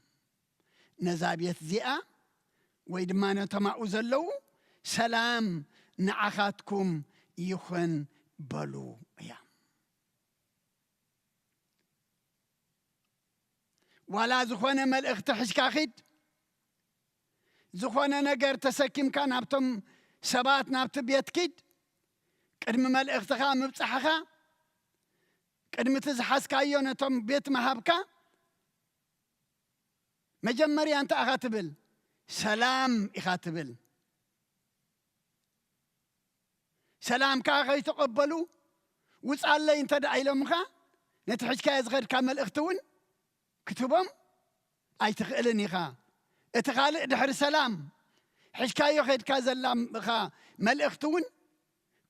نزابيت زئة ويدمانو تماؤو زلو سلام نعخاتكم يخن بلو يا ولا زخونا ملئخت حشكاخيد زخونا نقر تسكيم كان هبتم سبات نابت بيتكيد قدم ملئختخا مبصحخا قدم تزحسكا يونتم بيت مهابكا مجمري أنت أخاتبل سلام إخاتبل سلام كاغي تقبلوا وصال لي انت دعي لمخا نتحج كاز غير كامل اختون كتبهم اي تخيلني خا اتخالق دحر سلام حج كايو خيد كازلام خا مل اختون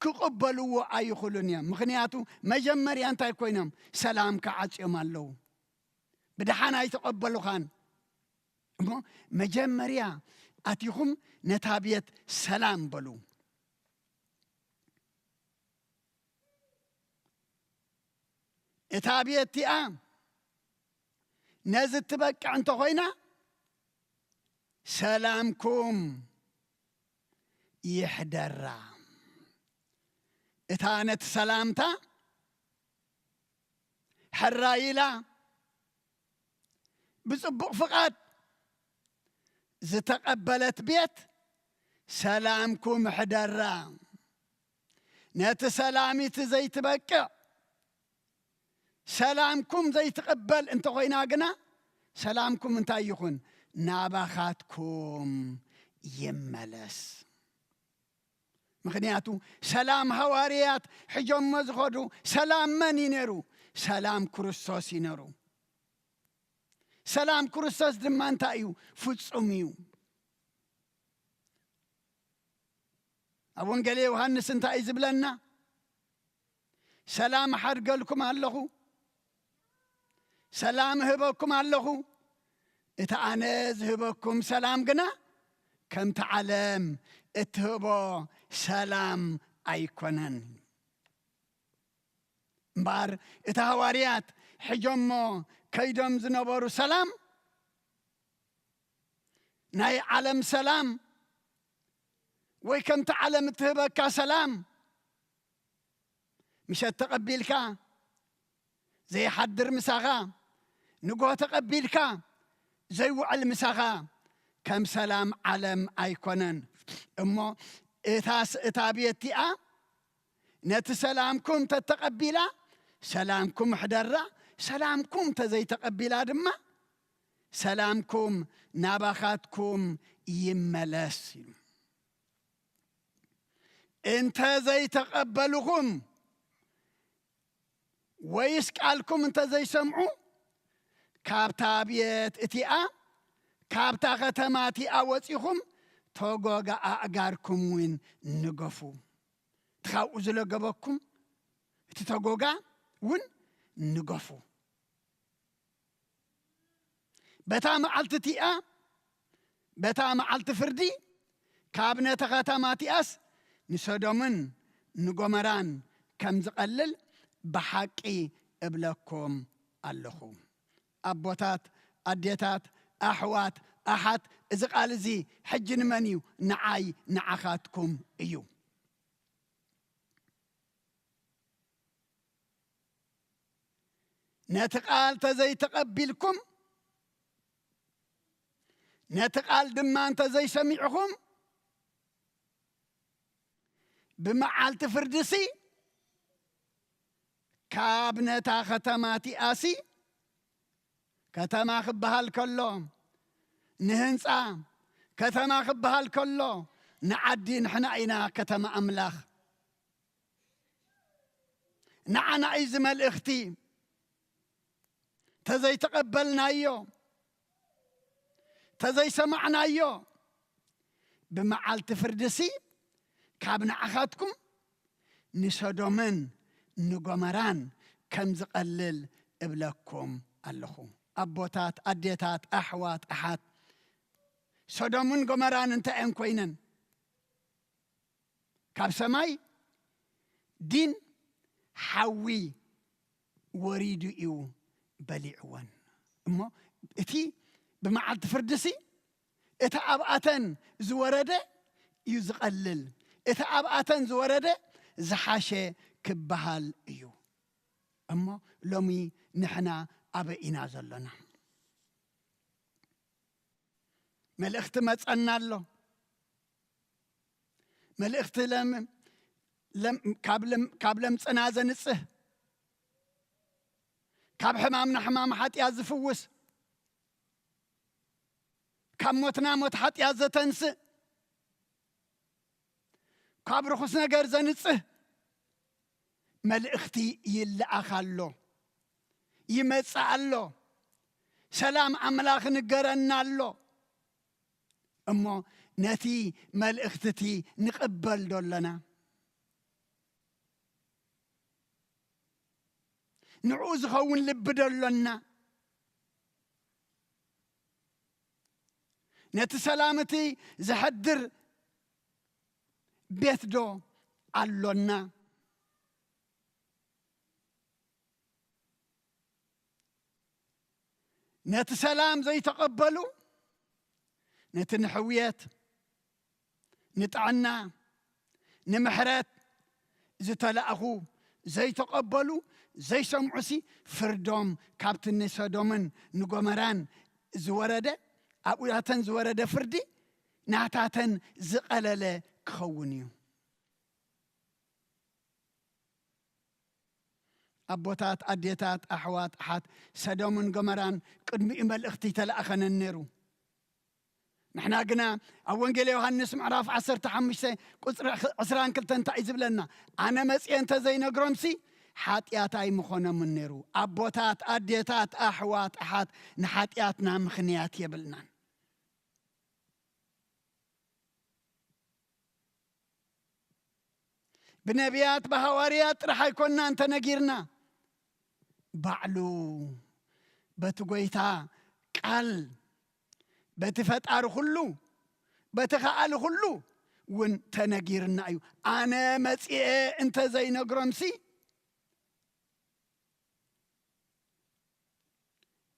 كقبلوا اي خلونيا مخنياتو مجمري انت كوينم سلام كعصيم الله بدحنا اي تقبلوا خان مجمريا اتيهم نتابيت سلام بلو اتابيتي نزت تبقى انت خوينا سلامكم يحدرا اتانت سلامتا حرايلا بصبق فقط زتقبلت بيت سلامكم حدرا نت سلامي تزي تبقى سلامكم زي تقبل انت خوينا قنا سلامكم انت يخون نابخاتكم يملس مخنياتو سلام هواريات حجم مزخدو سلام من ينرو سلام كريستوس ينرو سلام كريستوس دمان تايو فصميو أبون قال يوحنس انت ايزبلنا سلام حرقلكم الله سلام هبكم الله اتعنز هبكم سلام قنا كم تعلم اتهبو سلام أيكونن بار اتهواريات حجمو كيدم زنبورو سلام ناي عالم سلام ويكم تعلم تهبك سلام مش تقبلك زي حدر مساغا نقوه تقبلك زي وعل مساغا كم سلام عالم أيكونن أمو اتابيتيا نت سلامكم تتقبلا سلامكم حدرة سلامكم تزي تقبلا دما سلامكم نباخاتكم يملس انت زي تقبلكم ويسكالكم انت زي سمعوا كابتا بيت اتيا كابتا ختماتي اوتيكم توغوغا اغاركم وين نغفو تخاو زلغبكم تتوغوغا وين نغفو بتا معلتتيا بتا معلت فردي كابنه ختماتي اس نسدومن نغمران كم زقلل بحقي ابلكم اللخو ابوتات اديتات احوات احد اذا قال زي حج منيو نعاي نعخاتكم ايو نتقال تزي تقبلكم نتقال دمان تزي سميعكم بمعال تفردسي كابنتا ختماتي آسي كتما خبها الكلهم نهنسا كتما خبها الكلو نعدي نحنا إنا كتما أملاخ نعنا إزم الإختي تزي تقبلنا أيو تزي سمعنا أيو بمعال تفردسي كابنا أخاتكم نسدومن نقمران كم زقلل إبلكم اللخو أبوتات أديتات أحوات أحات سدومن قمران انت انكوينن كاب سماي دين حوي وريدو إيو بليعوان أمو اتي بمعال تفردسي اتا أبعتن زوردة يزقلل اتا أبعتن زوردة زحاشة كبهال إيو أما لومي نحنا أبئنا زلنا ملأخت ما تسألنا له ملأخت لم كابلم تسنازة نسه كاب حمامنا حمام حتى يزفوس كاب موتنا موت حتى يزتنس كاب رخصنا قرزة نسه ملأختي يلأخلو يمسعلو سلام أملاخ نقرنالو أمو نتي ملأختتي نقبل دولنا نعوز خون لب دولنا نتي سلامتي زحدر بيت دو علونا نت سلام زي تقبلوا نت نحويات نتعنا نمحرات زي تلاقو زي تقبلوا زي سمعسي فردوم كابتن سدومن نقمران زوردة أبوياتن زوردة فردي نعتاتن زقللة كخونيو أبوتات أديتات أحوات أحد سدومن قمران قدمي إمال اختي تلأخنا النيرو نحنا قلنا أول يوحنس معراف 15 عسران كلتن تعيزب لنا أنا مسئي أنت زي نقرمسي حاتياتاي مخونا من نيرو أبوتات أديتات أحوات أحد نحاتياتنا مخنيات يبلنا بنبيات بهواريات رح يكوننا أنت نجيرنا بعلو بتقويتا قال بتفتقر كله بتخال كله وانت نجيرنا أيو أنا مسيء أنت زي نجرمسي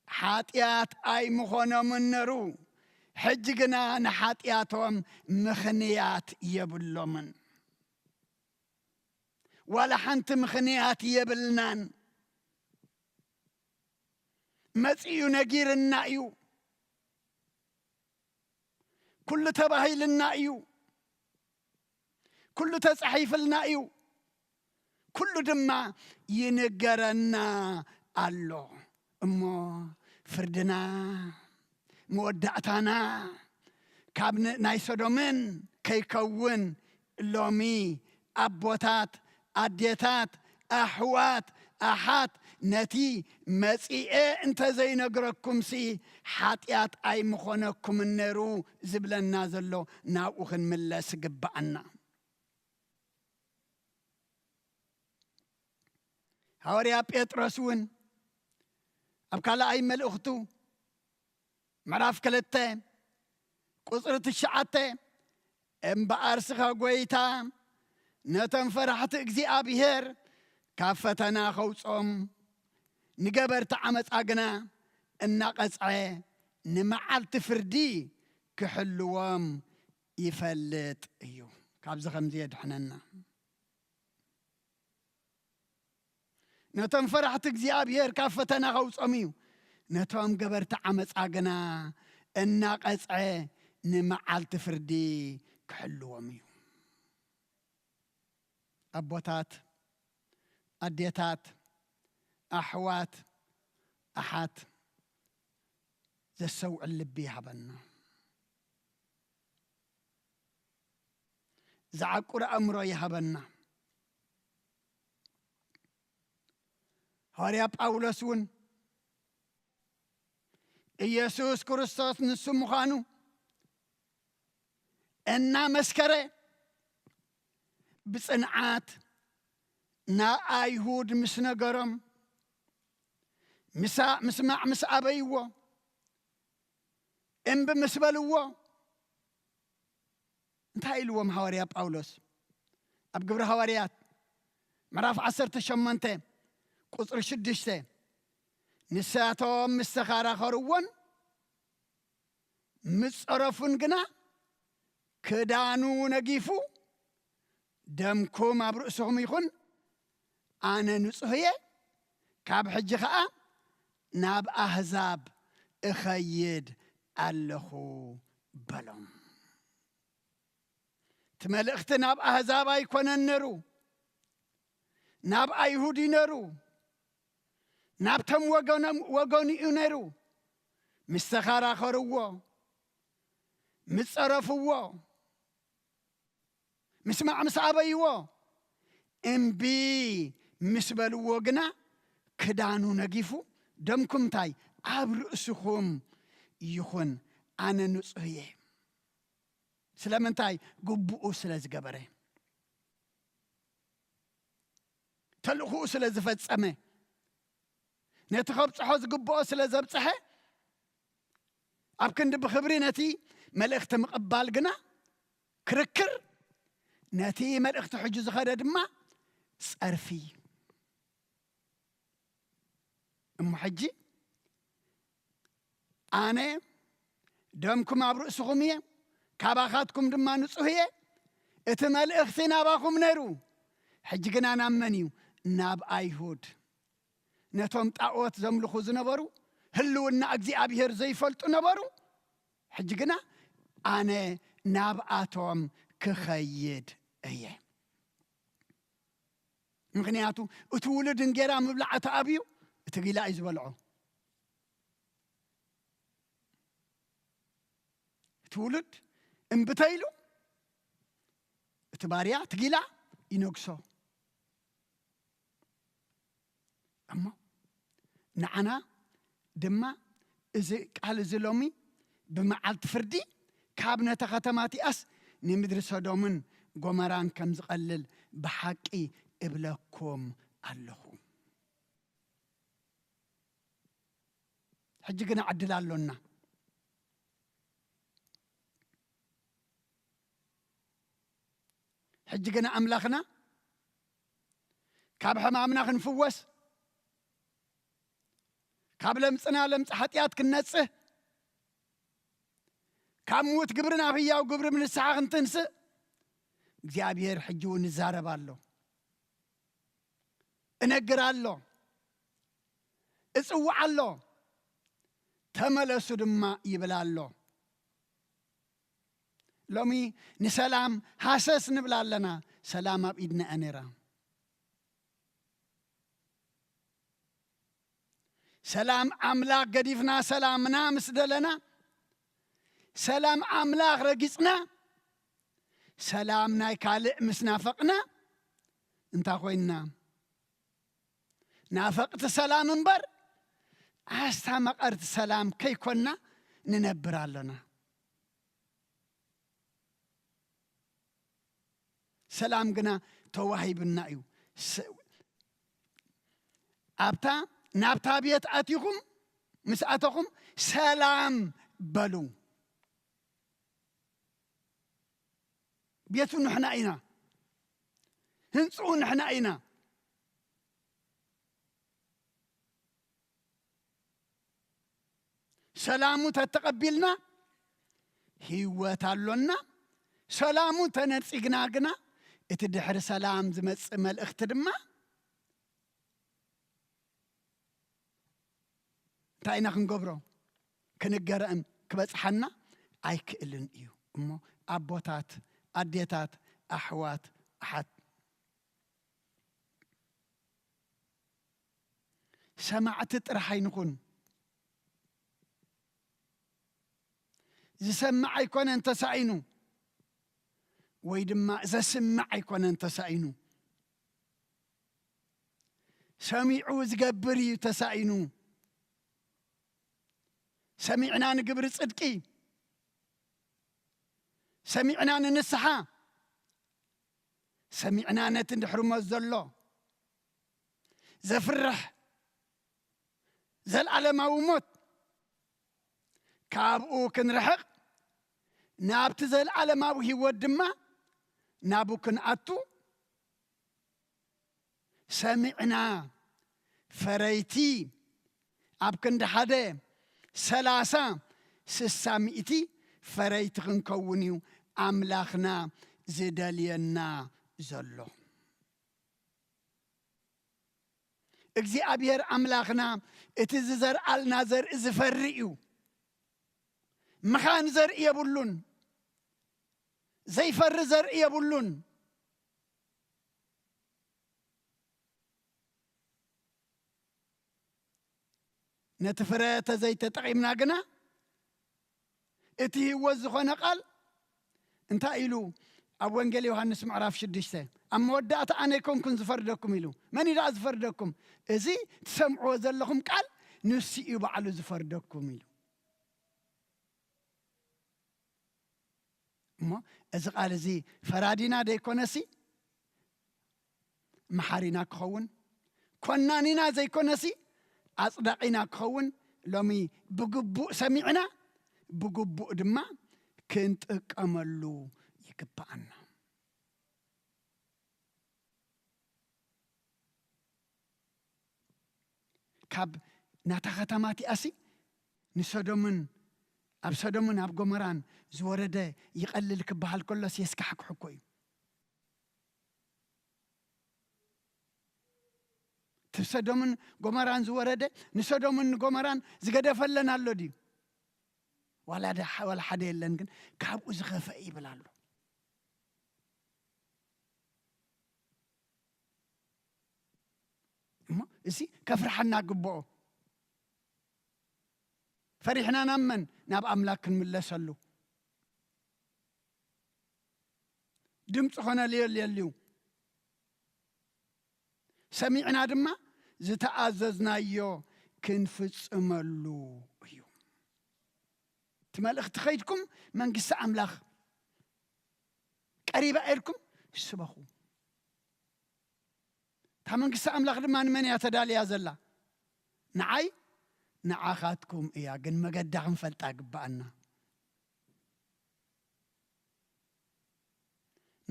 حاتيات أي مخونا من نرو حجقنا نحاتياتهم مخنيات يبلومن ولا حنت مخنيات يبلنان مسيو نجير النايو كل تباهيل النايو كل تصحيف النايو كل دما ينقرنا الله أمو فردنا مودعتنا كابن نايسودومن كيكون لومي أبوتات أديتات أحوات أحات نتي مسيء انت زي نقرأكم سي حاتيات أي مخونكم النرو زبلنا زلو ناوخن ملا سقبعنا هوريا بيترسون أبكالا أي ملأختو معراف كالتة قصرة الشعاتة امبارسخا قويتا نتن فرحت اكزي أبيهر كافتنا خوصهم نقبر تعمت أقنا الناقصعي نمعال تفردي كحلوام يفلت ايو كابز خمزيد حننا نتن فرحت اكزي أبيهر كافتنا خوصهم نتوام قبر تعمت أقنا الناقصعي نمعال تفردي كحلوام ايو أبوتات أديتات أحوات أحات زسوع اللبي هبنا زعقر أمره يهبنا هاريا باولسون إيسوس كريستوس نسمو خانو إنا مسكرة بصنعات نا أيهود مسنقرم مسمع مسأبيوه إن بمسبلوه انتهي لهم هواريا باولوس أبقبر هواريات مراف 10 قصر 6 نساتهم مستخارا خروون مصرفون قنا كدانو نقيفو دمكم أبرؤسهم يخون أنا نصهية كاب حج خاء ناب أحزاب اخيد اللخو بلوم تملأخت ناب أحزاب يكون النرو ناب أيهودي نرو ناب تم وغوني نرو مستخارا خروو متصرفو مسمع مسعبيو امبي مسبلو وقنا كدانو نقيفو دمكم تاي عبرؤسكم يخون أنا نصهيه سلامن تاي قبؤو سلاز قبره تلخو سلاز فتسمه نتخبص حوز قبؤو سلاز بصحه أبكن بخبري نتي ملأخت مقبال قنا كركر نتي ملأخت حجوز خرد ما صرفي أم حجي أنا دمكم عبرؤسكم يه كاباخاتكم دما نصهيه اتمال اختنا باكم نرو حجقنا نامنيو ناب أيهود نتوم طاقوت زملخو زنبرو هلونا أجزي أبيهر زي فلتو نبرو حجقنا أنا ناب آتوم كخيد ايه مغنياتو اتولد انجيرا مبلعة أبيو تقيلا يزبلعو تولد انبتايلو تباريا تقيلا ينقصو أما نعنا دما إذا قال زلومي بمعالت فردي كابنة ختماتي أس نمدرس هدومن قمران كم زقلل بحقي إبلكم اللهو حجقنا عدل اللونا حجقنا أملاخنا كاب حمامنا خنفوس كاب لمسنا لمس حتيات كنسه كاب موت قبرنا فيا وقبر من الساعة تنسى እግዚአብሔር ሕጂውን ይዛረባለሁ እነግራለሁ እጽዋዓለሁ ተመለሱ ድማ ይብላለሁ ሎሚ ንሰላም ሓሰስ ንብላለና ሰላም ኣብ ኢድና ኣነራ ሰላም ኣምላኽ ገዲፍና ሰላምና ምስ ደለና ሰላም ኣምላኽ ረጊጽና سلام ناي كالئ مس نافقنا انتا خوينا نافقت سلام انبر استا مقرت سلام كي كنا ننبر لنا سلام قنا توهيب النايو ابتا نابتا بيت اتيكم مساتكم سلام بلو بيتو نحنا اينا هنصو نحنا اينا سلامو تتقبلنا هيوات اللونا سلامو تنرسيقنا قنا اتدحر سلام زمس ملأخت دما تاينا خنقبرو كنقرأن كبصحنا اي كئلن ايو امو ابوتات أديتات أحوات أحد سمعت ترحي نكون زسمع يكون أنت سعينو ويدما زسمع يكون أنت سعينو سمعوا زقبري تسعينو سمعنا نقبر صدقي سمعنا ننسحا سمعنا نتندحر مزلو زفرح زل على موت كابو كنرحق نابت زل على ما وهي ودما نابو كنعتو سمعنا فريتي أبكن دحادي سلاسة سسامئتي فريت غنكونيو أملاخنا زدالينا زلو اجزي أبير أملاخنا اتززر النازر ازفرئيو مخان زر يبولون زي فر زر يبولون نتفرات زي تطعيمنا قنا اتي وزخونا قال انت ايلو اب وانجيل يوحنس معراف 6 اما ودات انا يكون زفردكم يلو من يدا زفردكم ازي تسمعوا زلكم قال نسي يبعلو زفردكم يلو ما اذا قال زي فرادينا ديكونسي محارينا كخون كنانينا زي كونسي اصدقينا كخون لومي بقبو سمعنا بقبو دما كنت اقملو يكبعنا كاب ناتا ختماتي اسي نسودمن اب سودمن اب غمران زورده يقلل كبحال كلس يسكحك حكوي تسودمن غمران زورده نسودمن غمران زغدفلن الله دي ولا ده ولا حدا يلن كن كابو زخفه يبلالو ما اسي كفرحنا قبو فرحنا نمن ناب املاك نملسلو دمص خنا ليليو سمعنا دما زتعززنايو كنفصملو ايو تملخت خيدكم من قصة أملاخ قريبة إلكم سبخو መንግስቲ ኣምላኽ ድማ ንመን እያ ተዳልያ ዘላ ንዓይ ንዓኻትኩም እያ ግን መገዳ ክንፈልጣ ግባአና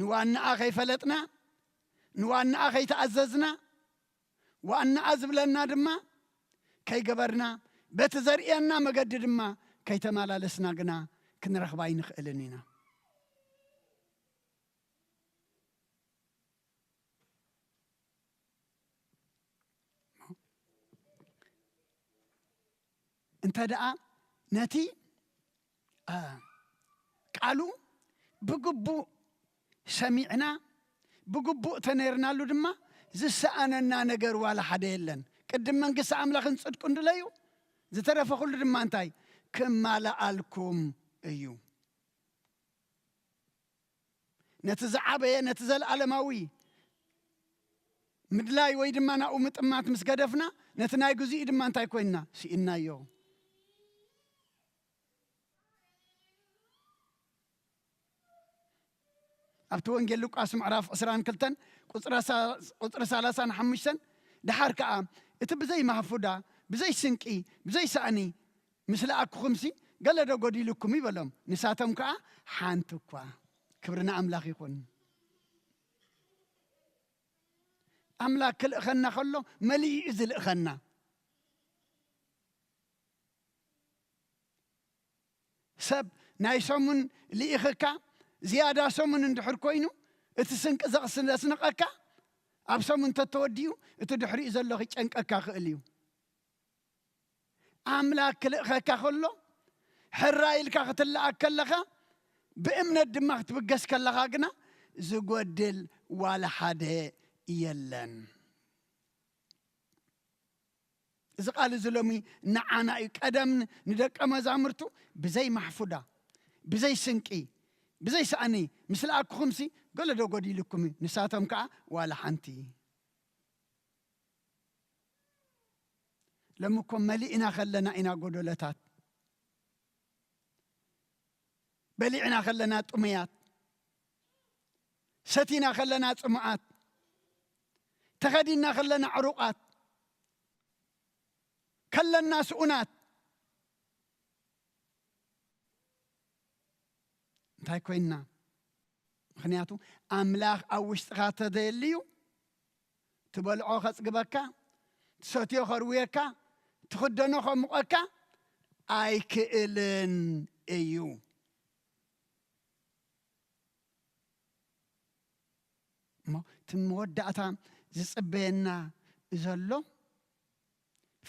ንዋናኣ ከይፈለጥና ንዋናኣ ከይተኣዘዝና ዋናኣ ዝብለና ድማ ከይገበርና በቲ ዘርእየና መገዲ ድማ ከይተመላለስና ግና ክንረኽባ ይንኽእልን ኢና انت دعا نتي قالوا بقبو سمعنا بقبو تنيرنا له دما زسأنا نجر ولا حدا يلن قدم من قصة أملاخ نصدق ندلايو زترى فخل دما انتاي كما لألكم أيو نتزعبه نتزل علماوي مدلاي ويدما ناو متأمات مسقدفنا نتناي قزي دما انتاي كوينا سيئنا يو أبتو إنجيل لوقاس معرف أسران كلتن قطر سالسان حمشتن دحار كأ إتبزي محفودا بزي سنكي بزي سأني مثل أكو خمسي قال له قدي لكم يبلهم نساتهم كأ حانتكوا كبرنا أملاك يكون أملاك كل خنا خلو ملي إزل خنا سب نايسومن لإخكا زيادة سومن اندحر كوينو اتسنك زغسن لسنقكا أب سومن تتوديو اتدحري إذا اللغي تنككا خليو أملاك لإخكا خلو حرايل كاختل أكلخا بإمن الدماغ تبقس كلخا قنا زقودل ولا حدا يلن إذا قال زلومي نعانا قدم ندق مزامرتو بزي محفودا بزي سنكي بزي سأني مثل أكو خمسي قال له قدي لكم نساتهم كا ولا حنتي لما كم ملئنا خلنا إنا قدولتات بلعنا خلنا طميات ستينا خلنا طمعات تخدينا خلنا عروقات كلنا سؤنات እንታይ ኮይና ምክንያቱ ኣምላኽ ኣብ ውሽጥኻ ተደልዩ ትበልዖ ከጽግበካ ትሰትዮ ከርውየካ ትኽደኖ ከሙቐካ ኣይክእልን እዩ እሞ እቲ መወዳእታ ዝጽበየና ዘሎ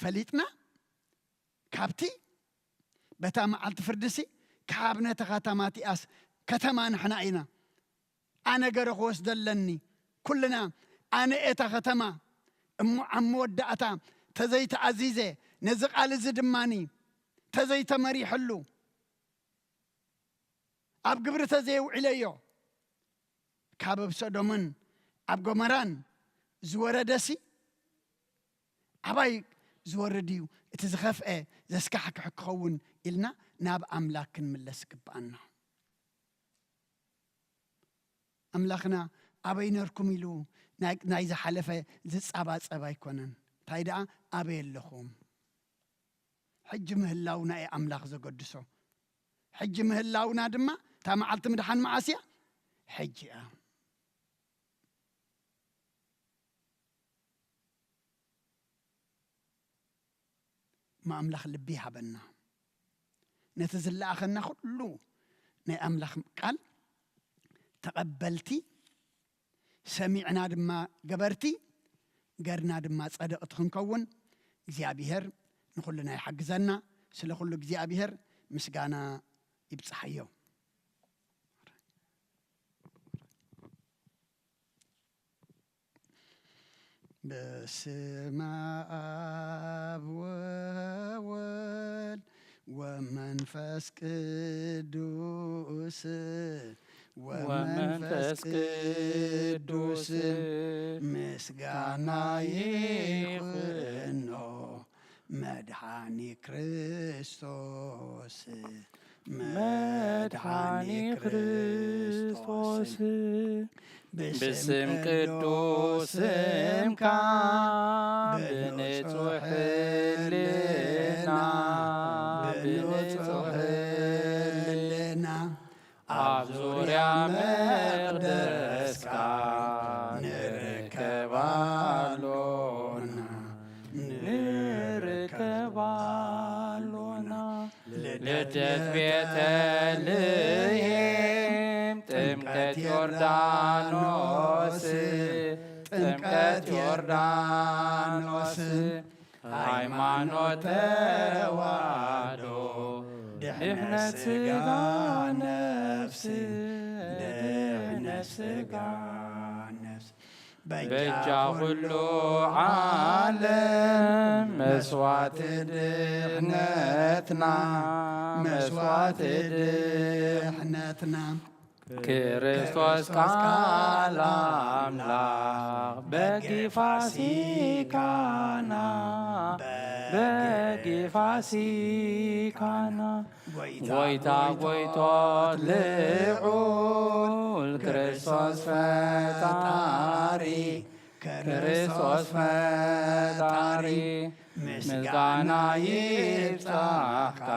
ፈሊጥና ካብቲ በታ መዓልቲ ፍርድሲ ካብ ነታ ከተማ ቲኣስ ከተማ ንሕና ኢና ኣነ ገረ ክወስደለኒ ኩልና ኣነ እታ ከተማ እሞ ኣብ መወዳእታ ተዘይተዓዚዘ ነዚ ቃል እዚ ድማኒ ተዘይተመሪሕሉ ኣብ ግብሪ ተዘይውዕለዮ ካብ ኣብ ሰዶምን ኣብ ጎመራን ዝወረደሲ ኣባይ ዝወርድ እዩ እቲ ዝኸፍአ ዘስካሕክሕ ክኸውን ኢልና ናብ ኣምላክ ክንምለስ ግባአና ኣምላኽና ኣበይ ነርኩም ኢሉ ናይ ዝሓለፈ ዝፃባፀብ ኣይኮነን እንታይ ደኣ ኣበይ ኣለኹም ሕጂ ምህላውና እየ ኣምላኽ ዘገድሶ ሕጂ ምህላውና ድማ እታ መዓልቲ ምድሓን መዓስ እያ ሕጂ እያ ما أملاخ لبيها بنا نتزل أخنا كله نا أملاخ قال تقبلتي سمعنا دما جبرتي قرنا دما صدق تخنكون زيابيهر نخلنا يحجزنا سلا خلو زيابيهر مسجانا يبصحيو بسم آب وولد ومنفس قدوس ومنفس قدوس مسجانا يخنو مدحاني كريستوس مدحاني كريستوس باسم قدوسك بنصح لنا بنصح لنا عبزور يا مقدسك نركب علونا لدت بيتلهم ጥምቀት ዮርዳኖስ ጥምቀት ዮርዳኖስ ሃይማኖት ተዋህዶ ድህነት ሥጋ ነፍስ ድህነት ሥጋ ነፍስ በእጃ ሁሉ ዓለም መስዋዕት ድህነትና መስዋዕት ድህነትና ክርስቶስ ቃል አምላክ በጊፋሲካና በጊፋሲካና ጎይታ ጎይቶት ልዑል ክርስቶስ ፈጣሪ ክርስቶስ ፈጣሪ ምስጋና ይብጻሕካ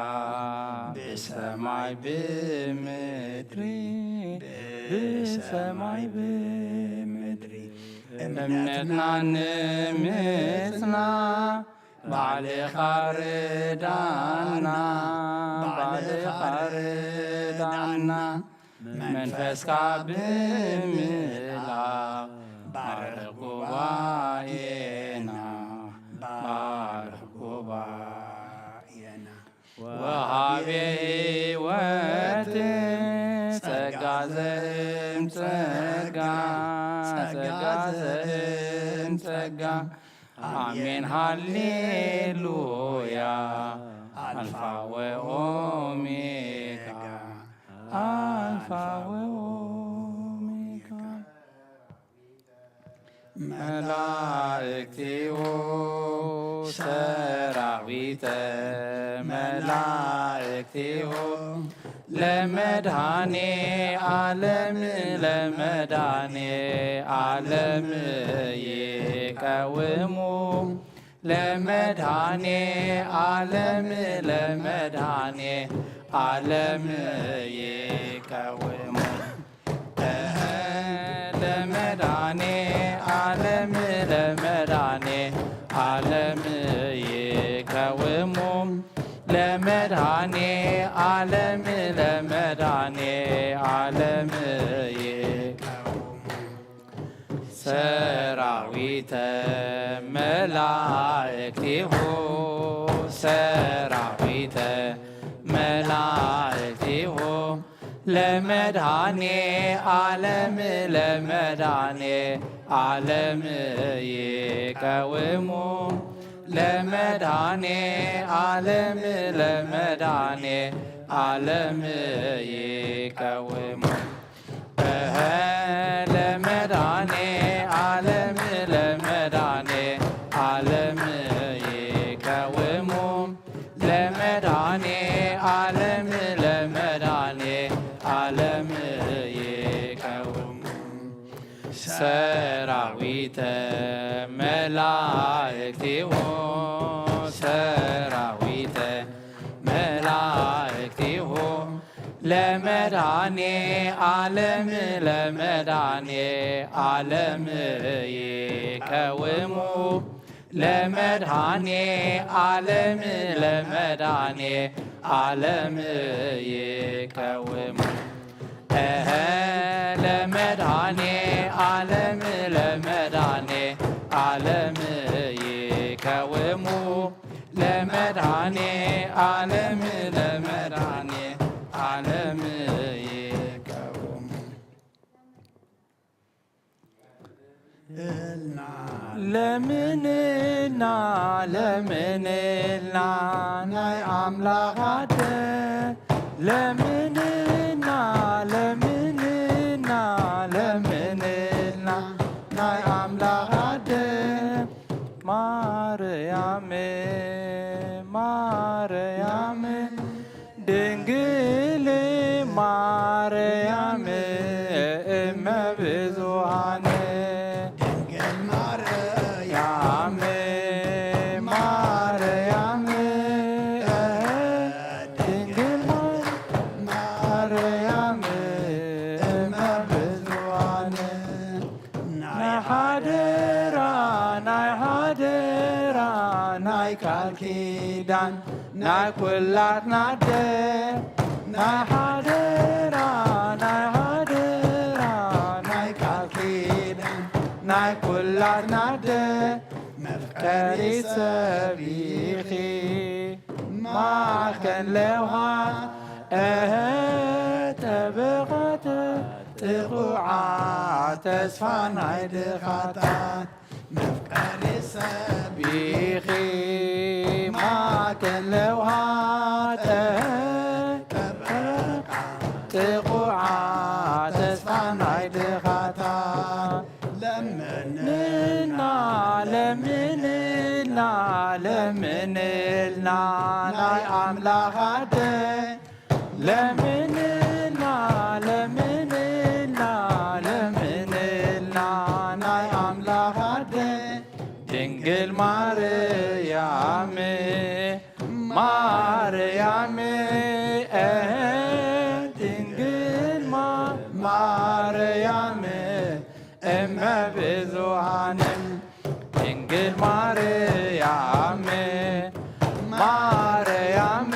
በሰማይ ብምድሪ በሰማይ ብምድሪ እምነትና ንምፅና ባዕልኻ ርዳና ባዕልኻ ርዳና መንፈስካ ብምላእ ባርኽ ጉባኤና ባርኽ ጉባኤና ወሃቤ ሕይወት ጸጋ ዘእምጸጋ ጸጋ ዘእምጸጋ አሜን ሃሌሉያ አልፋ ወኦሜጋ አልፋ ወኦሜጋ መላእክቲሁ ሰራዊተ መላእክቲሁ ለመድኃኔ ዓለም ለመድኃኔ ዓለም ይቀውሙ ለመድኃኔ ዓለም ለመድኃኔ ዓለም ይቀውሙ ለመድኃኔ ዓለም ለመድኃኔ ዓለም ይቀውሙ ለመድኃኔ ዓለም ለመድኃኔ ዓለም ይቀውሙ ሰራዊተ መላእክቲሁ ሰራዊተ መላእክቲሁ ለመድኃኔ ዓለም ለመድኃኔ ዓለም ይቀውሙ ለመድኃኔ ዓለም ለመድኃኔ ዓለም ይቀውሙ ለመድኃኔ ዓለም ለመድኃኔ ዓለም ይቀውሙ ለመድኃኔ ዓለም ለመድኃኔ ዓለም ይቀውሙ ሰራዊተ መላእክቲሁ ሰራዊተ መላእክቲሁ ለመድኃኔ ዓለም ለመድኃኔ ዓለም ይቀውሙ ለመድኃኔ ዓለም ለመድኃኔ ዓለም ይቀውሙ ለመድኃኔ ዓለም ለመድኃኔ ዓለም ይቀውሙ ለመድኃኔ ዓለም ለመድኃኔ ዓለም ይቀውሙ ለምንና ለምንና ናይ አምላክ አደ ለምንና ለምንና ለምንና ናይ አምላክ አደ ማርያም ማርያም ድንግል ማርያም እመ ብዙኃን ናይ ቃል ኪዳን ናይ ኩላትና ደም ናይ ሓደራ ናይ ሓደራ ናይ ቃል ኪዳን ናይ ኩላትና ደም መፍቀሪ ሰቢኺ ማዕከን ለውሃ ጠበቐተ ጥቑዓ ተስፋ ናይ ድኻታት መፍቀሪ ሰቢኺ ማዕከን ለውሃ ጠበቐ ጥቑዓ ተስፋ ናይ ድኻታት ለምንልና ለምንልና ለምንልና ናይ ኣምላኽ ኣደይ ለምንልና ለምንልና ለምንልና ናይ ኣምላኽ ኣደይ ድንግል ማርያም ማርያም ድንግል ማርያም እመ ብዙኃን ድንግል ማርያም ማርያም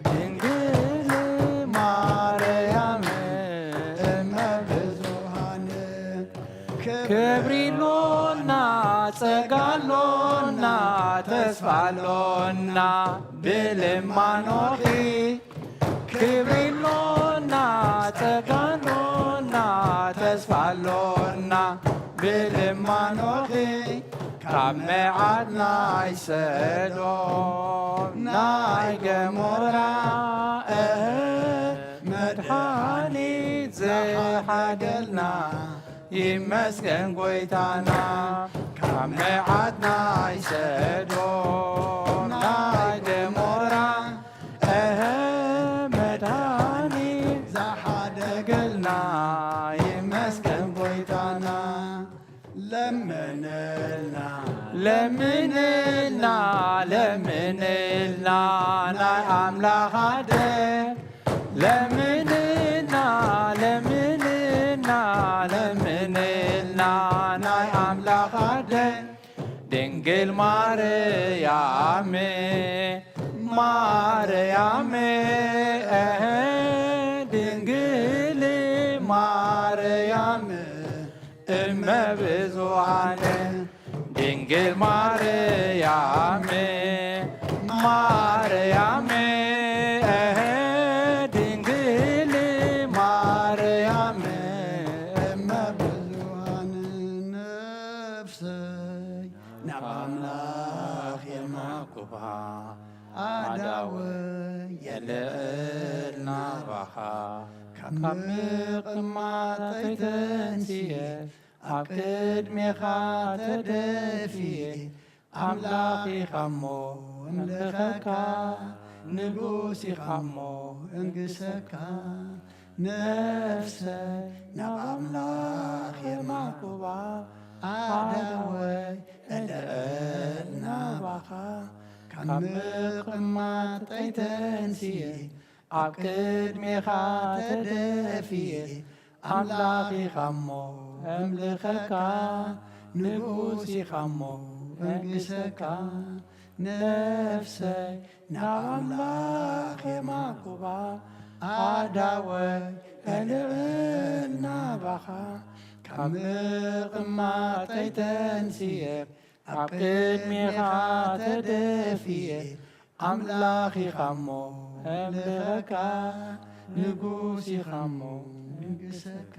ድንግል ማርያም እመ ብዙኃን ክብሪሎና ጸጋሎና ተስፋሎና ብልማኖኺ ክብሪሎና ጸጋሎና ተስፋሎና ብልማኖኺ ካብ መዓት ናይ ሰዶም ናይ ገሞራ መድኃኒት ዘሓደልና ይመስገን ጐይታና ካብ መዓት ናይ ሰዶም ናይ ገሞራ መድኃኒት ዘሓደገልና ይመስገን ጐይታና ለምንልና ለምንልና ለምንልና ናይ ኣምላኽ ኣደይ ለምንልና ለምንልና ለምንልና ናይ ኣምላኽ ኣደይ ድንግል ማርያም ማርያም ድንግል ማርያም እመ ብዙኃን ድንግል ማርያም ማርያም ድንግል ማርያም እመ ብዙኃን ነፍሰይ ናብ ኣምላኽ የማኩባ ኣዳወይ የልዕል ናባኻ ካብ ምቕማጠይ ተንስየ ኣብ ቅድሜኻ ተደፊየ ኣምላኽ ኢኻ እሞ እምልኸካ ንጉስ ኢኻ እሞ እንግሰካ ነፍሰይ ናብ ኣምላኽ የማኩባ ኣዳወይ የልዕል ናባኻ ካብ ምቕማጠይ ተንስየ ኣብ ቅድሜኻ ተደፊየ ኣምላኽ ኢኻ እሞ እምልኸካ ንጉስ ኢኻ እሞ እንግሰካ ነፍሰይ ናብ ኣምላኽ የማኩባ ኣዳወይ የልዕል ናባኻ ካብ ምቕማጠይ ተንስየ ኣብ ቅድሜኻ ተደፊየ ኣምላኽ ኢኻ እሞ እምልኸካ ንጉስ ኢኻ እሞ እንግሰካ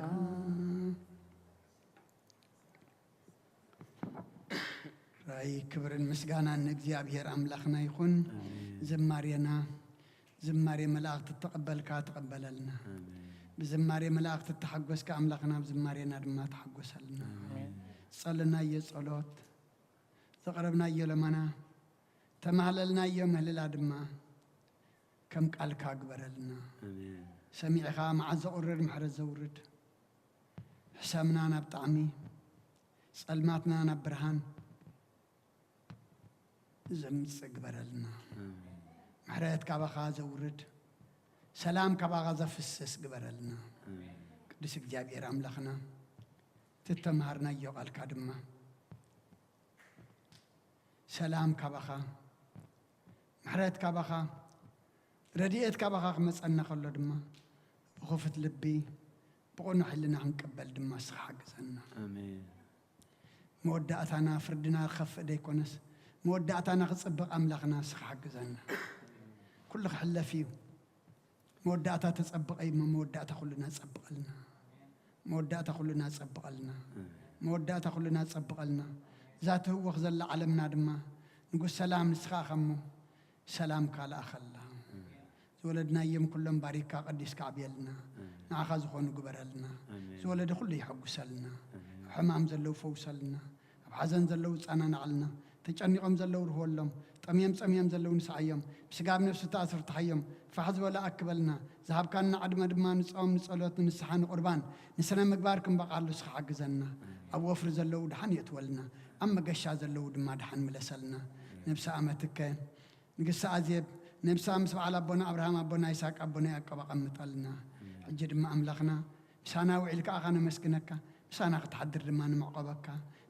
ራይ ክብርን ምስጋናን እግዚአብሔር አምላኽና ይኹን። ዝማሬና ዝማሬ መላእክት ተቀበልካ ተቀበለልና ብዝማሬ መላእክት ተሐጎስካ አምላኽና ብዝማሬና ድማ ተሐጎሰልና ጸልናየ ጸሎት ዘቀረብናየ ለመና ተማህለልናየ ምህልላ ድማ ከም ቃልካ ግበረልና ሰሚዕኻ መዓዝ ዘቁርር ምሕረት ዘውርድ ሕሳብና ናብ ጣዕሚ ጸልማትና ናብ ብርሃን ዘምጽእ ግበረልና ምሕረት ካባኻ ዘውርድ ሰላም ካባኻ ዘፍስስ ግበረልና ቅዱስ እግዚአብሔር አምላኽና ትተማሃርናዮ ቃልካ ድማ سلام كبخا محرات كبخا رديئت كبخا خمسنا خلو دما بخفت لبي بقولنا حلنا عنقبل دما سخ حقزنا آمين مودعتنا فردنا خف ديكونس مودعتنا خصبق أملاخنا سخ حقزنا كل حلا فيه مودعتها تصبق أي مودعتها كلنا تصبق لنا مودعتها كلنا تصبق لنا مودعتها كلنا تصبق لنا ذاته هو خزل علمنا دما نقول سلام نسخا خمو سلام كالا خلا زولدنا يم كلهم باريكا قديس كعبيلنا ناخذ خون قبرلنا زولد كله يحق سلنا حمام زلو فوسلنا بحزن زلو صانا نعلنا تጨنقم زلو رهولم طميم زلو نسعيم بسقاب نفس تاثر تحيم فحز ولا اكبلنا ذهب كان عدم دما نصوم نصلوت نسحان قربان نسنا مغباركم بقالو سخ حجزنا ابو وفر زلو دحن يتولنا اما قشا زلو دما دحن ملسلنا نفس امتك نقص عزيب نفس امس على ابونا ابراهيم ابونا اسحاق ابونا يعقوب قمطلنا اجد ما املخنا بسانا وعلك اخنا مسكنك بسانا تحضر دما معقبك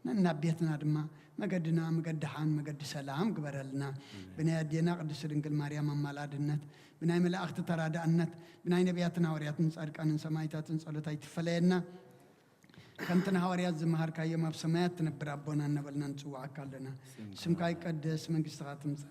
ننا بيتنا دما مقدنا مقدحان مقد سلام قبرلنا بناي دينا قدس دنقل مريم مالادنت بناي ملائكه ترادانت بناي نبياتنا ورياتن صادقان سمايتاتن صلوتاي تفلينا كنتنا هوريات زمهر كايما بسمايات نبر ابونا نبلنا نصواك لنا سمكاي قدس منغستها تمص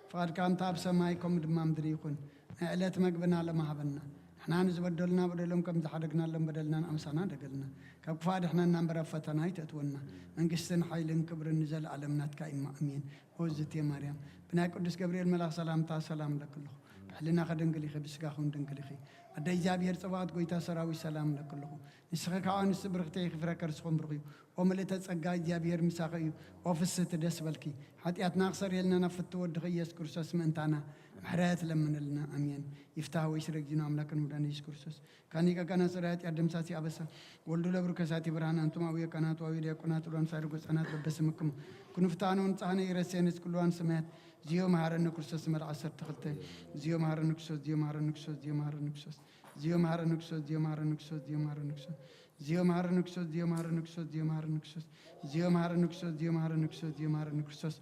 فقد كان تاب سمايكم دما مدري يكون علات مقبنا لما هبنا احنا نزبدلنا بدلهم كم زحدقنا لهم بدلنا امسانا دقلنا كفاد احنا نمبر فتنا يتتونا منغستن حيلن كبر نزل علمنات كايما امين وزت يا مريم بنا قدس جبريل ملاك سلامتا سلام لكله بحلنا خدنقلي خبسكاخون دنقلي أدي جابير صبات قويتا سراوي سلام لكله نسخك عن السبرختي خفرك رسخون برغيو وملت تسقى جابير مساقيو وفست دسبلكي حتى اتناقصر يلنا نفتو ودغيس كرسوس منتانا محرات لمن لنا امين يفتح ويشرك جنا املاك المدان يس كرسوس كانيكا كان سرات يدم ساتي ابسا ولدو لبركساتي برهان انتم اوي قنات اوي ديقنات ولان سارغو صنات لبسمكم كنفتانون صاني يرسينس كلوان سمات زيو مهارن كرسوس مر 10 تخته زيو مهارن كرسوس زيو مهارن كرسوس زيو مهارن كرسوس زيو مهارن كرسوس زيو مهارن كرسوس زيو مهارن كرسوس زيو مهارن كرسوس زيو مهارن كرسوس زيو مهارن كرسوس زيو مهارن كرسوس زيو مهارن كرسوس زيو مهارن كرسوس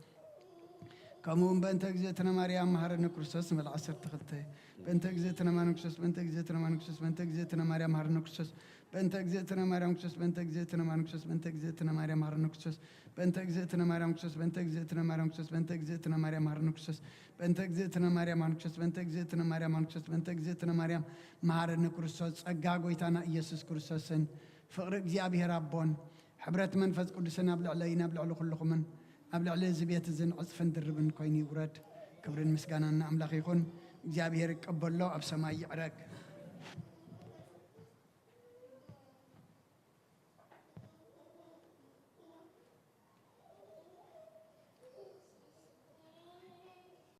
كمون بنت اجزتنا مريم مهارن كرسوس مل 10 تخته بنت اجزتنا مريم كرسوس بنت اجزتنا مريم كرسوس بنت اجزتنا مريم مهارن كرسوس بنت اجزتنا مريم كرسوس بنت اجزتنا مريم كرسوس بنت اجزتنا مريم مهارن كرسوس بنت اجزتنا مريم كرسوس بنت اجزتنا مريم كرسوس بنت اجزتنا مريم مهارن كرسوس بنت اجزتنا مريم مهارن كرسوس بنت اجزتنا مريم مهارن كرسوس بنت اجزتنا مريم مهارن كرسوس ጸጋ ጎይታና ኢየሱስ ክርስቶስን ፍቅሪ እግዚአብሔር አቦን ሕብረት መንፈስ ቅዱስን ኣብ ልዕለይና ኣብ ልዕሊ ኩልኹምን ኣብ ልዕሊ እዚ ቤት እዝን ዕፅፍን ድርብን ኮይኑ ይውረድ ክብርን ምስጋናን ኣምላኽ ይኹን እግዚአብሔር ይቀበሎ ኣብ ሰማይ ይዕረግ